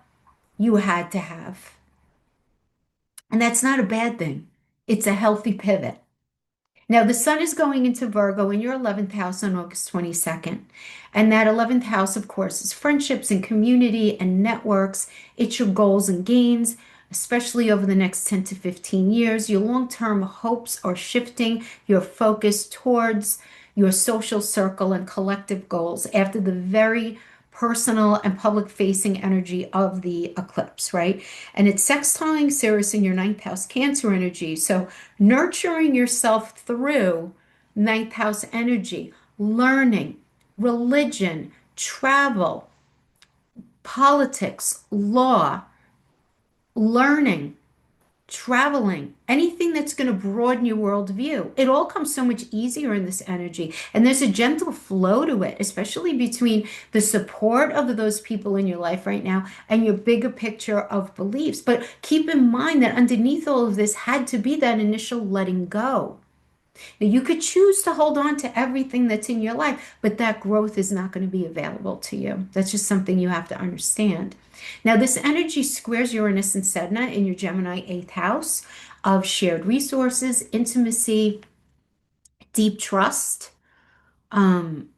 Speaker 1: you had to have. And that's not a bad thing. It's a healthy pivot. Now, the sun is going into Virgo in your 11th house on August 22nd. And that 11th house, of course, is friendships and community and networks. It's your goals and gains, especially over the next 10 to 15 years. Your long-term hopes are shifting your focus towards your social circle and collective goals after the very personal and public facing energy of the eclipse, right? And it's sextiling Sirius in your 9th house, Cancer energy. So nurturing yourself through 9th house energy, learning, religion, travel, politics, law, learning, traveling, anything that's going to broaden your worldview. It all comes so much easier in this energy. And there's a gentle flow to it, especially between the support of those people in your life right now and your bigger picture of beliefs. But keep in mind that underneath all of this had to be that initial letting go. Now, you could choose to hold on to everything that's in your life, but that growth is not going to be available to you. That's just something you have to understand. Now, this energy squares Uranus and Sedna in your Gemini eighth house of shared resources, intimacy, deep trust. Um,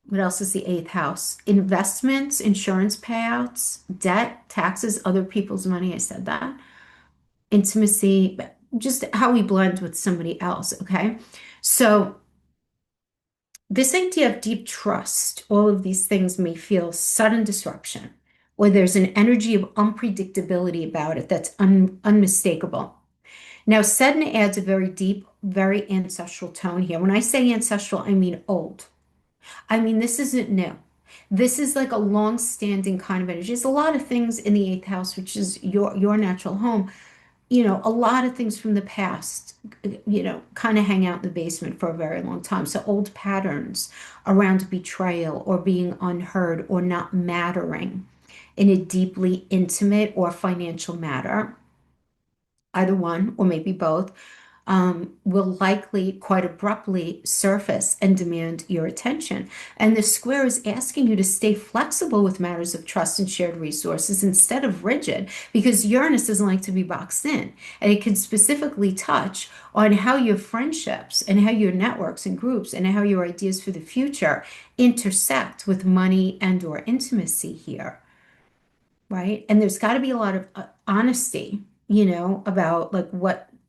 Speaker 1: what else is the eighth house? Investments, insurance payouts, debt, taxes, other people's money. I said that. Intimacy, just how we blend with somebody else. Okay. So, this idea of deep trust, all of these things may feel sudden disruption, or there's an energy of unpredictability about it that's unmistakable. Now, Sedna adds a very deep, very ancestral tone here. When I say ancestral, I mean old. I mean, this isn't new. This is like a long-standing kind of energy. There's a lot of things in the eighth house, which is your natural home, a lot of things from the past, kind of hang out in the basement for a very long time. So old patterns around betrayal or being unheard or not mattering in a deeply intimate or financial matter, either one or maybe both, will likely quite abruptly surface and demand your attention. And the square is asking you to stay flexible with matters of trust and shared resources instead of rigid, because Uranus doesn't like to be boxed in. And it can specifically touch on how your friendships and how your networks and groups and how your ideas for the future intersect with money and or intimacy here, right? And there's got to be a lot of honesty, about like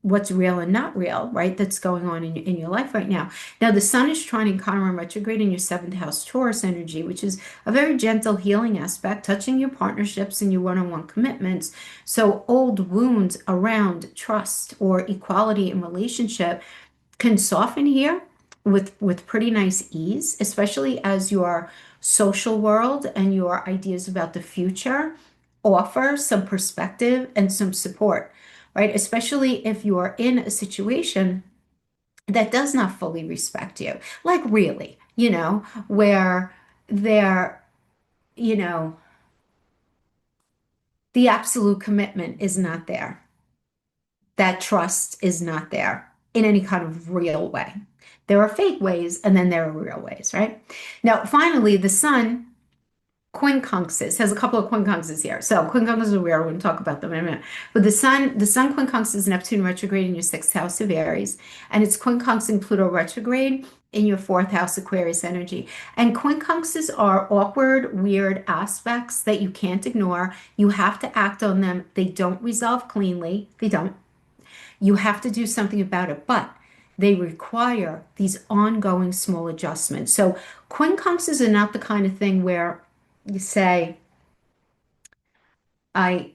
Speaker 1: what's real and not real, right? That's going on in your life right now. Now, the sun is trining Chiron retrograde in your seventh house Taurus energy, which is a very gentle healing aspect, touching your partnerships and your one-on-one commitments. So old wounds around trust or equality in relationship can soften here with pretty nice ease, especially as your social world and your ideas about the future offer some perspective and some support, right? Especially if you are in a situation that does not fully respect you, like really, where there, you know, the absolute commitment is not there. That trust is not there in any kind of real way. There are fake ways and then there are real ways, right? Now, finally, the sun quincunxes has a couple of quincunxes here. So quincunxes are weird. We're going to talk about them in a minute. But the sun quincunxes Neptune retrograde in your sixth house of Aries, and it's quincunxing Pluto retrograde in your fourth house Aquarius energy. And quincunxes are awkward, weird aspects that you can't ignore. You have to act on them. They don't resolve cleanly. They don't. You have to do something about it, but they require these ongoing small adjustments. So quincunxes are not the kind of thing where you say, I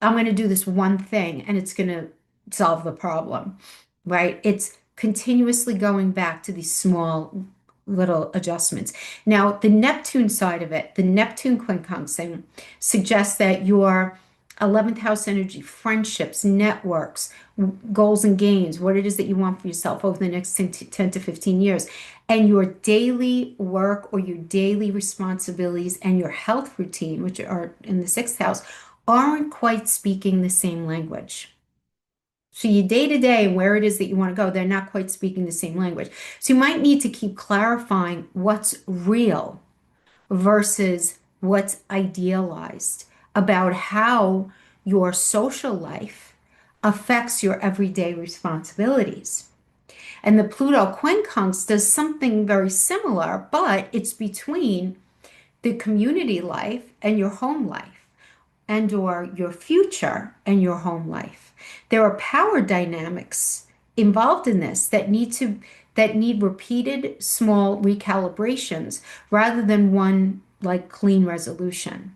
Speaker 1: I'm going to do this one thing and it's going to solve the problem, right? It's continuously going back to these small little adjustments. Now, the Neptune side of it, the Neptune quincunxing suggests that your 11th house energy, friendships, networks, goals and gains, what it is that you want for yourself over the next 10 to 15 years, and your daily work or your daily responsibilities and your health routine, which are in the sixth house, aren't quite speaking the same language. So your day to day and where it is that you want to go, they're not quite speaking the same language. So you might need to keep clarifying what's real versus what's idealized about how your social life affects your everyday responsibilities. And the Pluto quincunx does something very similar, but it's between the community life and your home life and or your future and your home life. There are power dynamics involved in this that need repeated small recalibrations rather than one like clean resolution.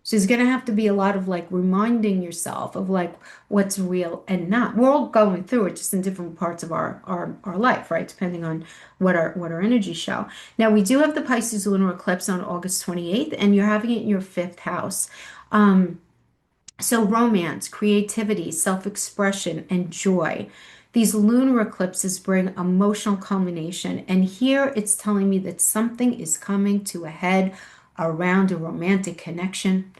Speaker 1: So there's going to have to be a lot of like reminding yourself of like what's real and not. We're all going through it just in different parts of our life, right? Depending on what our energies show. Now we do have the Pisces lunar eclipse on August 28th, and you're having it in your fifth house. So, romance, creativity, self expression, and joy. These lunar eclipses bring emotional culmination. And here it's telling me that something is coming to a head around a romantic connection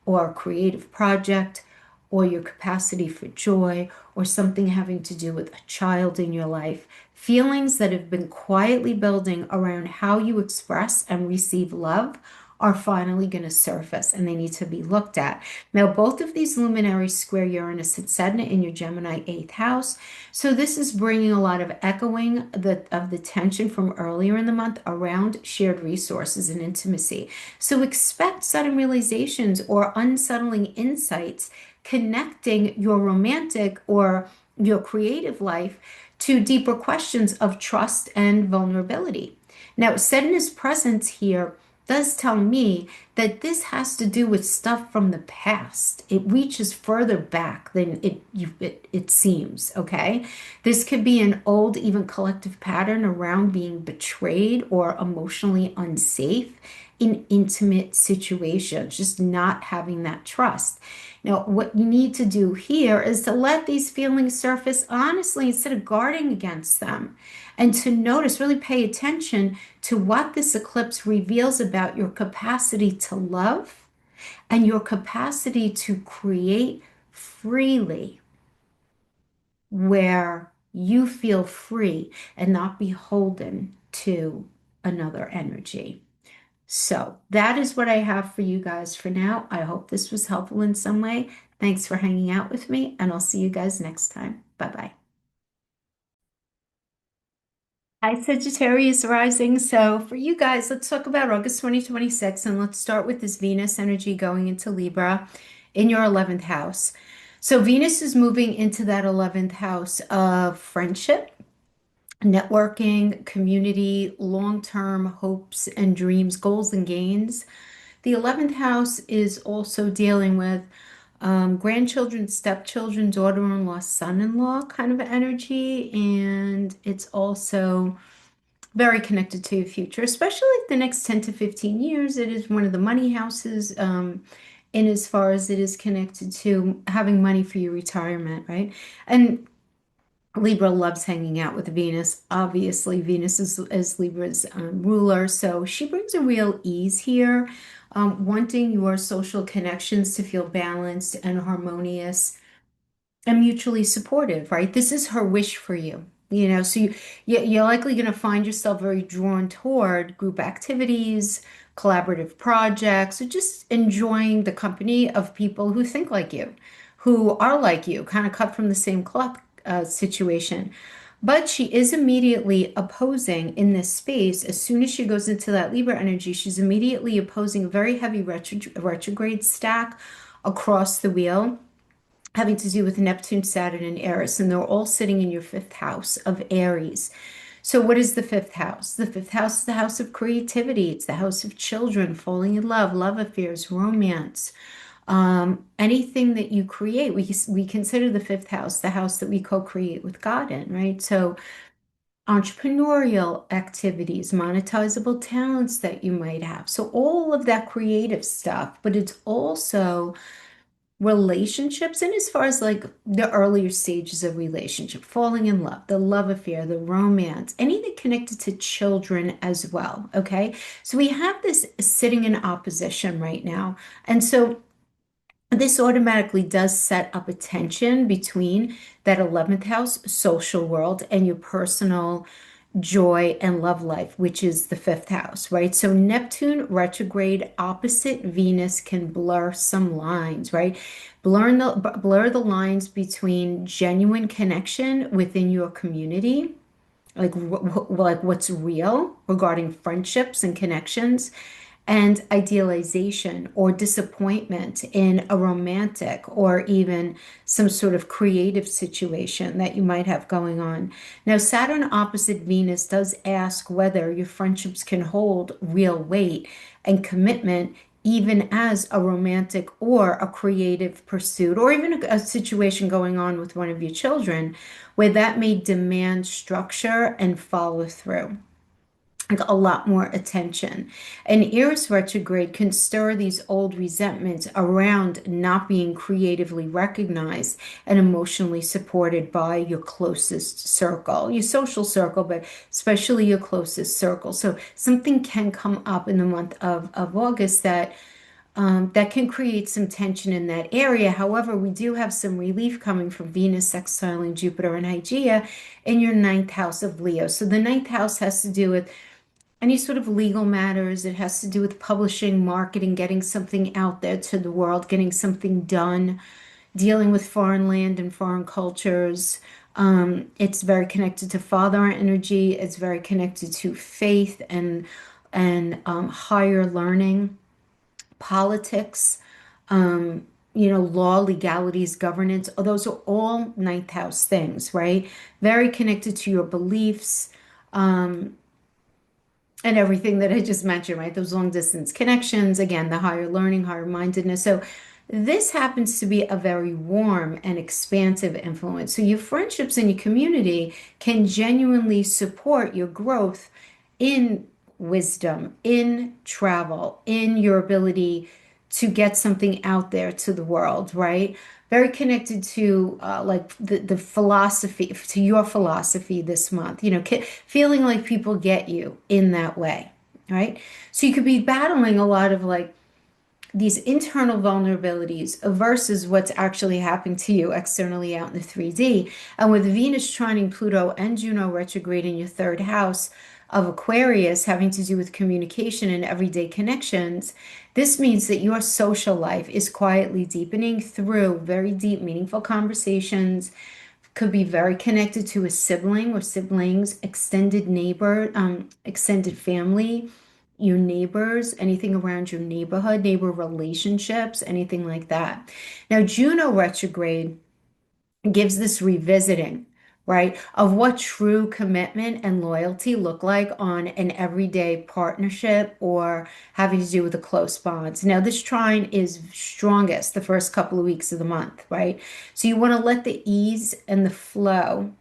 Speaker 1: or a creative project or your capacity for joy or something having to do with a child in your life. Feelings that have been quietly building around how you express and receive love are finally going to surface and they need to be looked at. Now, both of these luminaries square Uranus and Saturn in your Gemini eighth house. So this is bringing a lot of echoing of the tension from earlier in the month around shared resources and intimacy. So expect sudden realizations or unsettling insights connecting your romantic or your creative life to deeper questions of trust and vulnerability. Now, Saturn's presence here does tell me that this has to do with stuff from the past. It reaches further back than it seems, okay? This could be an old, even collective pattern around being betrayed or emotionally unsafe in intimate situations, just not having that trust. Now, what you need to do here is to let these feelings surface honestly instead of guarding against them, and to notice, really pay attention to what this eclipse reveals about your capacity to love and your capacity to create freely where you feel free and not beholden to another energy. So that is what I have for you guys for now. I hope this was helpful in some way. Thanks for hanging out with me, and I'll see you guys next time. Bye bye. Hi, Sagittarius Rising. So, for you guys, let's talk about August 2026, and let's start with this Venus energy going into Libra in your 11th house. So, Venus is moving into that 11th house of friendship, networking, community, long-term hopes and dreams, goals and gains. The 11th house is also dealing with grandchildren, stepchildren, daughter-in-law, son-in-law kind of energy. And it's also very connected to your future, especially like the next 10 to 15 years. It is one of the money houses, in as far as it is connected to having money for your retirement, right? And Libra loves hanging out with Venus. Obviously, Venus is Libra's ruler, so she brings a real ease here, wanting your social connections to feel balanced and harmonious and mutually supportive, right? This is her wish for you. So you're likely going to find yourself very drawn toward group activities, collaborative projects, or just enjoying the company of people who think like you, who are like you, kind of cut from the same cloth situation. But she is immediately opposing in this space. As soon as she goes into that Libra energy, she's immediately opposing a very heavy retrograde stack across the wheel having to do with Neptune, Saturn, and Aries, and they're all sitting in your fifth house of Aries. So, what is the fifth house? The fifth house is the house of creativity. It's the house of children, falling in love, love affairs, romance. Anything that you create, we consider the fifth house the house that we co-create with God in, right? So, entrepreneurial activities, monetizable talents that you might have. So, all of that creative stuff, but it's also relationships and as far as like the earlier stages of relationship, falling in love, the love affair, the romance, anything connected to children as well. Okay. So we have this sitting in opposition right now. And so this automatically does set up a tension between that 11th house social world and your personal joy and love life, which is the fifth house, right? So Neptune retrograde opposite Venus can blur some lines, right? Blur the lines between genuine connection within your community, like what's real regarding friendships and connections, and idealization or disappointment in a romantic or even some sort of creative situation that you might have going on. Now, Saturn opposite Venus does ask whether your friendships can hold real weight and commitment, even as a romantic or a creative pursuit, or even a situation going on with one of your children, where that may demand structure and follow through. like a lot more attention. And Eris retrograde can stir these old resentments around not being creatively recognized and emotionally supported by your closest circle, your social circle, but especially your closest circle. So something can come up in the month of August that can create some tension in that area. However, we do have some relief coming from Venus sextiling Jupiter and Hygeia in your ninth house of Leo. So the ninth house has to do with any sort of legal matters. It has to do with publishing, marketing, getting something out there to the world, getting something done, dealing with foreign land and foreign cultures. It's very connected to father energy. It's very connected to faith and higher learning, politics, law, legalities, governance. Those are all ninth house things, right? Very connected to your beliefs. And everything that I just mentioned, right? Those long distance connections, again, the higher learning, higher mindedness. So this happens to be a very warm and expansive influence. So your friendships and your community can genuinely support your growth in wisdom, in travel, in your ability to get something out there to the world, right? Very connected to like the philosophy, to your philosophy this month, feeling like people get you in that way, right? So you could be battling a lot of like these internal vulnerabilities versus what's actually happening to you externally out in the 3D. And with Venus trining Pluto and Juno retrograde in your third house of Aquarius, having to do with communication and everyday connections, this means that your social life is quietly deepening through very deep, meaningful conversations. Could be very connected to a sibling or siblings, extended neighbor, extended family, your neighbors, anything around your neighborhood, neighbor relationships, anything like that. Now, Juno retrograde gives this revisiting, right, of what true commitment and loyalty look like on an everyday partnership or having to do with the close bonds. Now, this trine is strongest the first couple of weeks of the month, right? So you want to let the ease and the flow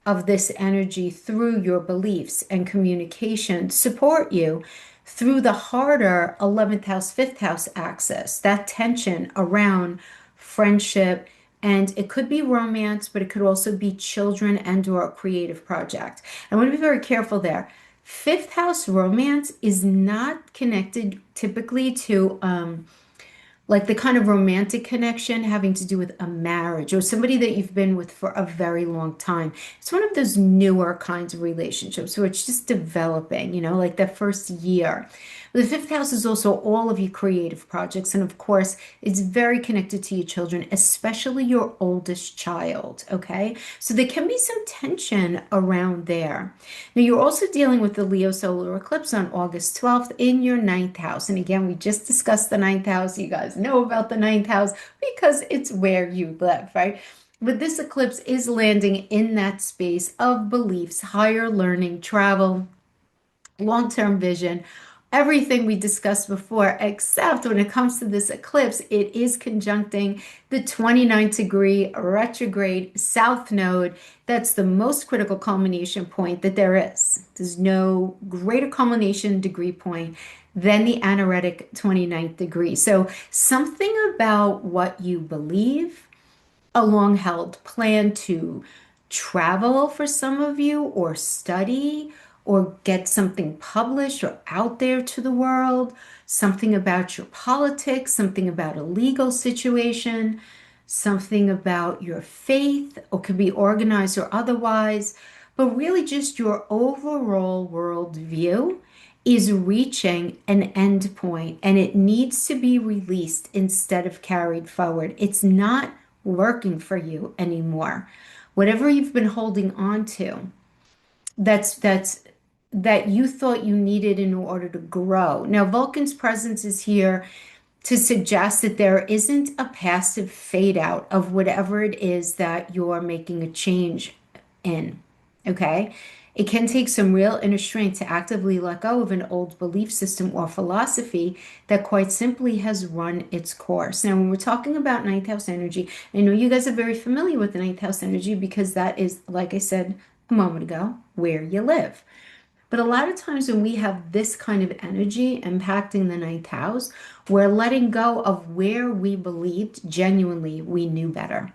Speaker 1: of this energy through your beliefs and communication support you through the harder 11th house, 5th house axis, that tension around friendship. And it could be romance, but it could also be children and or a creative project. I want to be very careful there. Fifth house romance is not connected typically to like the kind of romantic connection having to do with a marriage or somebody that you've been with for a very long time. It's one of those newer kinds of relationships where it's just developing, like the first year. The fifth house is also all of your creative projects. And of course, it's very connected to your children, especially your oldest child. Okay. So there can be some tension around there. Now, you're also dealing with the Leo solar eclipse on August 12th in your ninth house. And again, we just discussed the ninth house. You guys know about the ninth house because it's where you live, right? But this eclipse is landing in that space of beliefs, higher learning, travel, long-term vision, everything we discussed before, except when it comes to this eclipse, it is conjuncting the 29-degree retrograde south node. That's the most critical culmination point that there is. There's no greater culmination degree point than the anaretic 29th degree. So something about what you believe, a long held plan to travel for some of you, or study, or get something published or out there to the world, something about your politics, something about a legal situation, something about your faith, or could be organized or otherwise, but really just your overall worldview is reaching an end point and it needs to be released instead of carried forward. It's not working for you anymore. Whatever you've been holding on to, that you thought you needed in order to grow. Now, Vulcan's presence is here to suggest that there isn't a passive fade out of whatever it is that you're making a change in. Okay? It can take some real inner strength to actively let go of an old belief system or philosophy that quite simply has run its course. Now, when we're talking about ninth house energy, I know you guys are very familiar with the ninth house energy because that is, like I said a moment ago, where you live. But a lot of times when we have this kind of energy impacting the ninth house, we're letting go of where we believed genuinely we knew better,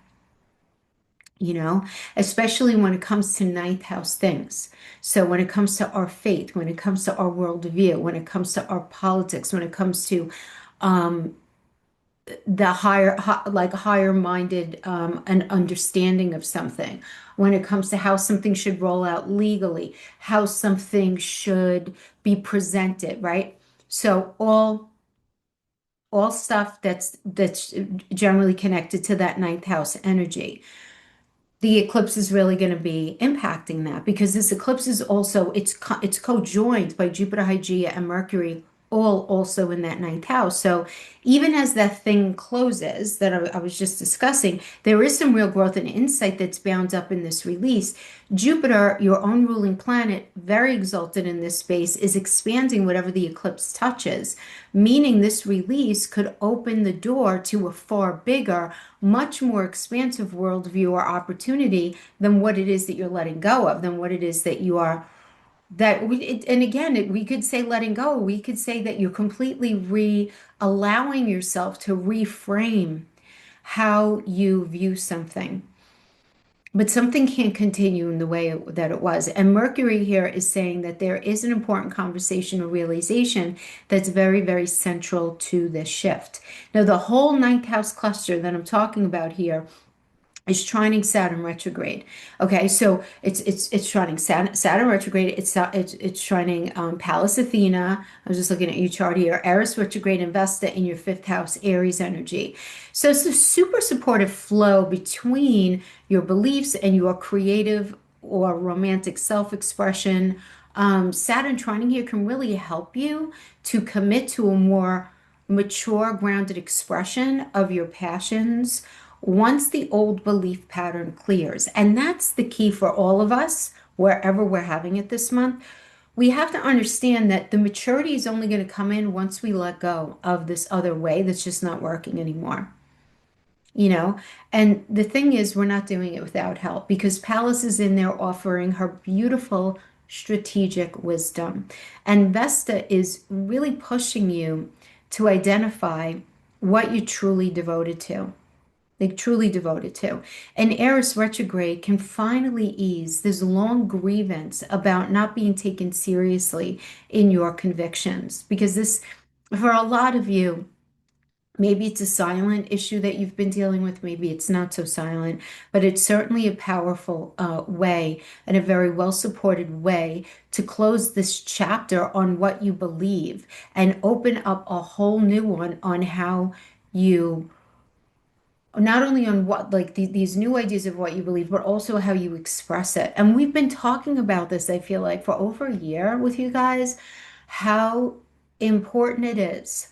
Speaker 1: you know, especially when it comes to ninth house things. So when it comes to our faith, when it comes to our worldview, when it comes to our politics, when it comes to um, the like higher minded an understanding of something, when it comes to how something should roll out legally, how something should be presented, right? So all stuff that's generally connected to that ninth house energy. The eclipse is really going to be impacting that because this eclipse is also it's co-joined by Jupiter, Hygeia, and Mercury, all also in that ninth house. So even as that thing closes that I was just discussing, there is some real growth and insight that's bound up in this release. Jupiter, your own ruling planet, very exalted in this space, is expanding whatever the eclipse touches, meaning this release could open the door to a far bigger, much more expansive worldview or opportunity than what it is that you're letting go of, than what it is that you are and again, we could say letting go. We could say that you're completely allowing yourself to reframe how you view something. But something can't continue in the way that it was. And Mercury here is saying that there is an important conversation or realization that's very, very central to this shift. Now, the whole ninth house cluster that I'm talking about here is trining Saturn retrograde. Okay, so it's trining Saturn retrograde. It's trining Pallas Athena. I was just looking at your chart here. Eris retrograde and Vesta in your fifth house, Aries energy. So it's a super supportive flow between your beliefs and your creative or romantic self-expression. Saturn trining here can really help you to commit to a more mature, grounded expression of your passions once the old belief pattern clears. And that's the key for all of us, wherever we're having it this month. We have to understand that the maturity is only going to come in once we let go of this other way that's just not working anymore. You know, and the thing is, we're not doing it without help because Pallas is in there offering her beautiful strategic wisdom. And Vesta is really pushing you to identify what you're truly devoted to, like truly devoted to. And Eris retrograde can finally ease this long grievance about not being taken seriously in your convictions. Because this, for a lot of you, maybe it's a silent issue that you've been dealing with, maybe it's not so silent, but it's certainly a powerful way and a very well supported way to close this chapter on what you believe and open up a whole new one on how you not only on what like these new ideas of what you believe, but also how you express it. And we've been talking about this, I feel like, for over a year with you guys, how important it is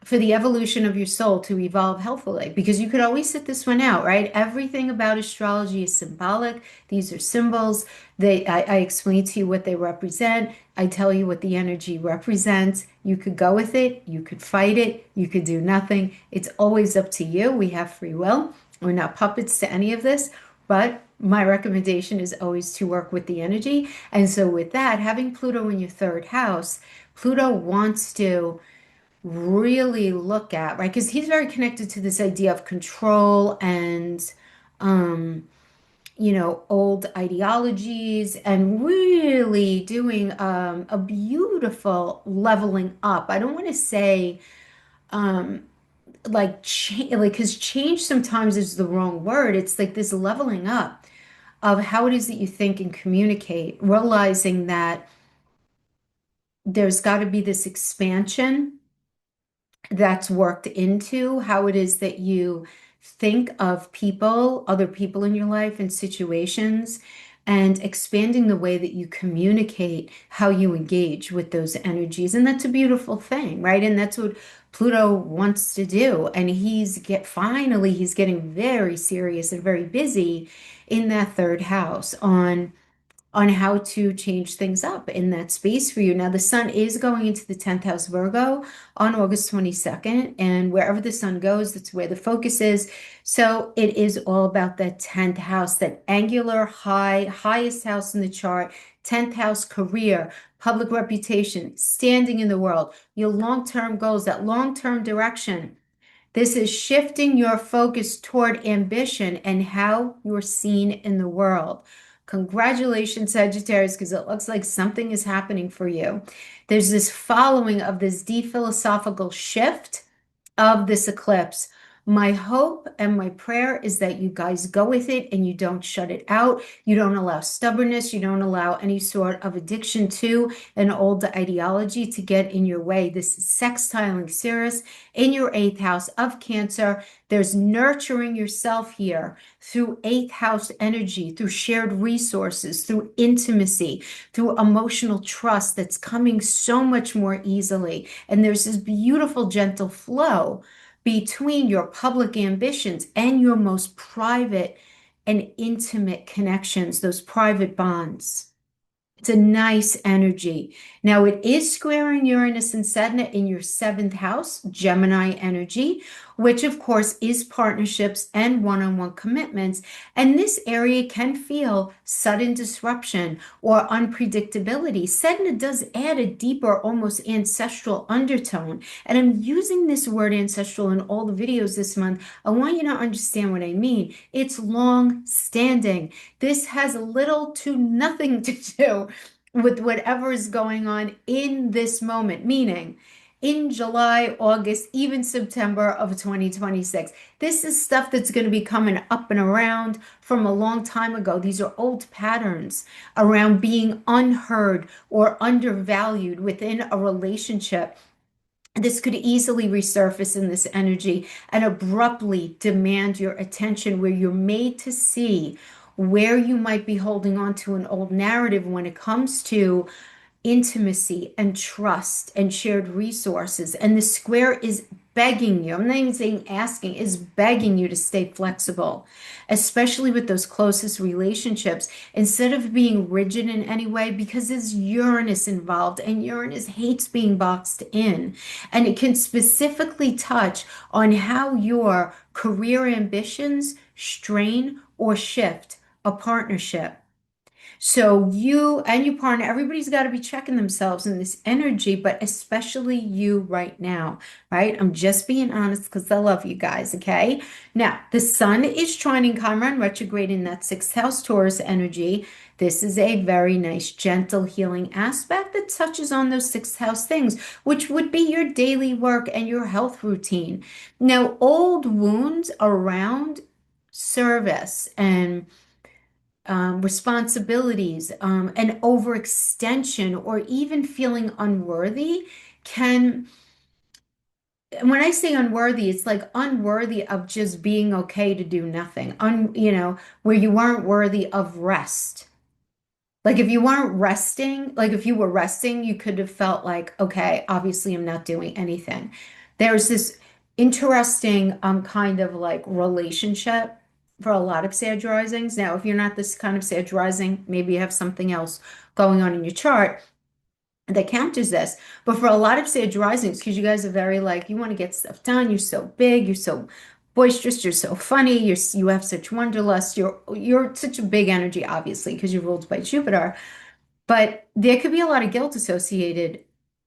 Speaker 1: for the evolution of your soul to evolve healthfully because you could always sit this one out, right? Everything about astrology is symbolic. These are symbols. I explain to you what they represent. I tell you what the energy represents. You could go with it. You could fight it. You could do nothing. It's always up to you. We have free will. We're not puppets to any of this, but my recommendation is always to work with the energy. And so with that, having Pluto in your third house, Pluto wants to really look at, right? Because he's very connected to this idea of control and, um, old ideologies and really doing a beautiful leveling up. I don't want to say like change, like because change sometimes is the wrong word. It's like this leveling up of how it is that you think and communicate, realizing that there's got to be this expansion that's worked into how it is that you think of people, other people in your life and situations, and expanding the way that you communicate how you engage with those energies. And that's a beautiful thing, right? And that's what Pluto wants to do. And he's getting very serious and very busy in that third house on how to change things up in that space for you. Now, the sun is going into the 10th house Virgo on August 22nd, and wherever the sun goes, that's where the focus is. So it is all about that 10th house, that angular highest house in the chart, 10th house career, public reputation, standing in the world, your long-term goals, that long-term direction. This is shifting your focus toward ambition and how you're seen in the world. Congratulations, Sagittarius, because it looks like something is happening for you. There's this following of this deep philosophical shift of this eclipse. My hope and my prayer is that you guys go with it and you don't shut it out. You don't allow stubbornness. You don't allow any sort of addiction to an old ideology to get in your way. This is sextiling Ceres in your eighth house of Cancer. There's nurturing yourself here through eighth house energy, through shared resources, through intimacy, through emotional trust that's coming so much more easily. And there's this beautiful, gentle flow between your public ambitions and your most private and intimate connections, those private bonds. It's a nice energy. Now, it is squaring Uranus and Saturn in your seventh house, Gemini energy, which of course is partnerships and one-on-one commitments. And this area can feel sudden disruption or unpredictability. Saturn does add a deeper, almost ancestral undertone. And I'm using this word ancestral in all the videos this month. I want you to understand what I mean. It's long standing. This has little to nothing to do with whatever is going on in this moment, meaning in July, August, even September of 2026. This is stuff that's going to be coming up and around from a long time ago. These are old patterns around being unheard or undervalued within a relationship. This could easily resurface in this energy and abruptly demand your attention, where you're made to see where you might be holding on to an old narrative when it comes to intimacy and trust and shared resources. And the square is begging you, I'm not even saying asking, is begging you to stay flexible, especially with those closest relationships, instead of being rigid in any way, because there's Uranus involved and Uranus hates being boxed in. And it can specifically touch on how your career ambitions strain or shift a partnership. So you and your partner, everybody's got to be checking themselves in this energy, but especially you right now, right? I'm just being honest because I love you guys, okay? Now, the sun is trining Chiron retrograde in that sixth house Taurus energy. This is a very nice, gentle, healing aspect that touches on those sixth house things, which would be your daily work and your health routine. Now, old wounds around service and responsibilities, and overextension, or even feeling unworthy can, when I say unworthy, it's like unworthy of just being okay to do nothing, where you weren't worthy of rest. Like if you weren't resting, like if you were resting, you could have felt like, okay, obviously I'm not doing anything. There's this interesting kind of like relationship for a lot of Sag risings. Now, if you're not this kind of Sag rising, maybe you have something else going on in your chart that counters this. But for a lot of Sag risings, because you guys are very like, you want to get stuff done, you're so big, you're so boisterous, you're so funny, you have such wanderlust, you're such a big energy, obviously, because you're ruled by Jupiter. But there could be a lot of guilt associated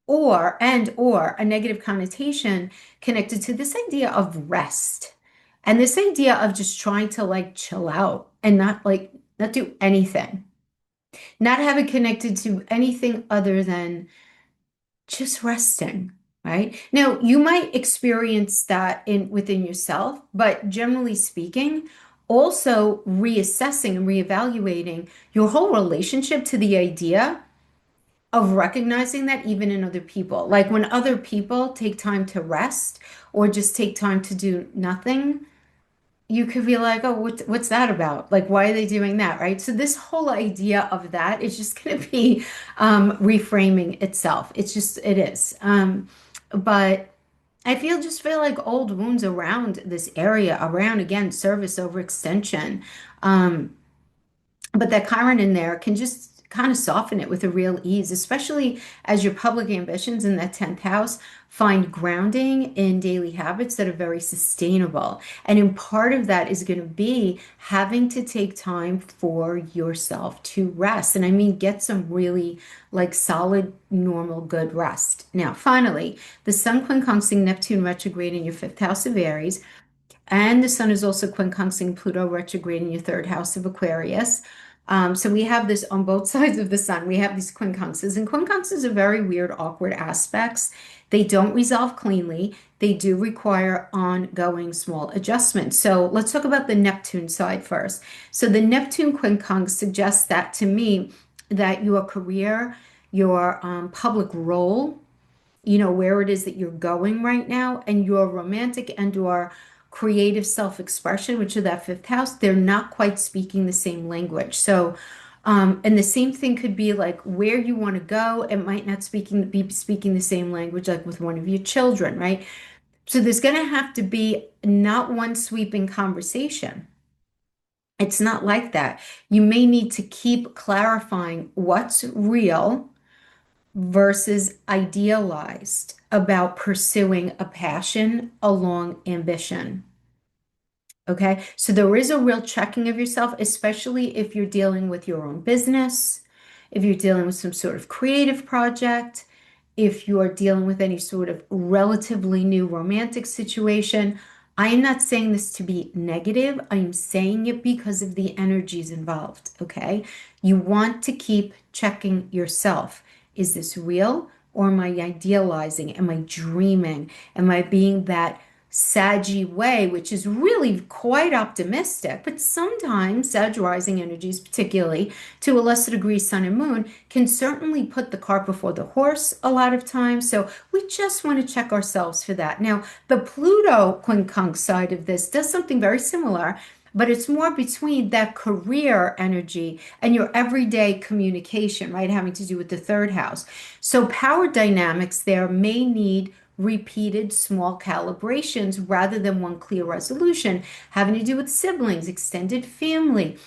Speaker 1: or a negative connotation connected to this idea of rest and this idea of just trying to like chill out and not do anything, not have it connected to anything other than just resting, right? Now, you might experience that in within yourself, but generally speaking, also reassessing and reevaluating your whole relationship to the idea of recognizing that even in other people. Like when other people take time to rest or just take time to do nothing, you could be like, oh, what's that about? Like, why are they doing that, right? So this whole idea of that is just going to be reframing itself. It is. But I feel like old wounds around this area, around again, service overextension. But that Chiron in there can just kind of soften it with a real ease, especially as your public ambitions in that 10th house find grounding in daily habits that are very sustainable. And in part of that is going to be having to take time for yourself to rest. And I mean, get some really like solid, normal, good rest. Now, finally, the Sun quincunxing Neptune retrograde in your fifth house of Aries. And the sun is also quincunxing Pluto retrograde in your third house of Aquarius. So we have this on both sides of the sun. We have these quincunxes, and quincunxes are very weird, awkward aspects. They don't resolve cleanly. They do require ongoing small adjustments. So let's talk about the Neptune side first. So the Neptune quincunx suggests that to me that your career, your public role, where it is that you're going right now, and your romantic and your creative self-expression, which are that fifth house, they're not quite speaking the same language. So, and the same thing could be like where you want to go. It might not be speaking the same language, like with one of your children, right? So there's going to have to be not one sweeping conversation. It's not like that. You may need to keep clarifying what's real versus idealized about pursuing a passion along ambition. Okay, so there is a real checking of yourself, especially if you're dealing with your own business, if you're dealing with some sort of creative project, if you're dealing with any sort of relatively new romantic situation. I am not saying this to be negative. I am saying it because of the energies involved. Okay, you want to keep checking yourself. Is this real, or am I idealizing? Am I dreaming? Am I being that saggy way, which is really quite optimistic? But sometimes Sag rising energies, particularly to a lesser degree Sun and Moon, can certainly put the cart before the horse a lot of times. So we just want to check ourselves for that. Now, the Pluto quincunx side of this does something very similar, but it's more between that career energy and your everyday communication, right? Having to do with the third house. So power dynamics there may need repeated small calibrations rather than one clear resolution, having to do with siblings, extended family,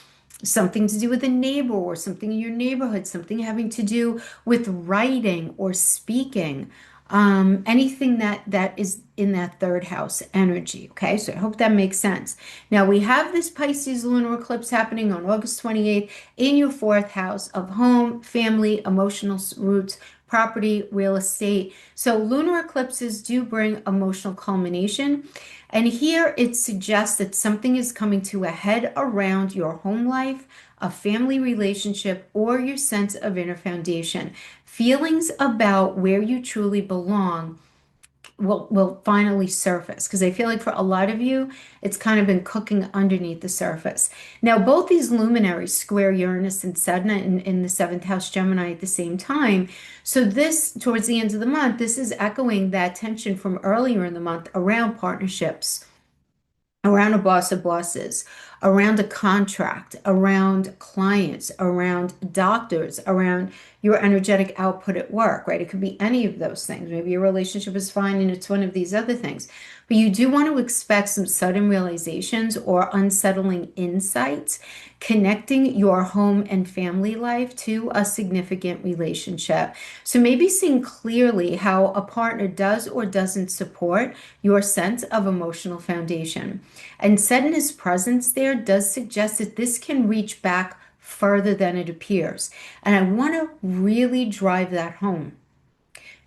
Speaker 1: something to do with a neighbor or something in your neighborhood, something having to do with writing or speaking, anything that is in that third house energy. Okay, so I hope that makes sense. Now we have this Pisces lunar eclipse happening on August 28th in your fourth house of home, family, emotional roots, property, real estate. So lunar eclipses do bring emotional culmination. And here it suggests that something is coming to a head around your home life, a family relationship, or your sense of inner foundation. Feelings about where you truly belong will finally surface, because I feel like for a lot of you, it's kind of been cooking underneath the surface. Now, both these luminaries square Uranus and Saturn in the seventh house Gemini at the same time. So this, towards the end of the month, this is echoing that tension from earlier in the month around partnerships, around a boss of bosses, around a contract, around clients, around doctors, around your energetic output at work, right? It could be any of those things. Maybe your relationship is fine and it's one of these other things. But you do want to expect some sudden realizations or unsettling insights connecting your home and family life to a significant relationship. So maybe seeing clearly how a partner does or doesn't support your sense of emotional foundation. And Saturn's presence there does suggest that this can reach back further than it appears. And I want to really drive that home,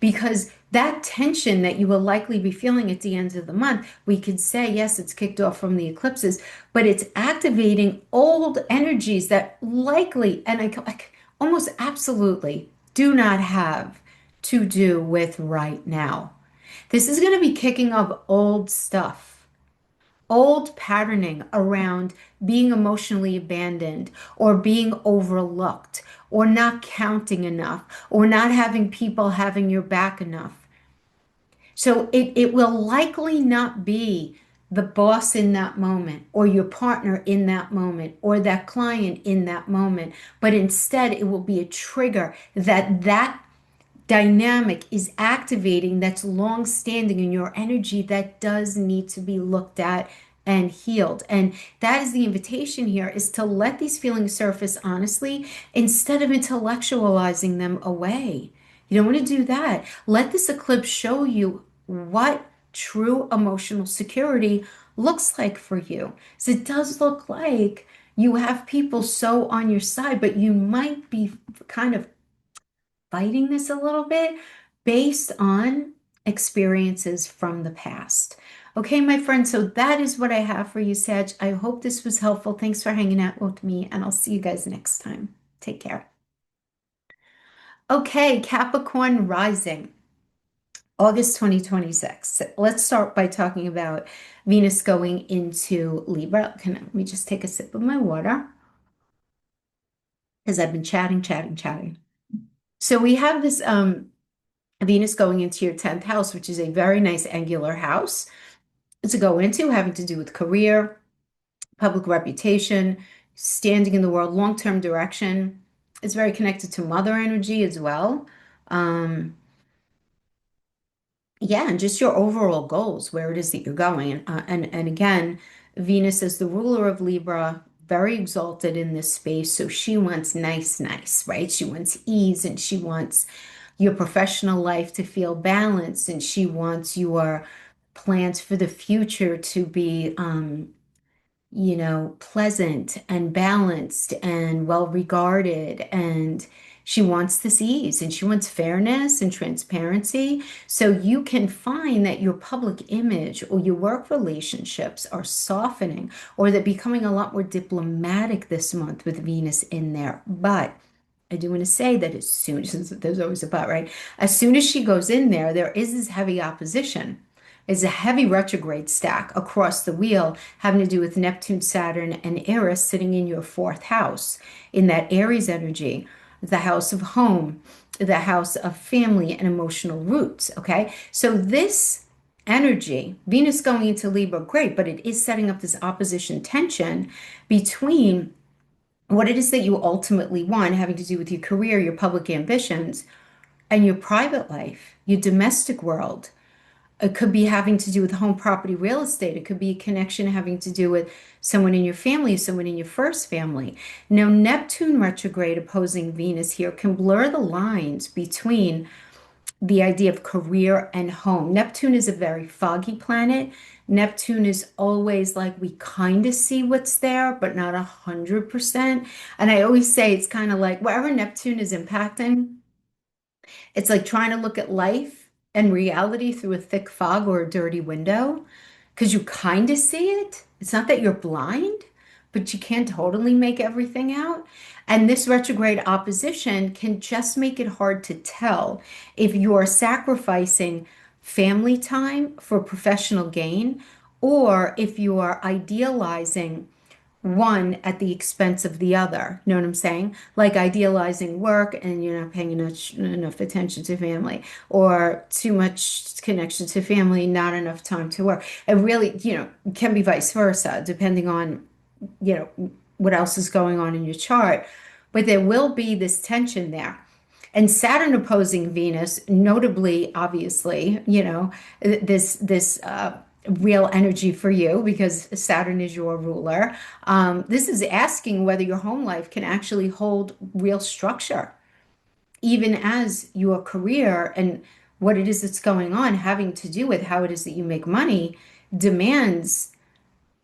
Speaker 1: because that tension that you will likely be feeling at the end of the month, we could say, yes, it's kicked off from the eclipses, but it's activating old energies that likely, and I almost absolutely do not have to do with right now. This is going to be kicking up old stuff, old patterning around being emotionally abandoned or being overlooked or not counting enough or not having people having your back enough. So it will likely not be the boss in that moment or your partner in that moment or that client in that moment, but instead it will be a trigger that dynamic is activating, that's long standing in your energy, that does need to be looked at and healed. And that is the invitation here, is to let these feelings surface honestly instead of intellectualizing them away. You don't want to do that. Let this eclipse show you what true emotional security looks like for you. So it does look like you have people so on your side, but you might be kind of fighting this a little bit based on experiences from the past. Okay, my friend, so that is what I have for you, Sag. I hope this was helpful. Thanks for hanging out with me, and I'll see you guys next time. Take care. Okay, Capricorn Rising, August 2026. Let's start by talking about Venus going into Libra. Let me just take a sip of my water because I've been chatting, chatting, chatting. So we have this Venus going into your 10th house, which is a very nice angular house to go into, having to do with career, public reputation, standing in the world, long-term direction. It's very connected to mother energy as well. Um, yeah, and just your overall goals, where it is that you're going. And again, Venus is the ruler of Libra, very exalted in this space. So she wants nice, nice, right? She wants ease and she wants your professional life to feel balanced and she wants your plans for the future to be pleasant and balanced and well regarded. And she wants this ease and she wants fairness and transparency. So you can find that your public image or your work relationships are softening or they're becoming a lot more diplomatic this month with Venus in there. But I do want to say that as soon as there's always a but, right? As soon as she goes in there, there is this heavy opposition. It's a heavy retrograde stack across the wheel having to do with Neptune, Saturn, and Eris sitting in your fourth house in that Aries energy, the house of home, the house of family and emotional roots. Okay. So this energy, Venus going into Libra, great, but it is setting up this opposition tension between what it is that you ultimately want, having to do with your career, your public ambitions, and your private life, your domestic world. It could be having to do with home property real estate. It could be a connection having to do with someone in your family, someone in your first family. Now, Neptune retrograde opposing Venus here can blur the lines between the idea of career and home. Neptune is a very foggy planet. Neptune is always like we kind of see what's there, but not 100%. And I always say it's kind of like wherever Neptune is impacting, it's like trying to look at life and reality through a thick fog or a dirty window because you kind of see it. It's not that you're blind, but you can't totally make everything out. And this retrograde opposition can just make it hard to tell if you're sacrificing family time for professional gain or if you are idealizing one at the expense of the other. You know what I'm saying? Like idealizing work and you're not paying enough attention to family, or too much connection to family, not enough time to work. It really, can be vice versa, depending on, what else is going on in your chart. But there will be this tension there. And Saturn opposing Venus, notably, obviously, this real energy for you because Saturn is your ruler. This is asking whether your home life can actually hold real structure, even as your career and what it is that's going on, having to do with how it is that you make money, demands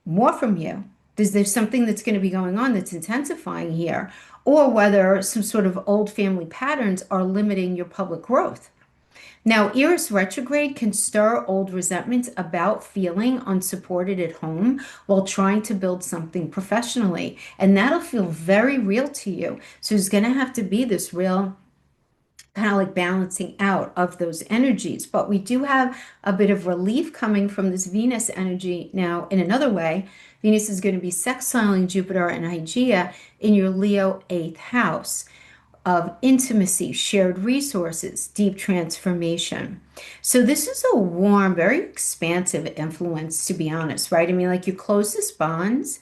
Speaker 1: more from you. There's something that's going to be going on that's intensifying here, or whether some sort of old family patterns are limiting your public growth. Now, Eris retrograde can stir old resentments about feeling unsupported at home while trying to build something professionally. And that'll feel very real to you. So there's going to have to be this real kind of like balancing out of those energies. But we do have a bit of relief coming from this Venus energy now in another way. Venus is going to be sextiling Jupiter and Hygeia in your Leo 8th house of intimacy, shared resources, deep transformation. So this is a warm, very expansive influence, to be honest, right? I mean, like your closest bonds,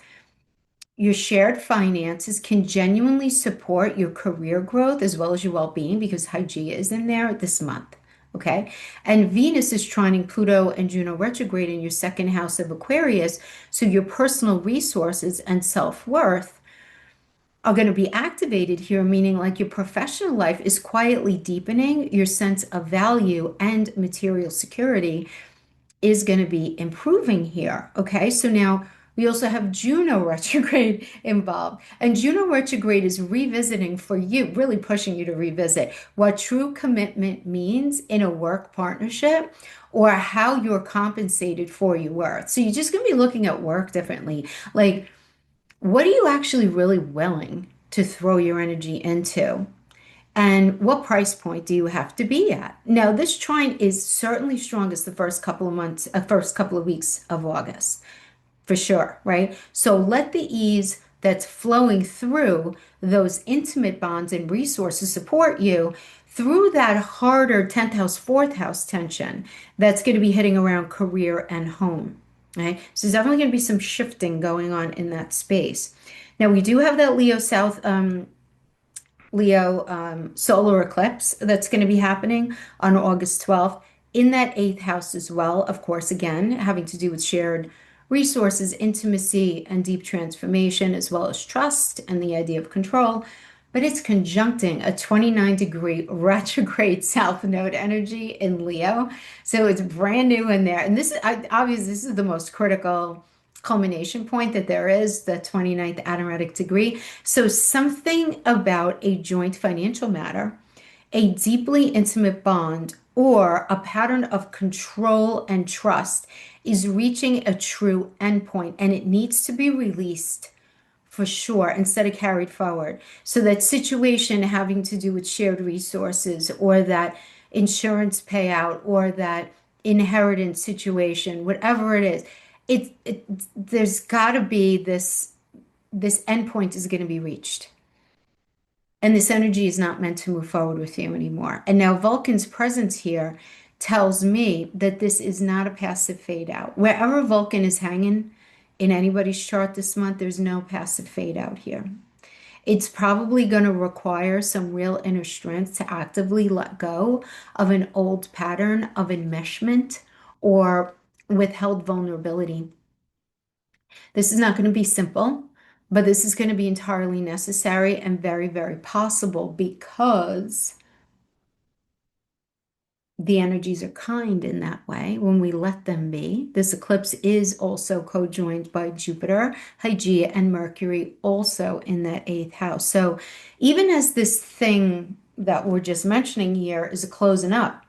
Speaker 1: your shared finances can genuinely support your career growth as well as your well-being because Hygeia is in there this month. Okay. And Venus is trining Pluto and Juno retrograde in your second house of Aquarius. So your personal resources and self-worth are going to be activated here, meaning like your professional life is quietly deepening, your sense of value and material security is going to be improving here. Okay, so now we also have Juno retrograde involved. And Juno retrograde is revisiting for you, really pushing you to revisit what true commitment means in a work partnership or how you're compensated for your worth. So you're just going to be looking at work differently. Like, what are you actually really willing to throw your energy into? And what price point do you have to be at? Now, this trine is certainly strongest the first couple of months, first couple of weeks of August, for sure, right? So let the ease that's flowing through those intimate bonds and resources support you through that harder 10th house, 4th house tension that's going to be hitting around career and home. Okay, so there's definitely going to be some shifting going on in that space. Now we do have that Leo solar eclipse that's going to be happening on August 12th in that eighth house as well. Of course, again, having to do with shared resources, intimacy, and deep transformation, as well as trust and the idea of control. But it's conjuncting a 29-degree retrograde south node energy in Leo. So it's brand new in there. And this is obviously this is the most critical culmination point that there is, the 29th Adamatic degree. So something about a joint financial matter, a deeply intimate bond, or a pattern of control and trust is reaching a true endpoint, and it needs to be released for sure instead of carried forward. So that situation having to do with shared resources or that insurance payout or that inheritance situation, whatever it is, there's got to be this endpoint is going to be reached. And this energy is not meant to move forward with you anymore. And now Vulcan's presence here tells me that this is not a passive fade out. Wherever Vulcan is hanging in anybody's chart this month, there's no passive fade out here. It's probably going to require some real inner strength to actively let go of an old pattern of enmeshment or withheld vulnerability. This is not going to be simple, but this is going to be entirely necessary and very, very possible because the energies are kind in that way when we let them be. This eclipse is also co-joined by Jupiter, Hygeia, and Mercury also in that eighth house. So even as this thing that we're just mentioning here is closing up,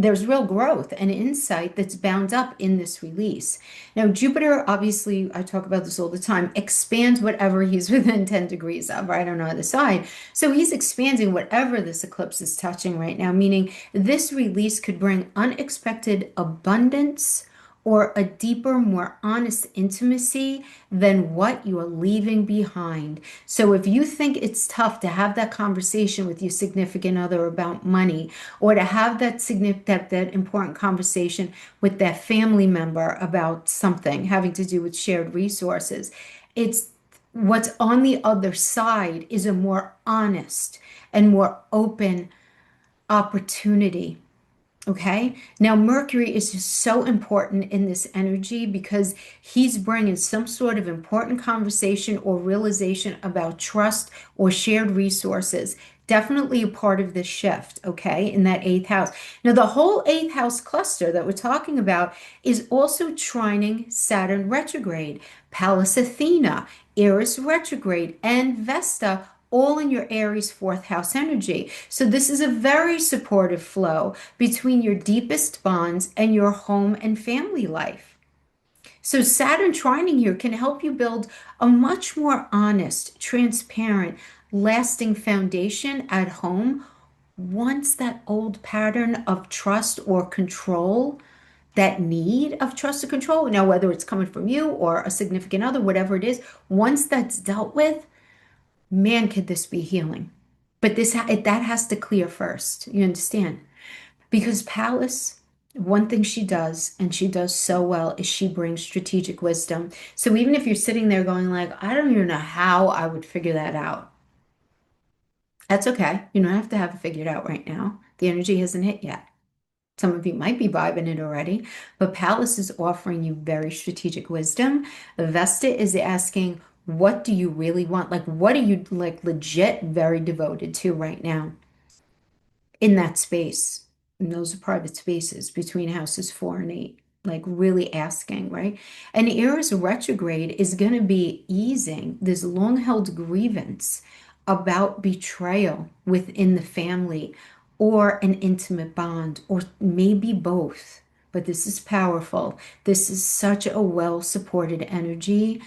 Speaker 1: there's real growth and insight that's bound up in this release. Now, Jupiter, obviously, I talk about this all the time, expands whatever he's within 10 degrees of, right on either side. So he's expanding whatever this eclipse is touching right now, meaning this release could bring unexpected abundance or a deeper, more honest intimacy than what you are leaving behind. So if you think it's tough to have that conversation with your significant other about money, or to have that important conversation with that family member about something having to do with shared resources, it's what's on the other side is a more honest and more open opportunity. Okay. Now, Mercury is just so important in this energy because he's bringing some sort of important conversation or realization about trust or shared resources. Definitely a part of this shift, okay, in that eighth house. Now, the whole eighth house cluster that we're talking about is also trining Saturn retrograde, Pallas Athena, Eris retrograde, and Vesta all in your Aries fourth house energy. So this is a very supportive flow between your deepest bonds and your home and family life. So Saturn trining here can help you build a much more honest, transparent, lasting foundation at home once that old pattern of trust or control, that need of trust or control, now whether it's coming from you or a significant other, whatever it is, once that's dealt with, man, could this be healing? But that has to clear first. You understand? Because Pallas, one thing she does, and she does so well, is she brings strategic wisdom. So even if you're sitting there going like, I don't even know how I would figure that out, that's okay. You don't have to have it figured out right now. The energy hasn't hit yet. Some of you might be vibing it already, but Palace is offering you very strategic wisdom. Vesta is asking, what do you really want? Like, what are you like legit very devoted to right now in that space? And those are private spaces between houses 4 and 8. Like really asking, right? And Eris retrograde is going to be easing this long-held grievance about betrayal within the family or an intimate bond, or maybe both. But this is powerful. This is such a well-supported energy,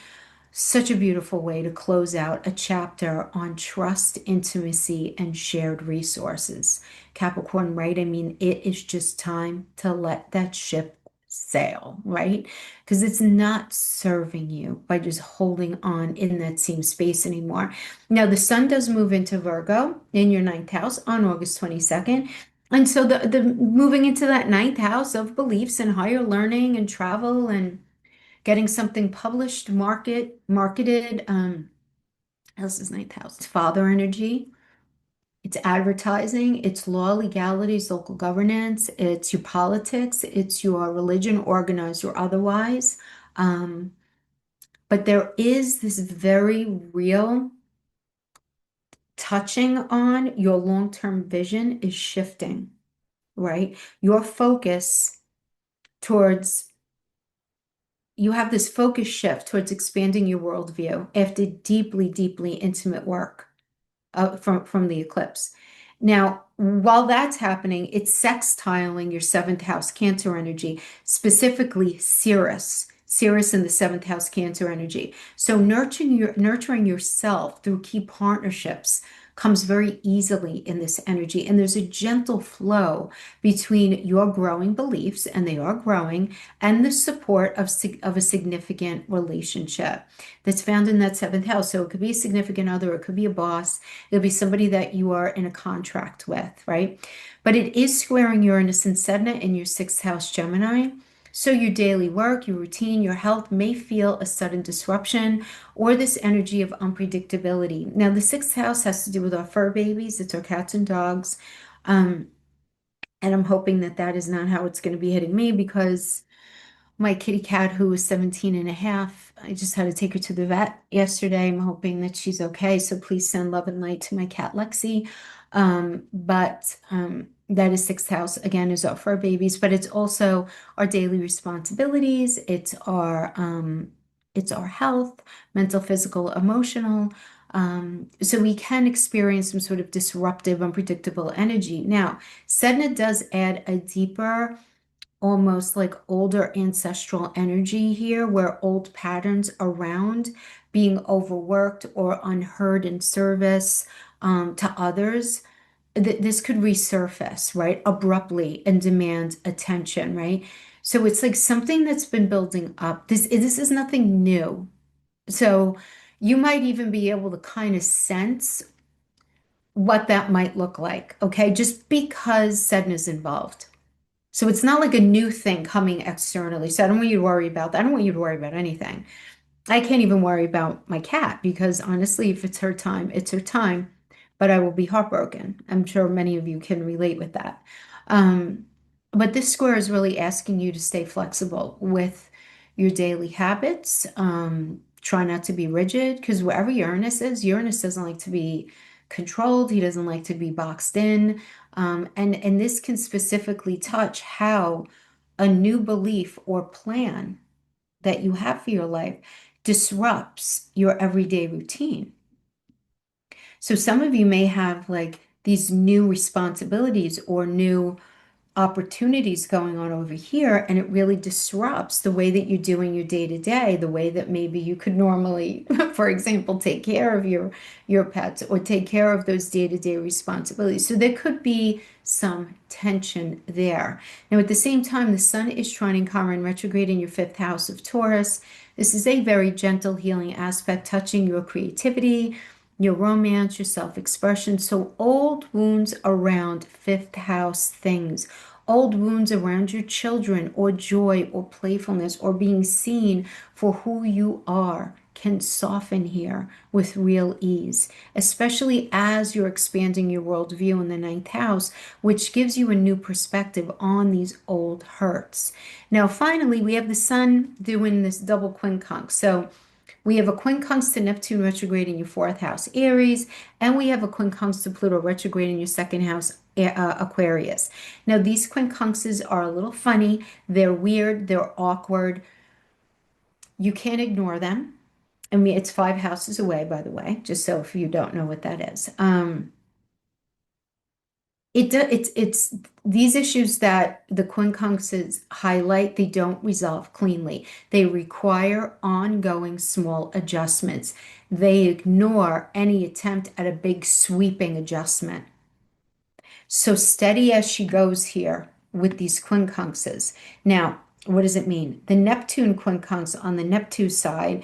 Speaker 1: such a beautiful way to close out a chapter on trust, intimacy, and shared resources. Capricorn, right? I mean, it is just time to let that ship sail, right? Because it's not serving you by just holding on in that same space anymore. Now, the sun does move into Virgo in your ninth house on August 22nd. And so the moving into that ninth house of beliefs and higher learning and travel and getting something published, marketed. This is ninth house. It's father energy. It's advertising. It's law, legalities, local governance. It's your politics. It's your religion, organized or otherwise. Um, but there is this very real touching on your long-term vision is shifting, right? Your focus towards you have this focus shift towards expanding your worldview after deeply, deeply intimate work from the eclipse. Now, while that's happening, it's sextiling your seventh house Cancer energy, specifically Ceres in the seventh house Cancer energy. So nurturing yourself through key partnerships comes very easily in this energy. And there's a gentle flow between your growing beliefs, and they are growing, and the support of a significant relationship that's found in that seventh house. So it could be a significant other, it could be a boss, it'll be somebody that you are in a contract with, right? But it is squaring Uranus and Sedna in your sixth house Gemini. So your daily work, your routine, your health may feel a sudden disruption or this energy of unpredictability. Now, the sixth house has to do with our fur babies. It's our cats and dogs. Um, and I'm hoping that that is not how it's going to be hitting me, because my kitty cat, who was 17 and a half, I just had to take her to the vet yesterday. I'm hoping that she's okay. So please send love and light to my cat, Lexi. But that is sixth house, again, is our fur babies, but it's also our daily responsibilities. It's our health, mental, physical, emotional. So we can experience some sort of disruptive, unpredictable energy. Now, Sedna does add a deeper, almost like older ancestral energy here, where old patterns around being overworked or unheard in service to others, this could resurface, right, abruptly and demand attention, right? So it's like something that's been building up. This is nothing new. So you might even be able to kind of sense what that might look like, okay? Just because Sedna's involved. So it's not like a new thing coming externally. So I don't want you to worry about that. I don't want you to worry about anything. I can't even worry about my cat, because honestly, if it's her time, it's her time. But I will be heartbroken. I'm sure many of you can relate with that. Um, but this square is really asking you to stay flexible with your daily habits. Try not to be rigid, because wherever Uranus doesn't like to be controlled. He doesn't like to be boxed in. And this can specifically touch how a new belief or plan that you have for your life disrupts your everyday routine. So some of you may have like these new responsibilities or new opportunities going on over here, and it really disrupts the way that you're doing your day to day, the way that maybe you could normally, for example, take care of your pets or take care of those day to day responsibilities. So there could be some tension there. Now, at the same time, the sun is trining Chiron retrograde in your fifth house of Taurus. This is a very gentle healing aspect, touching your creativity, your romance, your self-expression. So old wounds around fifth house things, old wounds around your children, or joy, or playfulness, or being seen for who you are can soften here with real ease, especially as you're expanding your worldview in the ninth house, which gives you a new perspective on these old hurts. Now, finally, we have the sun doing this double quincunx. So we have a quincunx to Neptune retrograde in your fourth house, Aries, and we have a quincunx to Pluto retrograde in your second house, Aquarius. Now, these quincunxes are a little funny. They're weird. They're awkward. You can't ignore them. I mean, it's 5 houses away, by the way, just so if you don't know what that is. It's these issues that the quincunxes highlight, they don't resolve cleanly. They require ongoing small adjustments. They ignore any attempt at a big sweeping adjustment. So steady as she goes here with these quincunxes. Now, what does it mean? The Neptune quincunx on the Neptune side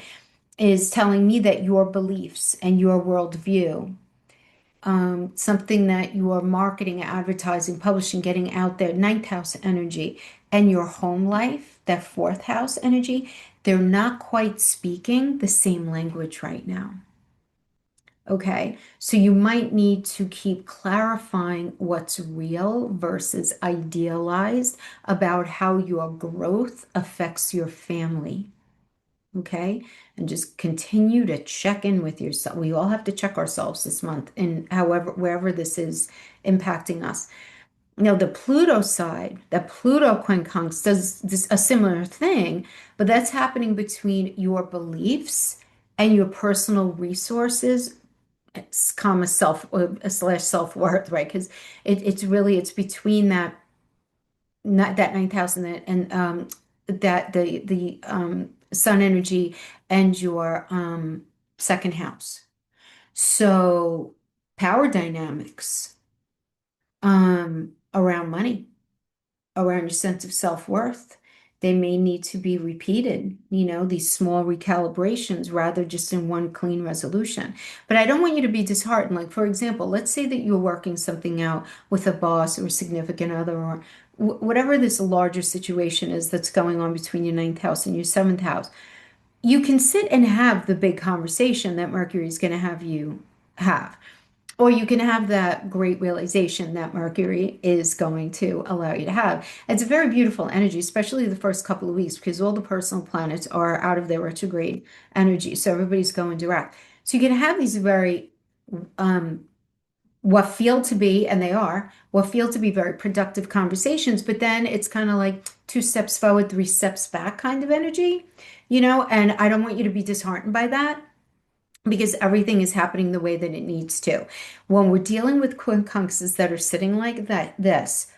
Speaker 1: is telling me that your beliefs and your worldview, something that you are marketing, advertising, publishing, getting out there, ninth house energy, and your home life, that fourth house energy, they're not quite speaking the same language right now. Okay, so you might need to keep clarifying what's real versus idealized about how your growth affects your family. Okay, and just continue to check in with yourself. We all have to check ourselves this month, and however, wherever this is impacting us. Now, the Pluto side, the Pluto quincunx does this a similar thing, but that's happening between your beliefs and your personal resources, comma self slash self-worth, right? Because it's between that, not that ninth house and that the sun energy and your second house. So power dynamics around money, around your sense of self-worth, they may need to be repeated, these small recalibrations rather just in one clean resolution. But I don't want you to be disheartened. Like, for example, let's say that you're working something out with a boss or a significant other, or whatever this larger situation is that's going on between your ninth house and your seventh house. You can sit and have the big conversation that Mercury is going to have you have. Or you can have that great realization that Mercury is going to allow you to have. It's a very beautiful energy, especially the first couple of weeks, because all the personal planets are out of their retrograde energy. So everybody's going direct. So you can have these very, what feel to be, and they are, what feel to be very productive conversations, but then it's kind of like 2 steps forward, 3 steps back kind of energy, and I don't want you to be disheartened by that, because everything is happening the way that it needs to. When we're dealing with quincunxes that are sitting like that,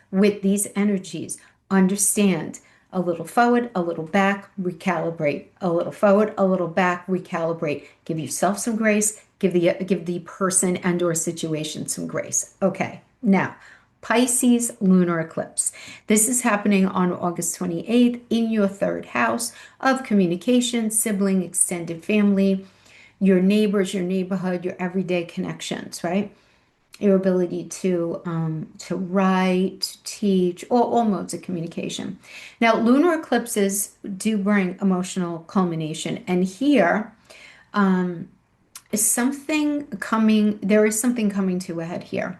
Speaker 1: with these energies, understand a little forward, a little back, recalibrate. A little forward, a little back, recalibrate. Give yourself some grace. Give the person and or situation some grace. Okay, now Pisces lunar eclipse. This is happening on August 28th in your third house of communication, sibling, extended family, your neighbors, your neighborhood, your everyday connections, right? Your ability to write, teach, all modes of communication. Now, lunar eclipses do bring emotional culmination, and here is something coming. There is something coming to a head here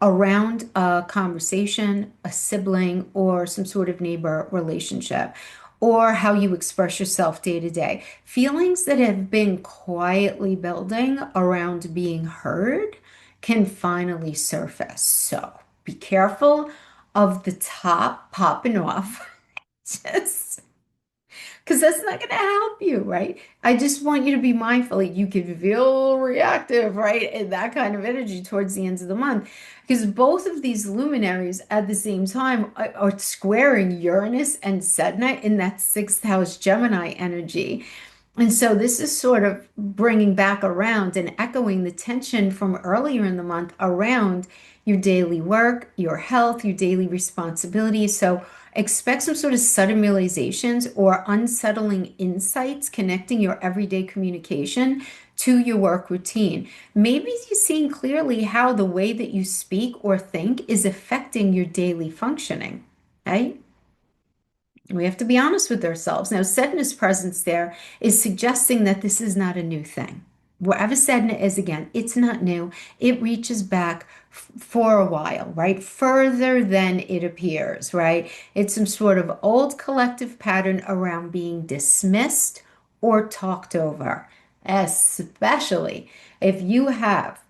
Speaker 1: around a conversation, a sibling, or some sort of neighbor relationship, or how you express yourself day to day. Feelings that have been quietly building around being heard can finally surface. So be careful of the top popping off. Just because that's not going to help you, right? I just want you to be mindful. Like, you can feel reactive, right? And that kind of energy towards the end of the month. Because both of these luminaries at the same time are squaring Uranus and Saturn in that sixth house Gemini energy. And so this is sort of bringing back around and echoing the tension from earlier in the month around your daily work, your health, your daily responsibilities. So expect some sort of sudden realizations or unsettling insights connecting your everyday communication to your work routine. Maybe you're seeing clearly how the way that you speak or think is affecting your daily functioning. right? We have to be honest with ourselves. Now, Sedna's presence there is suggesting that this is not a new thing. Wherever Sedna is, again, it's not new. It reaches back for a while, right? Further than it appears, right? It's some sort of old collective pattern around being dismissed or talked over, especially if you have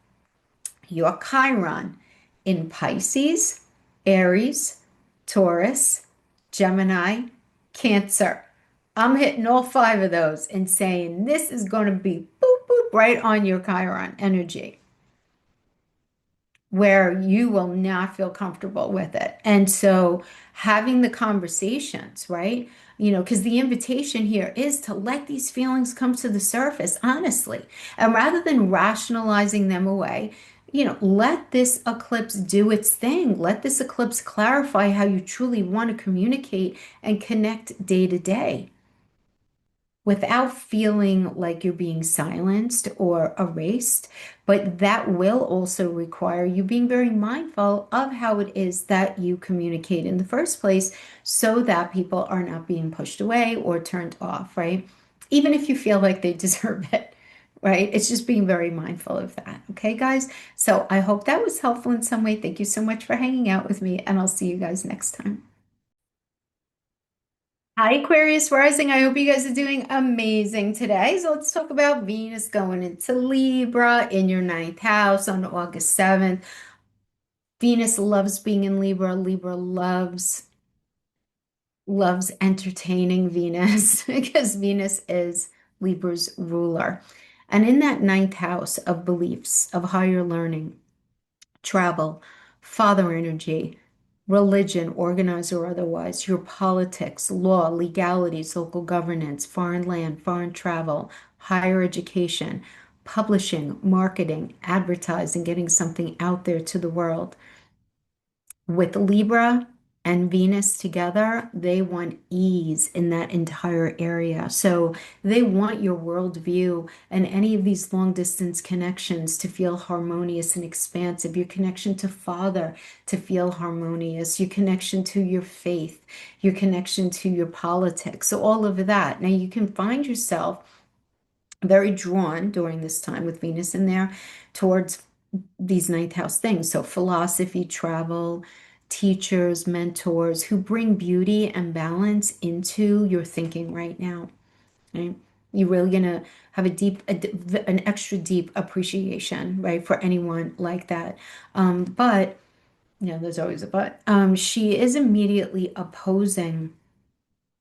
Speaker 1: your Chiron in Pisces, Aries, Taurus, Gemini, Cancer. I'm hitting all five of those and saying this is going to be boop, boop, right on your Chiron energy where you will not feel comfortable with it. And so having the conversations, right? Because the invitation here is to let these feelings come to the surface, honestly. And rather than rationalizing them away, let this eclipse do its thing. Let this eclipse clarify how you truly want to communicate and connect day to day without feeling like you're being silenced or erased. But that will also require you being very mindful of how it is that you communicate in the first place so that people are not being pushed away or turned off, right? Even if you feel like they deserve it. Right? It's just being very mindful of that. Okay, guys? So I hope that was helpful in some way. Thank you so much for hanging out with me, and I'll see you guys next time. Hi, Aquarius Rising. I hope you guys are doing amazing today. So let's talk about Venus going into Libra in your ninth house on August 7th. Venus loves being in Libra. Libra loves entertaining Venus because Venus is Libra's ruler. And in that ninth house of beliefs, of higher learning, travel, father energy, religion, organized or otherwise, your politics, law, legalities, local governance, foreign land, foreign travel, higher education, publishing, marketing, advertising, getting something out there to the world. With Libra and Venus together, they want ease in that entire area. So they want your worldview and any of these long distance connections to feel harmonious and expansive. Your connection to Father to feel harmonious, your connection to your faith, your connection to your politics. So all of that. Now you can find yourself very drawn during this time with Venus in there towards these ninth house things. So philosophy, travel, teachers, mentors who bring beauty and balance into your thinking right now. Right? You're really gonna have an extra deep appreciation, right, for anyone like that. But there's always a but. She is immediately opposing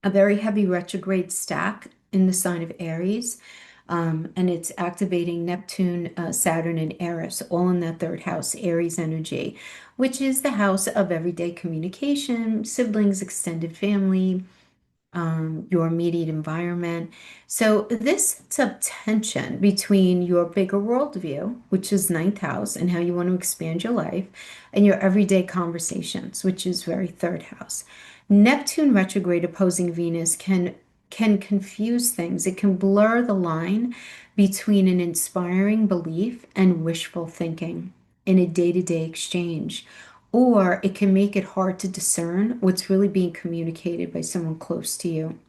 Speaker 1: a very heavy retrograde stack in the sign of Aries. And it's activating Neptune, Saturn, and Eris, all in that third house, Aries energy, which is the house of everyday communication, siblings, extended family, your immediate environment. So this sets up tension between your bigger worldview, which is ninth house, and how you want to expand your life, and your everyday conversations, which is very third house. Neptune retrograde opposing Venus can confuse things. It can blur the line between an inspiring belief and wishful thinking in a day-to-day exchange. Or it can make it hard to discern what's really being communicated by someone close to you.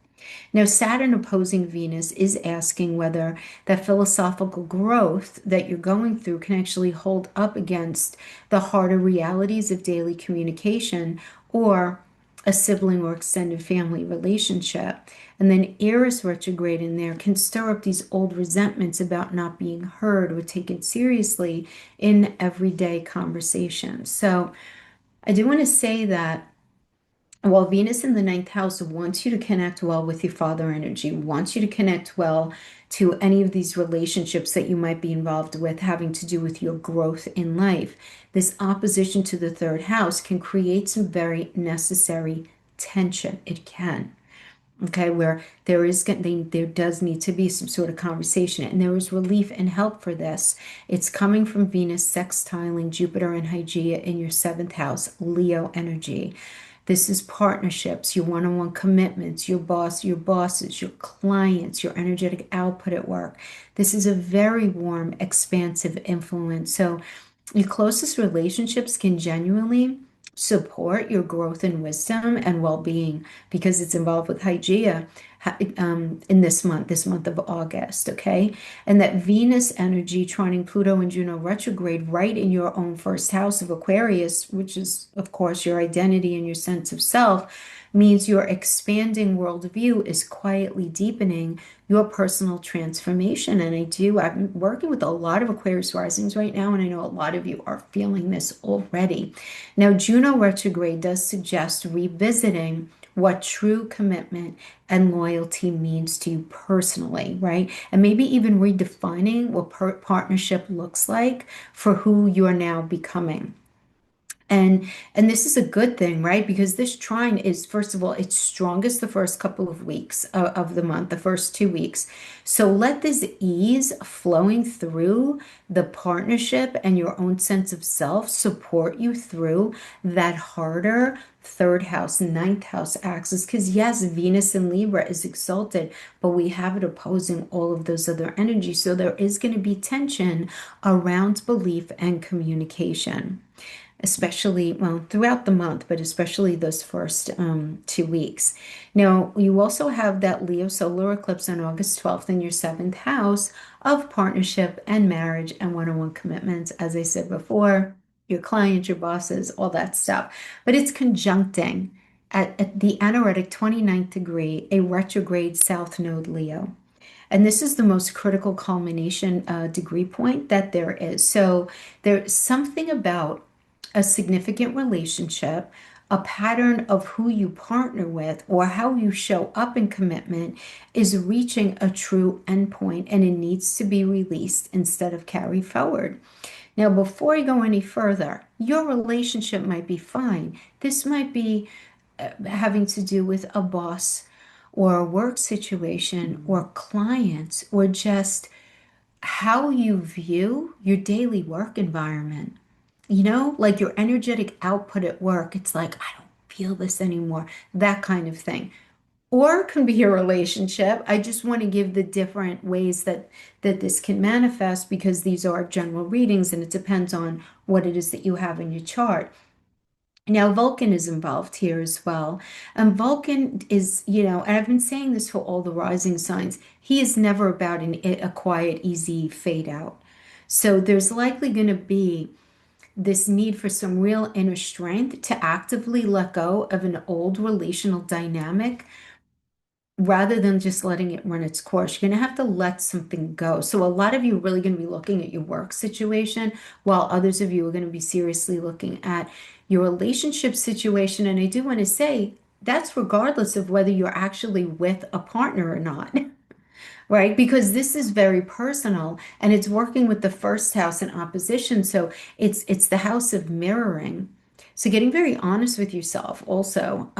Speaker 1: Now, Saturn opposing Venus is asking whether that philosophical growth that you're going through can actually hold up against the harder realities of daily communication or a sibling or extended family relationship. And then Eris retrograde in there can stir up these old resentments about not being heard or taken seriously in everyday conversations. So I do want to say that while Venus in the ninth house wants you to connect well with your father energy, wants you to connect well to any of these relationships that you might be involved with having to do with your growth in life, this opposition to the third house can create some very necessary tension. It can. Okay, where there does need to be some sort of conversation, and there is relief and help for this. It's coming from Venus sextiling Jupiter and Hygeia in your seventh house, Leo energy. This is partnerships, your one-on-one commitments, your bosses, your clients, your energetic output at work. This is a very warm, expansive influence. So your closest relationships can genuinely support your growth and wisdom and well-being because it's involved with Hygeia in this month of August, okay? And that Venus energy trining Pluto and Juno retrograde right in your own first house of Aquarius, which is, of course, your identity and your sense of self, means your expanding worldview is quietly deepening your personal transformation. And I've been working with a lot of Aquarius risings right now, and I know a lot of you are feeling this already. Now, Juno retrograde does suggest revisiting what true commitment and loyalty means to you personally, right? And maybe even redefining what partnership looks like for who you're now becoming. And this is a good thing, right? Because this trine is, first of all, it's strongest the first couple of weeks of the month, the first 2 weeks. So let this ease flowing through the partnership and your own sense of self support you through that harder third house, ninth house axis. Because yes, Venus in Libra is exalted, but we have it opposing all of those other energies. So there is going to be tension around belief and communication, especially, well, throughout the month, but especially those first 2 weeks. Now, you also have that Leo solar eclipse on August 12th in your seventh house of partnership and marriage and one-on-one commitments, as I said before, your clients, your bosses, all that stuff. But it's conjuncting at the anaretic 29th degree, a retrograde South Node Leo. And this is the most critical culmination degree point that there is. So there's something about a significant relationship, a pattern of who you partner with, or how you show up in commitment is reaching a true endpoint and it needs to be released instead of carried forward. Now, before I go any further, your relationship might be fine. This might be having to do with a boss or a work situation or clients or just how you view your daily work environment. Like your energetic output at work, it's like, I don't feel this anymore, that kind of thing. Or it can be a relationship. I just want to give the different ways that this can manifest because these are general readings and it depends on what it is that you have in your chart. Now, Vulcan is involved here as well. And Vulcan is, and I've been saying this for all the rising signs, he is never about a quiet, easy fade out. So there's likely going to be this need for some real inner strength to actively let go of an old relational dynamic rather than just letting it run its course. You're going to have to let something go. So a lot of you are really going to be looking at your work situation, while others of you are going to be seriously looking at your relationship situation. And I do want to say that's regardless of whether you're actually with a partner or not. Right? Because this is very personal and it's working with the first house in opposition. So it's the house of mirroring. So getting very honest with yourself also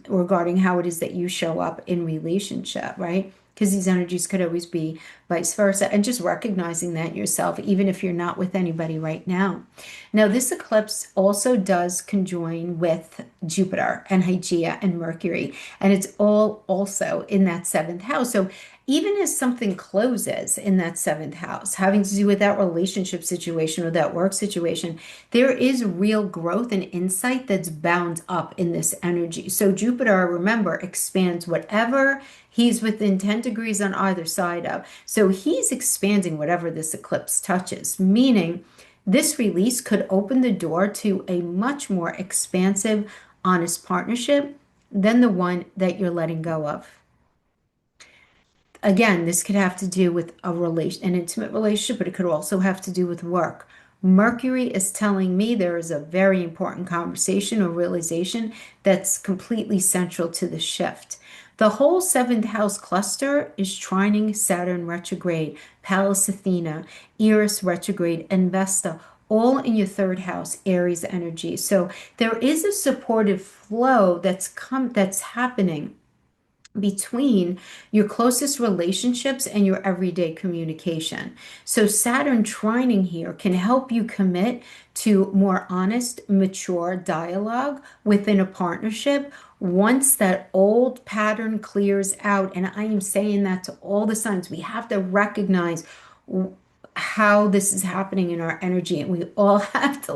Speaker 1: regarding how it is that you show up in relationship, right? Because these energies could always be vice versa. And just recognizing that yourself, even if you're not with anybody right now. Now, this eclipse also does conjoin with Jupiter and Hygeia and Mercury. And it's all also in that seventh house. So even as something closes in that seventh house, having to do with that relationship situation or that work situation, there is real growth and insight that's bound up in this energy. So Jupiter, remember, expands whatever he's within 10 degrees on either side of. So he's expanding whatever this eclipse touches, meaning this release could open the door to a much more expansive, honest partnership than the one that you're letting go of. Again, this could have to do with an intimate relationship, but it could also have to do with work. Mercury is telling me there is a very important conversation or realization that's completely central to the shift. The whole seventh house cluster is trining Saturn retrograde, Pallas Athena, Eris retrograde, and Vesta, all in your third house, Aries energy. So there is a supportive flow that's happening between your closest relationships and your everyday communication. So Saturn trining here can help you commit to more honest, mature dialogue within a partnership once that old pattern clears out. And I am saying that to all the signs. We have to recognize how this is happening in our energy, and we all have to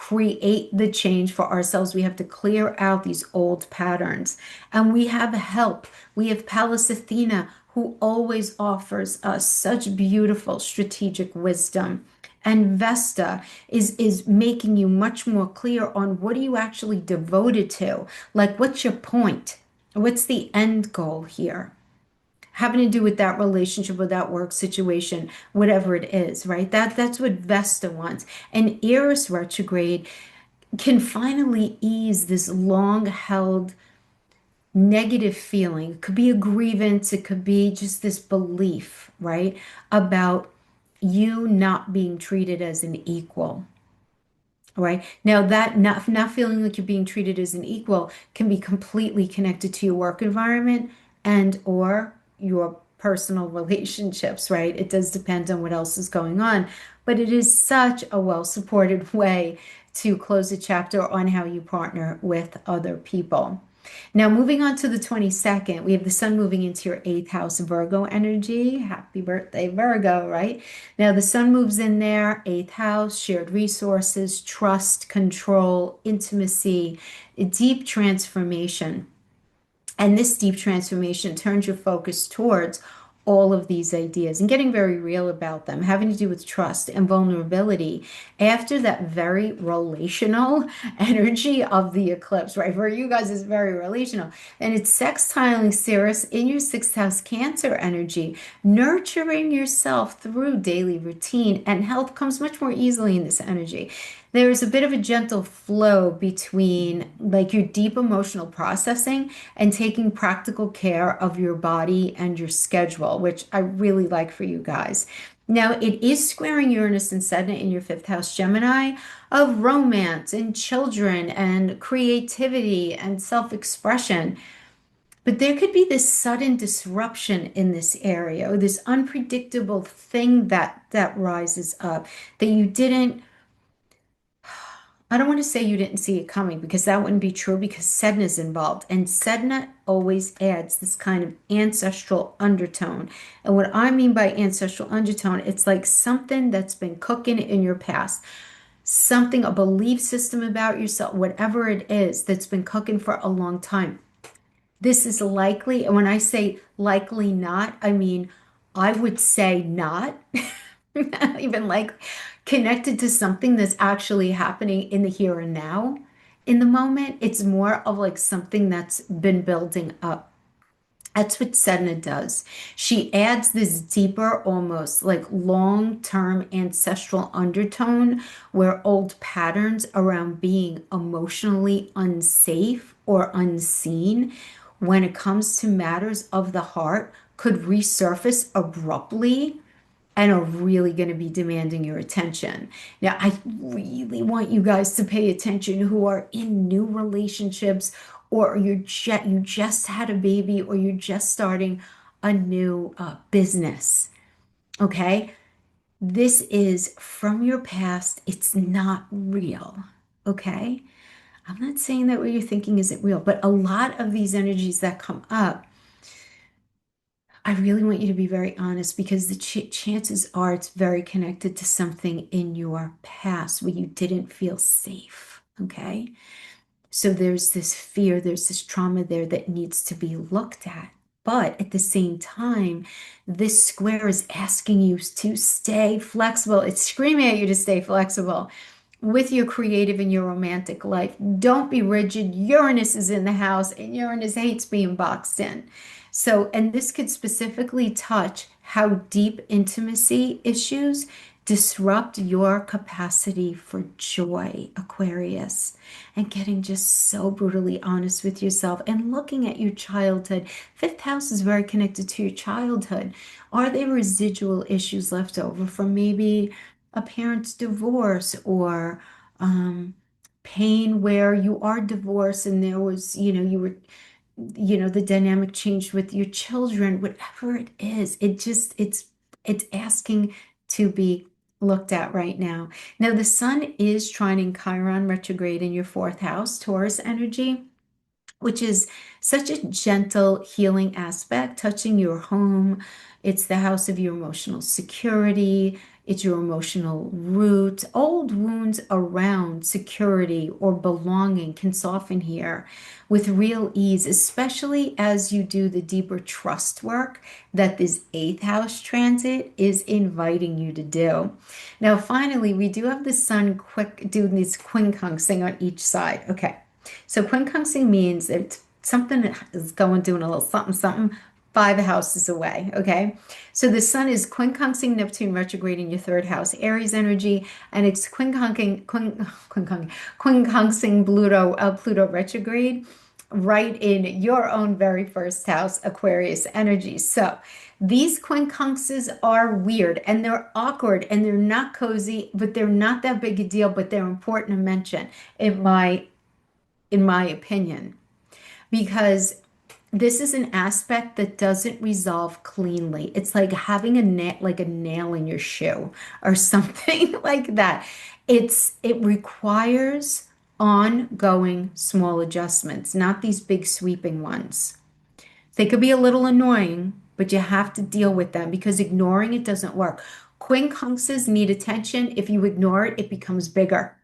Speaker 1: create the change for ourselves. We have to clear out these old patterns. And we have help. We have Pallas Athena, who always offers us such beautiful strategic wisdom. And Vesta is making you much more clear on what are you actually devoted to? Like, what's your point? What's the end goal here? Having to do with that relationship or that work situation, whatever it is, right? That's what Vesta wants. And Eris retrograde can finally ease this long held negative feeling. It could be a grievance, it could be just this belief, right? About you not being treated as an equal. Right. Now that not feeling like you're being treated as an equal can be completely connected to your work environment and or your personal relationships, right? It does depend on what else is going on, but it is such a well-supported way to close a chapter on how you partner with other people. Now, moving on to the 22nd, we have the sun moving into your eighth house, Virgo energy. Happy birthday, Virgo, right? Now, the sun moves in there, eighth house, shared resources, trust, control, intimacy, a deep transformation. And this deep transformation turns your focus towards all of these ideas and getting very real about them, having to do with trust and vulnerability after that very relational energy of the eclipse, right? For you guys, it's very relational. And it's sextiling Ceres in your sixth house Cancer energy, nurturing yourself through daily routine, and health comes much more easily in this energy. There's a bit of a gentle flow between like your deep emotional processing and taking practical care of your body and your schedule, which I really like for you guys. Now, it is squaring Uranus and Saturn in your fifth house, Gemini, of romance and children and creativity and self-expression. But there could be this sudden disruption in this area or this unpredictable thing that rises up that you didn't I don't want to say you didn't see it coming because that wouldn't be true because Sedna is involved. And Sedna always adds this kind of ancestral undertone. And what I mean by ancestral undertone, it's like something that's been cooking in your past, something, a belief system about yourself, whatever it is that's been cooking for a long time. This is likely, and when I say likely not, I mean, I would say not, even like connected to something that's actually happening in the here and now. In the moment, it's more of like something that's been building up. That's what Sedna does. She adds this deeper, almost like long-term ancestral undertone where old patterns around being emotionally unsafe or unseen when it comes to matters of the heart could resurface abruptly and are really going to be demanding your attention. Now, I really want you guys to pay attention who are in new relationships or you just had a baby or you're just starting a new business. Okay? This is from your past. It's not real. Okay? I'm not saying that what you're thinking isn't real, but a lot of these energies that come up I really want you to be very honest because the chances are it's very connected to something in your past where you didn't feel safe. Okay. So there's this fear, there's this trauma there that needs to be looked at. But at the same time, this square is asking you to stay flexible. It's screaming at you to stay flexible with your creative and your romantic life. Don't be rigid. Uranus is in the house and Uranus hates being boxed in. So, and this could specifically touch how deep intimacy issues disrupt your capacity for joy, Aquarius, and getting just so brutally honest with yourself and looking at your childhood. Fifth house is very connected to your childhood. Are there residual issues left over from maybe a parent's divorce or pain where you are divorced and there was, you were the dynamic changed with your children, whatever it is, it's asking to be looked at right now. Now, the sun is trining Chiron retrograde in your fourth house, Taurus energy, which is such a gentle healing aspect, touching your home. It's the house of your emotional security. It's your emotional roots. Old wounds around security or belonging can soften here with real ease, especially as you do the deeper trust work that this eighth house transit is inviting you to do. Now, finally, we do have the sun quick doing these quincunxing on each side. Okay. So quincunxing means it's something that is going doing a little something, something 5 houses away. Okay. So the sun is quincunxing Neptune retrograde in your third house, Aries energy, and it's quincunxing Pluto retrograde right in your own very first house, Aquarius energy. So these quincunxes are weird and they're awkward and they're not cozy, but they're not that big a deal, but they're important to mention in my opinion, because this is an aspect that doesn't resolve cleanly. It's like having a nail in your shoe or something like that. It requires ongoing small adjustments, not these big sweeping ones. They could be a little annoying, but you have to deal with them because ignoring it doesn't work. Quincunxes need attention. If you ignore it, it becomes bigger.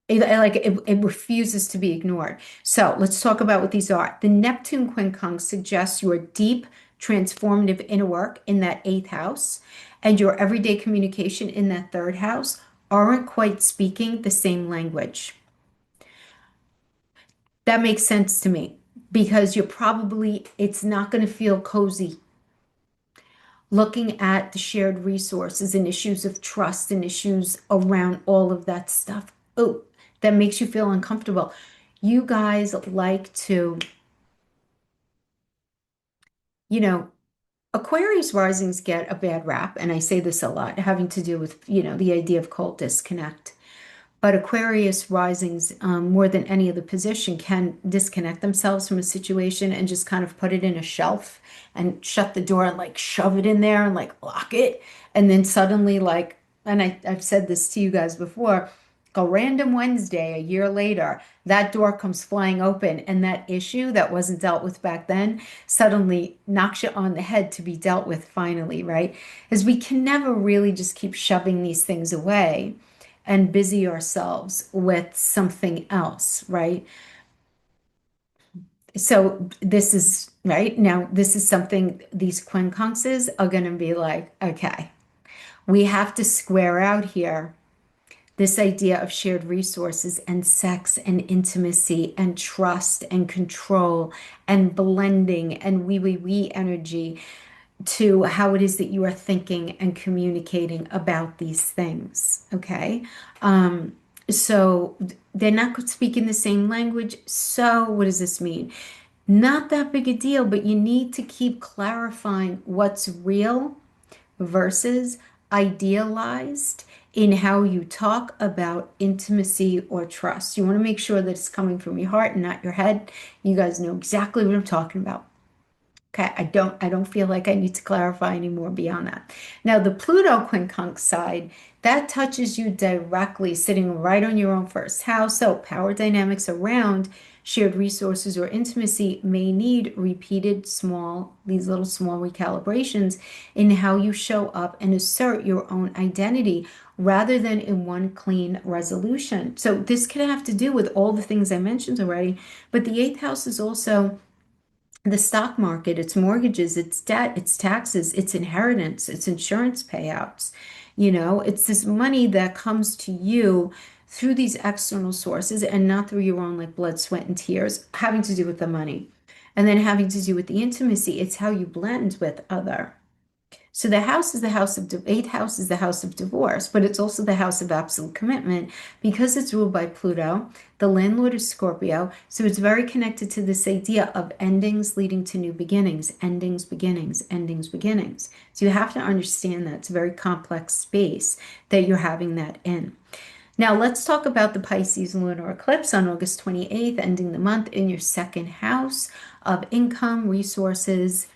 Speaker 1: It refuses to be ignored. So let's talk about what these are. The Neptune quincunx suggests your deep, transformative inner work in that eighth house and your everyday communication in that third house aren't quite speaking the same language. That makes sense to me because it's not going to feel cozy looking at the shared resources and issues of trust and issues around all of that stuff. Oh, that makes you feel uncomfortable. You guys like to, you know, Aquarius risings get a bad rap, and I say this a lot, having to do with, the idea of cold disconnect. But Aquarius risings, more than any other position, can disconnect themselves from a situation and just kind of put it in a shelf and shut the door and like shove it in there and like lock it. And then suddenly, like, and I've said this to you guys before, a random Wednesday, a year later, that door comes flying open, and that issue that wasn't dealt with back then suddenly knocks you on the head to be dealt with finally, right? As we can never really just keep shoving these things away and busy ourselves with something else, right? So this is right now, this is something these quincunxes are going to be like, okay, we have to square out here this idea of shared resources and sex and intimacy and trust and control and blending and we energy to how it is that you are thinking and communicating about these things. Okay. So they're not speaking the same language. So what does this mean? Not that big a deal, but you need to keep clarifying what's real versus idealized in how you talk about intimacy or trust. You want to make sure that it's coming from your heart and not your head. You guys know exactly what I'm talking about. Okay, I don't feel like I need to clarify anymore beyond that. Now, the Pluto quincunx side, that touches you directly, sitting right on your own first house. So power dynamics around shared resources or intimacy may need repeated these little small recalibrations in how you show up and assert your own identity rather than in one clean resolution. So this can have to do with all the things I mentioned already, but the eighth house is also the stock market, it's mortgages, it's debt, it's taxes, it's inheritance, it's insurance payouts. It's this money that comes to you through these external sources and not through your own like blood, sweat, and tears, having to do with the money. And then having to do with the intimacy, it's how you blend with other. So the house is the house of eighth house is the house of divorce, but it's also the house of absolute commitment because it's ruled by Pluto. The landlord is Scorpio, so it's very connected to this idea of endings leading to new beginnings, endings, beginnings, endings, beginnings. So you have to understand that it's a very complex space that you're having that in. Now let's talk about the Pisces lunar eclipse on August 28th, ending the month in your second house of income, resources,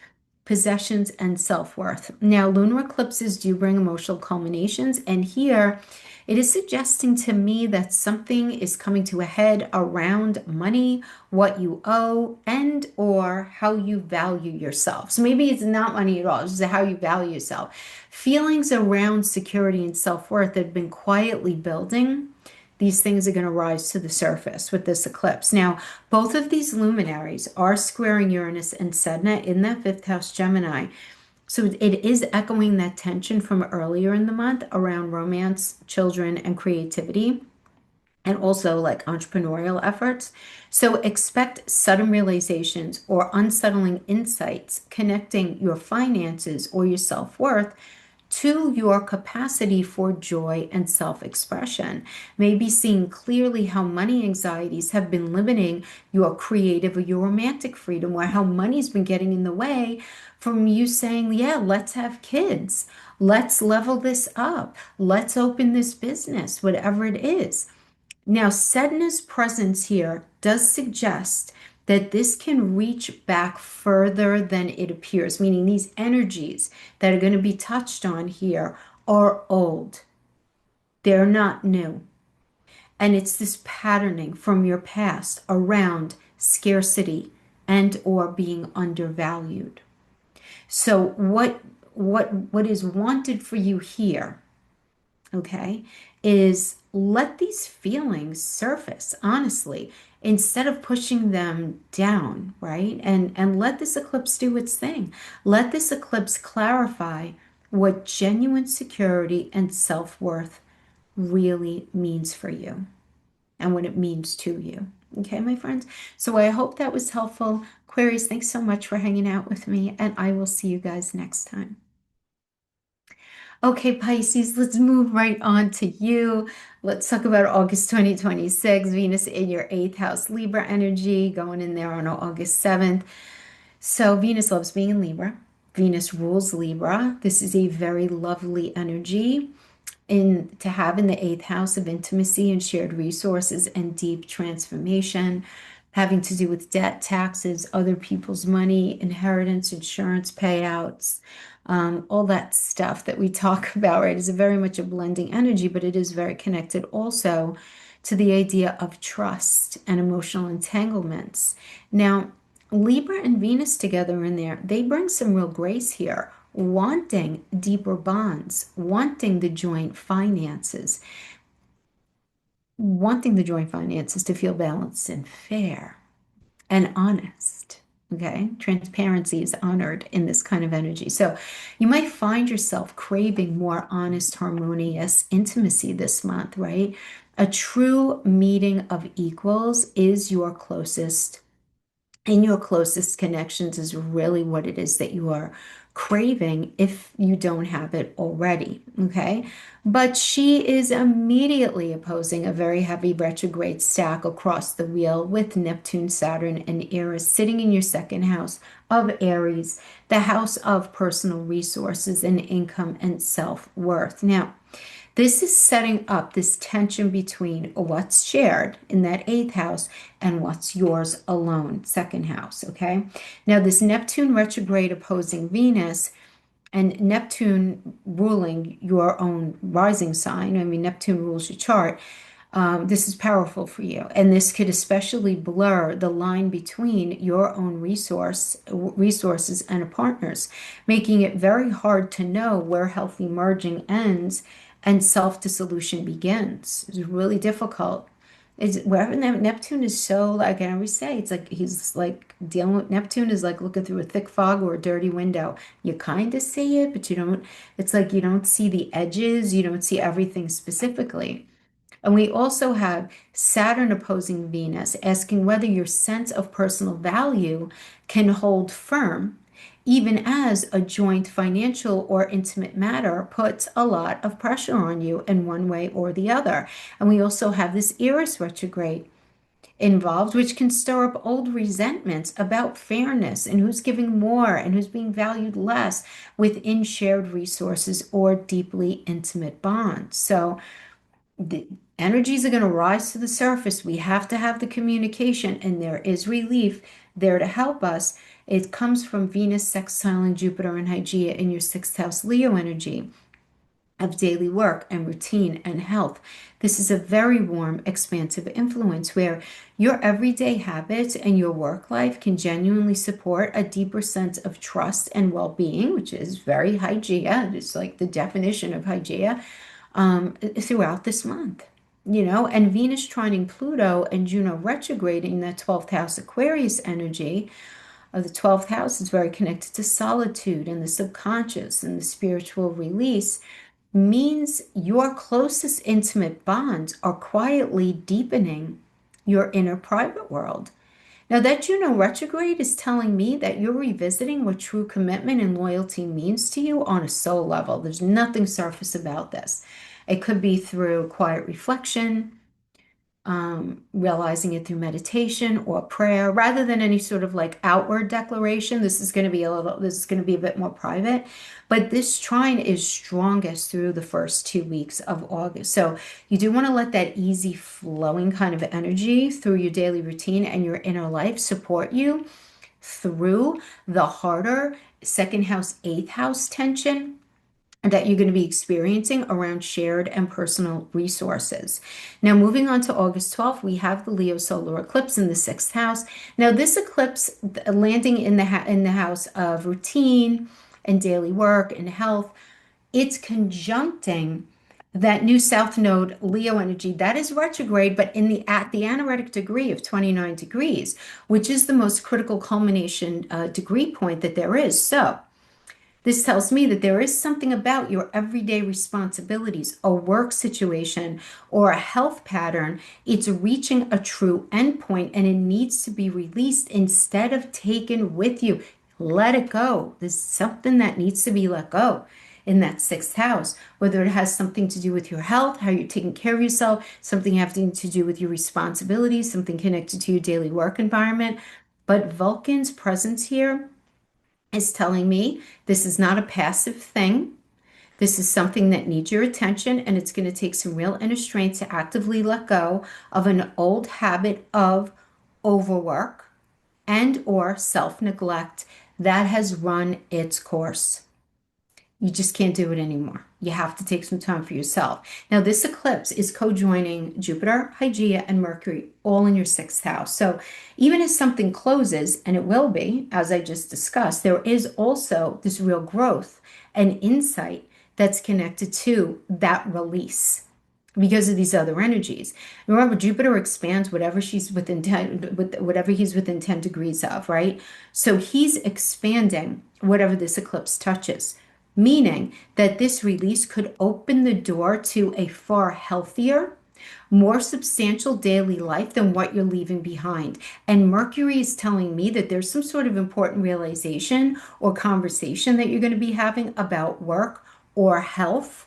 Speaker 1: possessions, and self-worth. Now, lunar eclipses do bring emotional culminations, and here it is suggesting to me that something is coming to a head around money, what you owe, and or how you value yourself. So maybe it's not money at all, it's just how you value yourself. Feelings around security and self-worth that have been quietly building, these things are going to rise to the surface with this eclipse. Now, both of these luminaries are squaring Uranus and Sedna in that fifth house Gemini. So it is echoing that tension from earlier in the month around romance, children, and creativity, and also like entrepreneurial efforts. So expect sudden realizations or unsettling insights connecting your finances or your self-worth to your capacity for joy and self-expression. Maybe seeing clearly how money anxieties have been limiting your creative or your romantic freedom, or how money's been getting in the way from you saying, yeah, let's have kids. Let's level this up. Let's open this business, whatever it is. Now, Sedna's presence here does suggest that this can reach back further than it appears, meaning these energies that are going to be touched on here are old. They're not new. And it's this patterning from your past around scarcity and or being undervalued. So what is wanted for you here, okay, is let these feelings surface honestly instead of pushing them down, right? And let this eclipse do its thing. Let this eclipse clarify what genuine security and self-worth really means for you and what it means to you. Okay, my friends? So I hope that was helpful. Aquarius, thanks so much for hanging out with me, and I will see you guys next time. Okay, Pisces, let's move right on to you. Let's talk about August 2026, Venus in your eighth house, Libra energy, going in there on August 7th. So Venus loves being in Libra. Venus rules Libra. This is a very lovely energy to have in the eighth house of intimacy and shared resources and deep transformation, having to do with debt, taxes, other people's money, inheritance, insurance payouts, all that stuff that we talk about, right? Is very much a blending energy, but it is very connected also to the idea of trust and emotional entanglements. Now, Libra and Venus together in there, they bring some real grace here, wanting deeper bonds, wanting the joint finances, to feel balanced and fair and honest. Okay, transparency is honored in this kind of energy. So you might find yourself craving more honest, harmonious intimacy this month, right? A true meeting of equals is your closest, and your closest connections is really what it is that you are craving if you don't have it already, okay? But she is immediately opposing a very heavy retrograde stack across the wheel with Neptune, Saturn, and Eris sitting in your second house of Aries, the house of personal resources and income and self-worth. Now, this is setting up this tension between what's shared in that eighth house and what's yours alone, second house, okay? Now, this Neptune retrograde opposing Venus and Neptune ruling your own rising sign, I mean, Neptune rules your chart. This is powerful for you. And this could especially blur the line between your own resources and a partner's, making it very hard to know where healthy merging ends and self-dissolution begins. It's really difficult. It's wherever Neptune is so, like I always say, it's like he's like dealing with Neptune is like looking through a thick fog or a dirty window. You kind of see it, but you don't, it's like you don't see the edges, you don't see everything specifically. And we also have Saturn opposing Venus, asking whether your sense of personal value can hold firm, even as a joint financial or intimate matter puts a lot of pressure on you in one way or the other. And we also have this Eris retrograde involved, which can stir up old resentments about fairness and who's giving more and who's being valued less within shared resources or deeply intimate bonds. So, Energies are going to rise to the surface. We have to have the communication, and there is relief there to help us. It comes from Venus sextiling Jupiter and Hygeia in your sixth house Leo energy of daily work and routine and health. This is a very warm, expansive influence where your everyday habits and your work life can genuinely support a deeper sense of trust and well-being, which is very Hygeia. It's like the definition of Hygeia throughout this month. And Venus trining Pluto and Juno retrograding that 12th house Aquarius energy of the 12th house is very connected to solitude and the subconscious and the spiritual release means your closest intimate bonds are quietly deepening your inner private world. Now, that Juno retrograde is telling me that you're revisiting what true commitment and loyalty means to you on a soul level. There's nothing surface about this. It could be through quiet reflection, realizing it through meditation or prayer rather than any sort of like outward declaration. This is going to be a bit more private, but this trine is strongest through the first 2 weeks of August. So you do want to let that easy flowing kind of energy through your daily routine and your inner life support you through the harder second house, eighth house tension that you're going to be experiencing around shared and personal resources. Now, moving on to August 12th, we have the Leo solar eclipse in the sixth house. Now, this eclipse landing in the house of routine and daily work and health, it's conjuncting that new south node Leo energy that is retrograde, but at the anaretic degree of 29 degrees, which is the most critical culmination degree point that there is. So this tells me that there is something about your everyday responsibilities, a work situation, or a health pattern. It's reaching a true endpoint and it needs to be released instead of taken with you. Let it go. There's something that needs to be let go in that sixth house, whether it has something to do with your health, how you're taking care of yourself, something having to do with your responsibilities, something connected to your daily work environment. But Vulcan's presence here is telling me this is not a passive thing. This is something that needs your attention, and it's going to take some real inner strength to actively let go of an old habit of overwork and or self-neglect that has run its course. You just can't do it anymore. You have to take some time for yourself. Now, this eclipse is co-joining Jupiter, Hygeia, and Mercury, all in your sixth house. So even as something closes, and it will be, as I just discussed, there is also this real growth and insight that's connected to that release because of these other energies. Remember, Jupiter expands whatever she's within 10, whatever he's within 10 degrees of, right? So he's expanding whatever this eclipse touches, meaning that this release could open the door to a far healthier, more substantial daily life than what you're leaving behind. And Mercury is telling me that there's some sort of important realization or conversation that you're going to be having about work or health.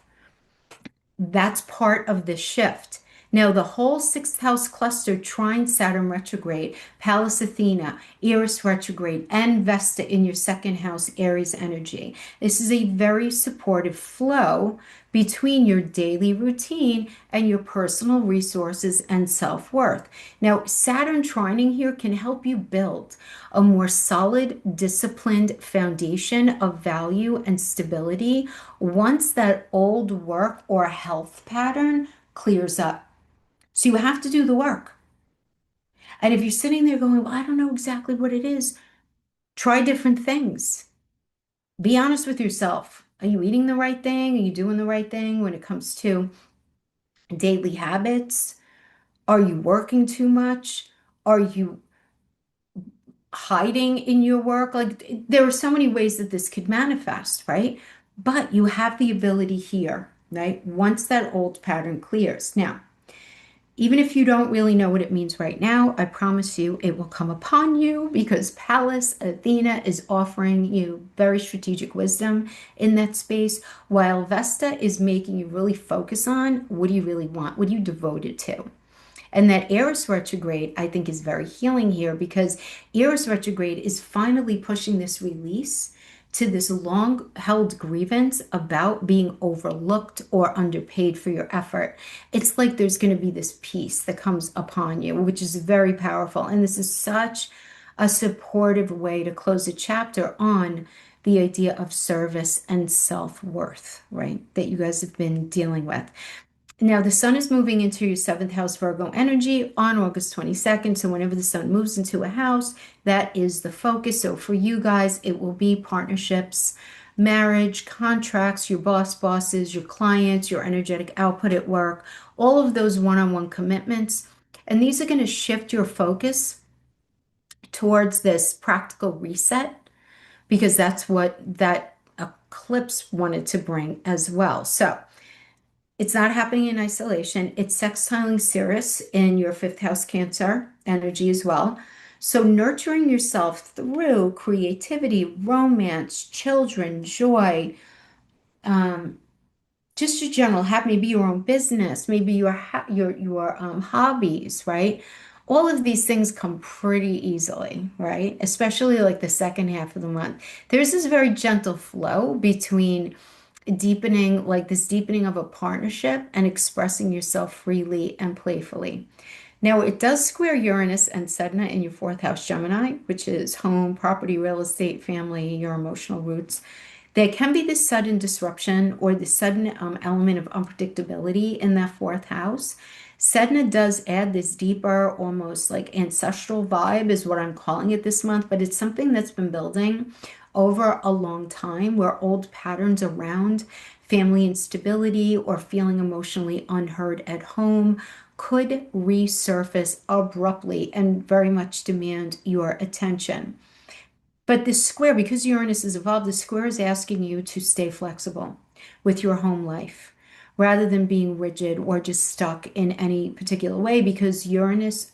Speaker 1: That's part of the shift. Now, the whole sixth house cluster trine Saturn retrograde, Pallas Athena, Eris retrograde, and Vesta in your second house, Aries energy. This is a very supportive flow between your daily routine and your personal resources and self-worth. Now, Saturn trining here can help you build a more solid, disciplined foundation of value and stability once that old work or health pattern clears up. So you have to do the work. And if you're sitting there going, well, I don't know exactly what it is, try different things. Be honest with yourself. Are you eating the right thing? Are you doing the right thing when it comes to daily habits? Are you working too much? Are you hiding in your work? Like, there are so many ways that this could manifest, right? But you have the ability here, right? Once that old pattern clears. Now, even if you don't really know what it means right now, I promise you it will come upon you because Pallas Athena is offering you very strategic wisdom in that space, while Vesta is making you really focus on what do you really want? What are you devoted to? And that Eris retrograde, I think, is very healing here because Eris retrograde is finally pushing this release to this long held grievance about being overlooked or underpaid for your effort. It's like there's going to be this peace that comes upon you, which is very powerful. And this is such a supportive way to close a chapter on the idea of service and self-worth, right? That you guys have been dealing with. Now, the sun is moving into your seventh house Virgo energy on August 22nd. So, whenever the sun moves into a house, that is the focus. So, for you guys, it will be partnerships, marriage, contracts, your bosses, your clients, your energetic output at work, all of those one-on-one commitments. And these are going to shift your focus towards this practical reset because that's what that eclipse wanted to bring as well. So, it's not happening in isolation. It's sextiling Sirius in your fifth house Cancer energy as well. So nurturing yourself through creativity, romance, children, joy, um, just your general happy, maybe your own business, maybe your hobbies, right? All of these things come pretty easily, right? Especially like the second half of the month. There's this very gentle flow between deepening, like this deepening of a partnership and expressing yourself freely and playfully. Now, it does square Uranus and Sedna in your fourth house Gemini, which is home, property, real estate, family, your emotional roots. There can be this sudden disruption or the sudden element of unpredictability in that fourth house. Sedna does add this deeper, almost like ancestral vibe, is what I'm calling it this month, but it's something that's been building over a long time where old patterns around family instability or feeling emotionally unheard at home could resurface abruptly and very much demand your attention. But this square, because Uranus is evolved, the square is asking you to stay flexible with your home life rather than being rigid or just stuck in any particular way because Uranus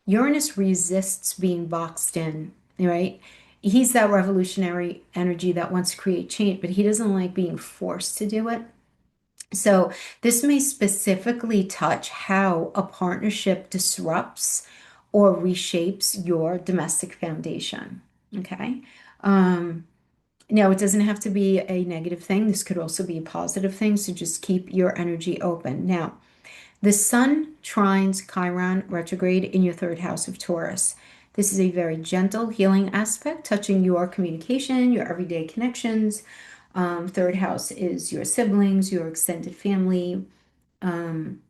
Speaker 1: resists being boxed in, right? He's that revolutionary energy that wants to create change, but he doesn't like being forced to do it. So this may specifically touch how a partnership disrupts or reshapes your domestic foundation. Okay. Um, Now, it doesn't have to be a negative thing. This could also be a positive thing. So just keep your energy open. Now, the sun trines Chiron retrograde in your third house of Taurus. This is a very gentle healing aspect, touching your communication, your everyday connections. Third house is your siblings, your extended family, um,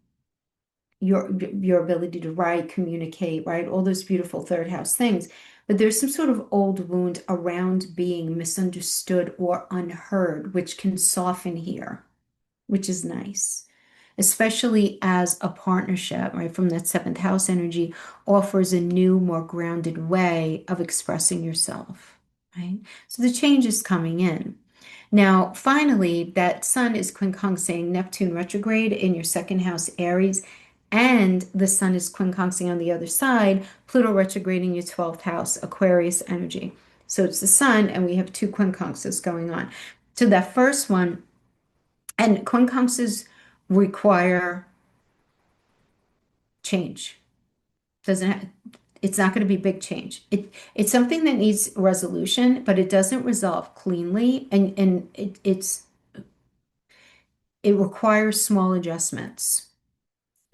Speaker 1: your ability to write, communicate, right? All those beautiful third house things. But there's some sort of old wound around being misunderstood or unheard, which can soften here, which is nice, especially as a partnership, right, from that seventh house energy offers a new, more grounded way of expressing yourself, right? So the change is coming in. Now, finally, that sun is quincunxing Neptune retrograde in your second house, Aries, and the sun is quincunxing on the other side, Pluto retrograde in your 12th house, Aquarius energy. So it's the sun, and we have two quincunxes going on. So that first one, and quincunxes require change. Doesn't it's not going to be big change. It's something that needs resolution, but it doesn't resolve cleanly, and it requires small adjustments.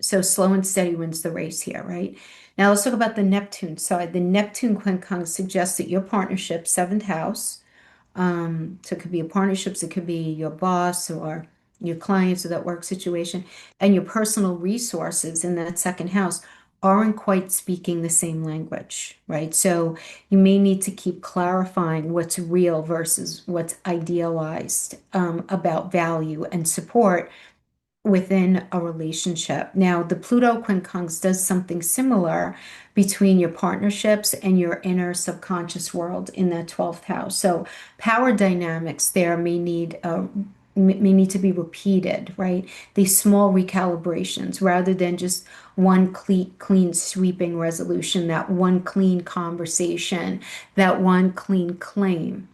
Speaker 1: So slow and steady wins the race here, right? Now let's talk about the Neptune side. The Neptune quincunx suggests that your partnership, seventh house, so it could be a partnerships, it could be your boss or your clients or that work situation, and your personal resources in that second house aren't quite speaking the same language, right? So you may need to keep clarifying what's real versus what's idealized about value and support within a relationship. Now, the Pluto quincunx does something similar between your partnerships and your inner subconscious world in that 12th house. So, power dynamics there may need to be repeated, right? These small recalibrations rather than just one clean sweeping resolution, that one clean conversation, that one clean claim.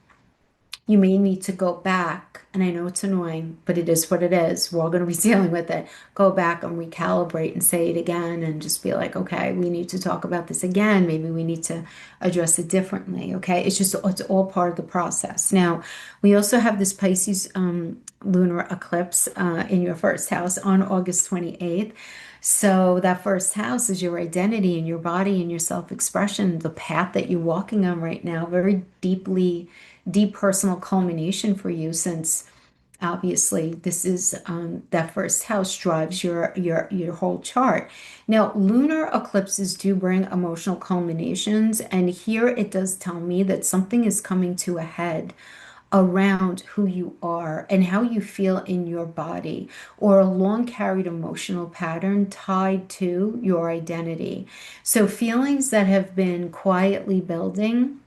Speaker 1: You may need to go back, and I know it's annoying, but it is what it is. We're all going to be dealing with it. Go back and recalibrate and say it again and just be like, okay, we need to talk about this again. Maybe we need to address it differently. Okay. It's all part of the process. Now, we also have this Pisces lunar eclipse in your first house on August 28th. So that first house is your identity and your body and your self-expression, the path that you're walking on right now, very deep personal culmination for you, since obviously this is that first house drives your whole chart. Now, lunar eclipses do bring emotional culminations, and here it does tell me that something is coming to a head around who you are and how you feel in your body, or a long carried emotional pattern tied to your identity. So feelings that have been quietly building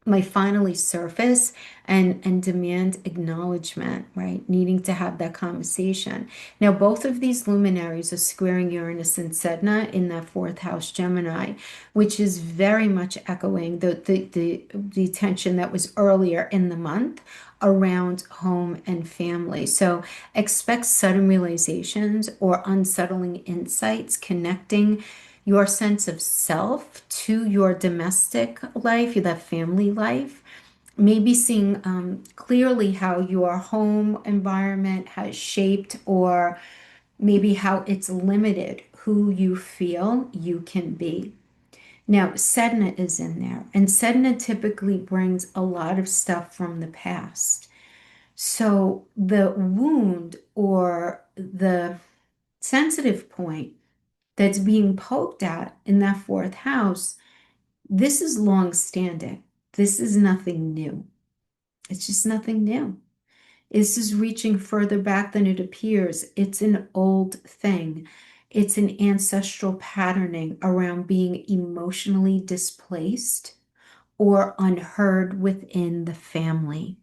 Speaker 1: might finally surface and demand acknowledgement, right? Needing to have that conversation. Now, both of these luminaries are squaring Uranus and Sedna in that fourth house Gemini, which is very much echoing the tension that was earlier in the month around home and family. So expect sudden realizations or unsettling insights connecting your sense of self to your domestic life, that family life. Maybe seeing clearly how your home environment has shaped, or maybe how it's limited who you feel you can be. Now, Sedna is in there, and Sedna typically brings a lot of stuff from the past. So the wound or the sensitive point that's being poked at in that fourth house, this is long standing. This is nothing new. It's just nothing new. This is reaching further back than it appears. It's an old thing. It's an ancestral patterning around being emotionally displaced or unheard within the family.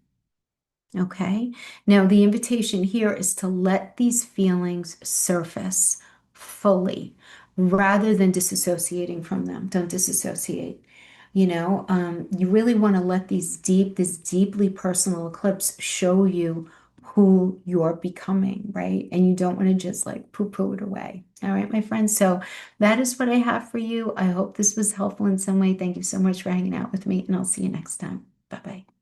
Speaker 1: Okay. Now, the invitation here is to let these feelings surface fully rather than disassociating from them. Don't disassociate. You really want to let this deeply personal eclipse show you who you're becoming, right? And you don't want to just like poo-poo it away. All right, my friends. So that is what I have for you. I hope this was helpful in some way. Thank you so much for hanging out with me, and I'll see you next time. Bye-bye.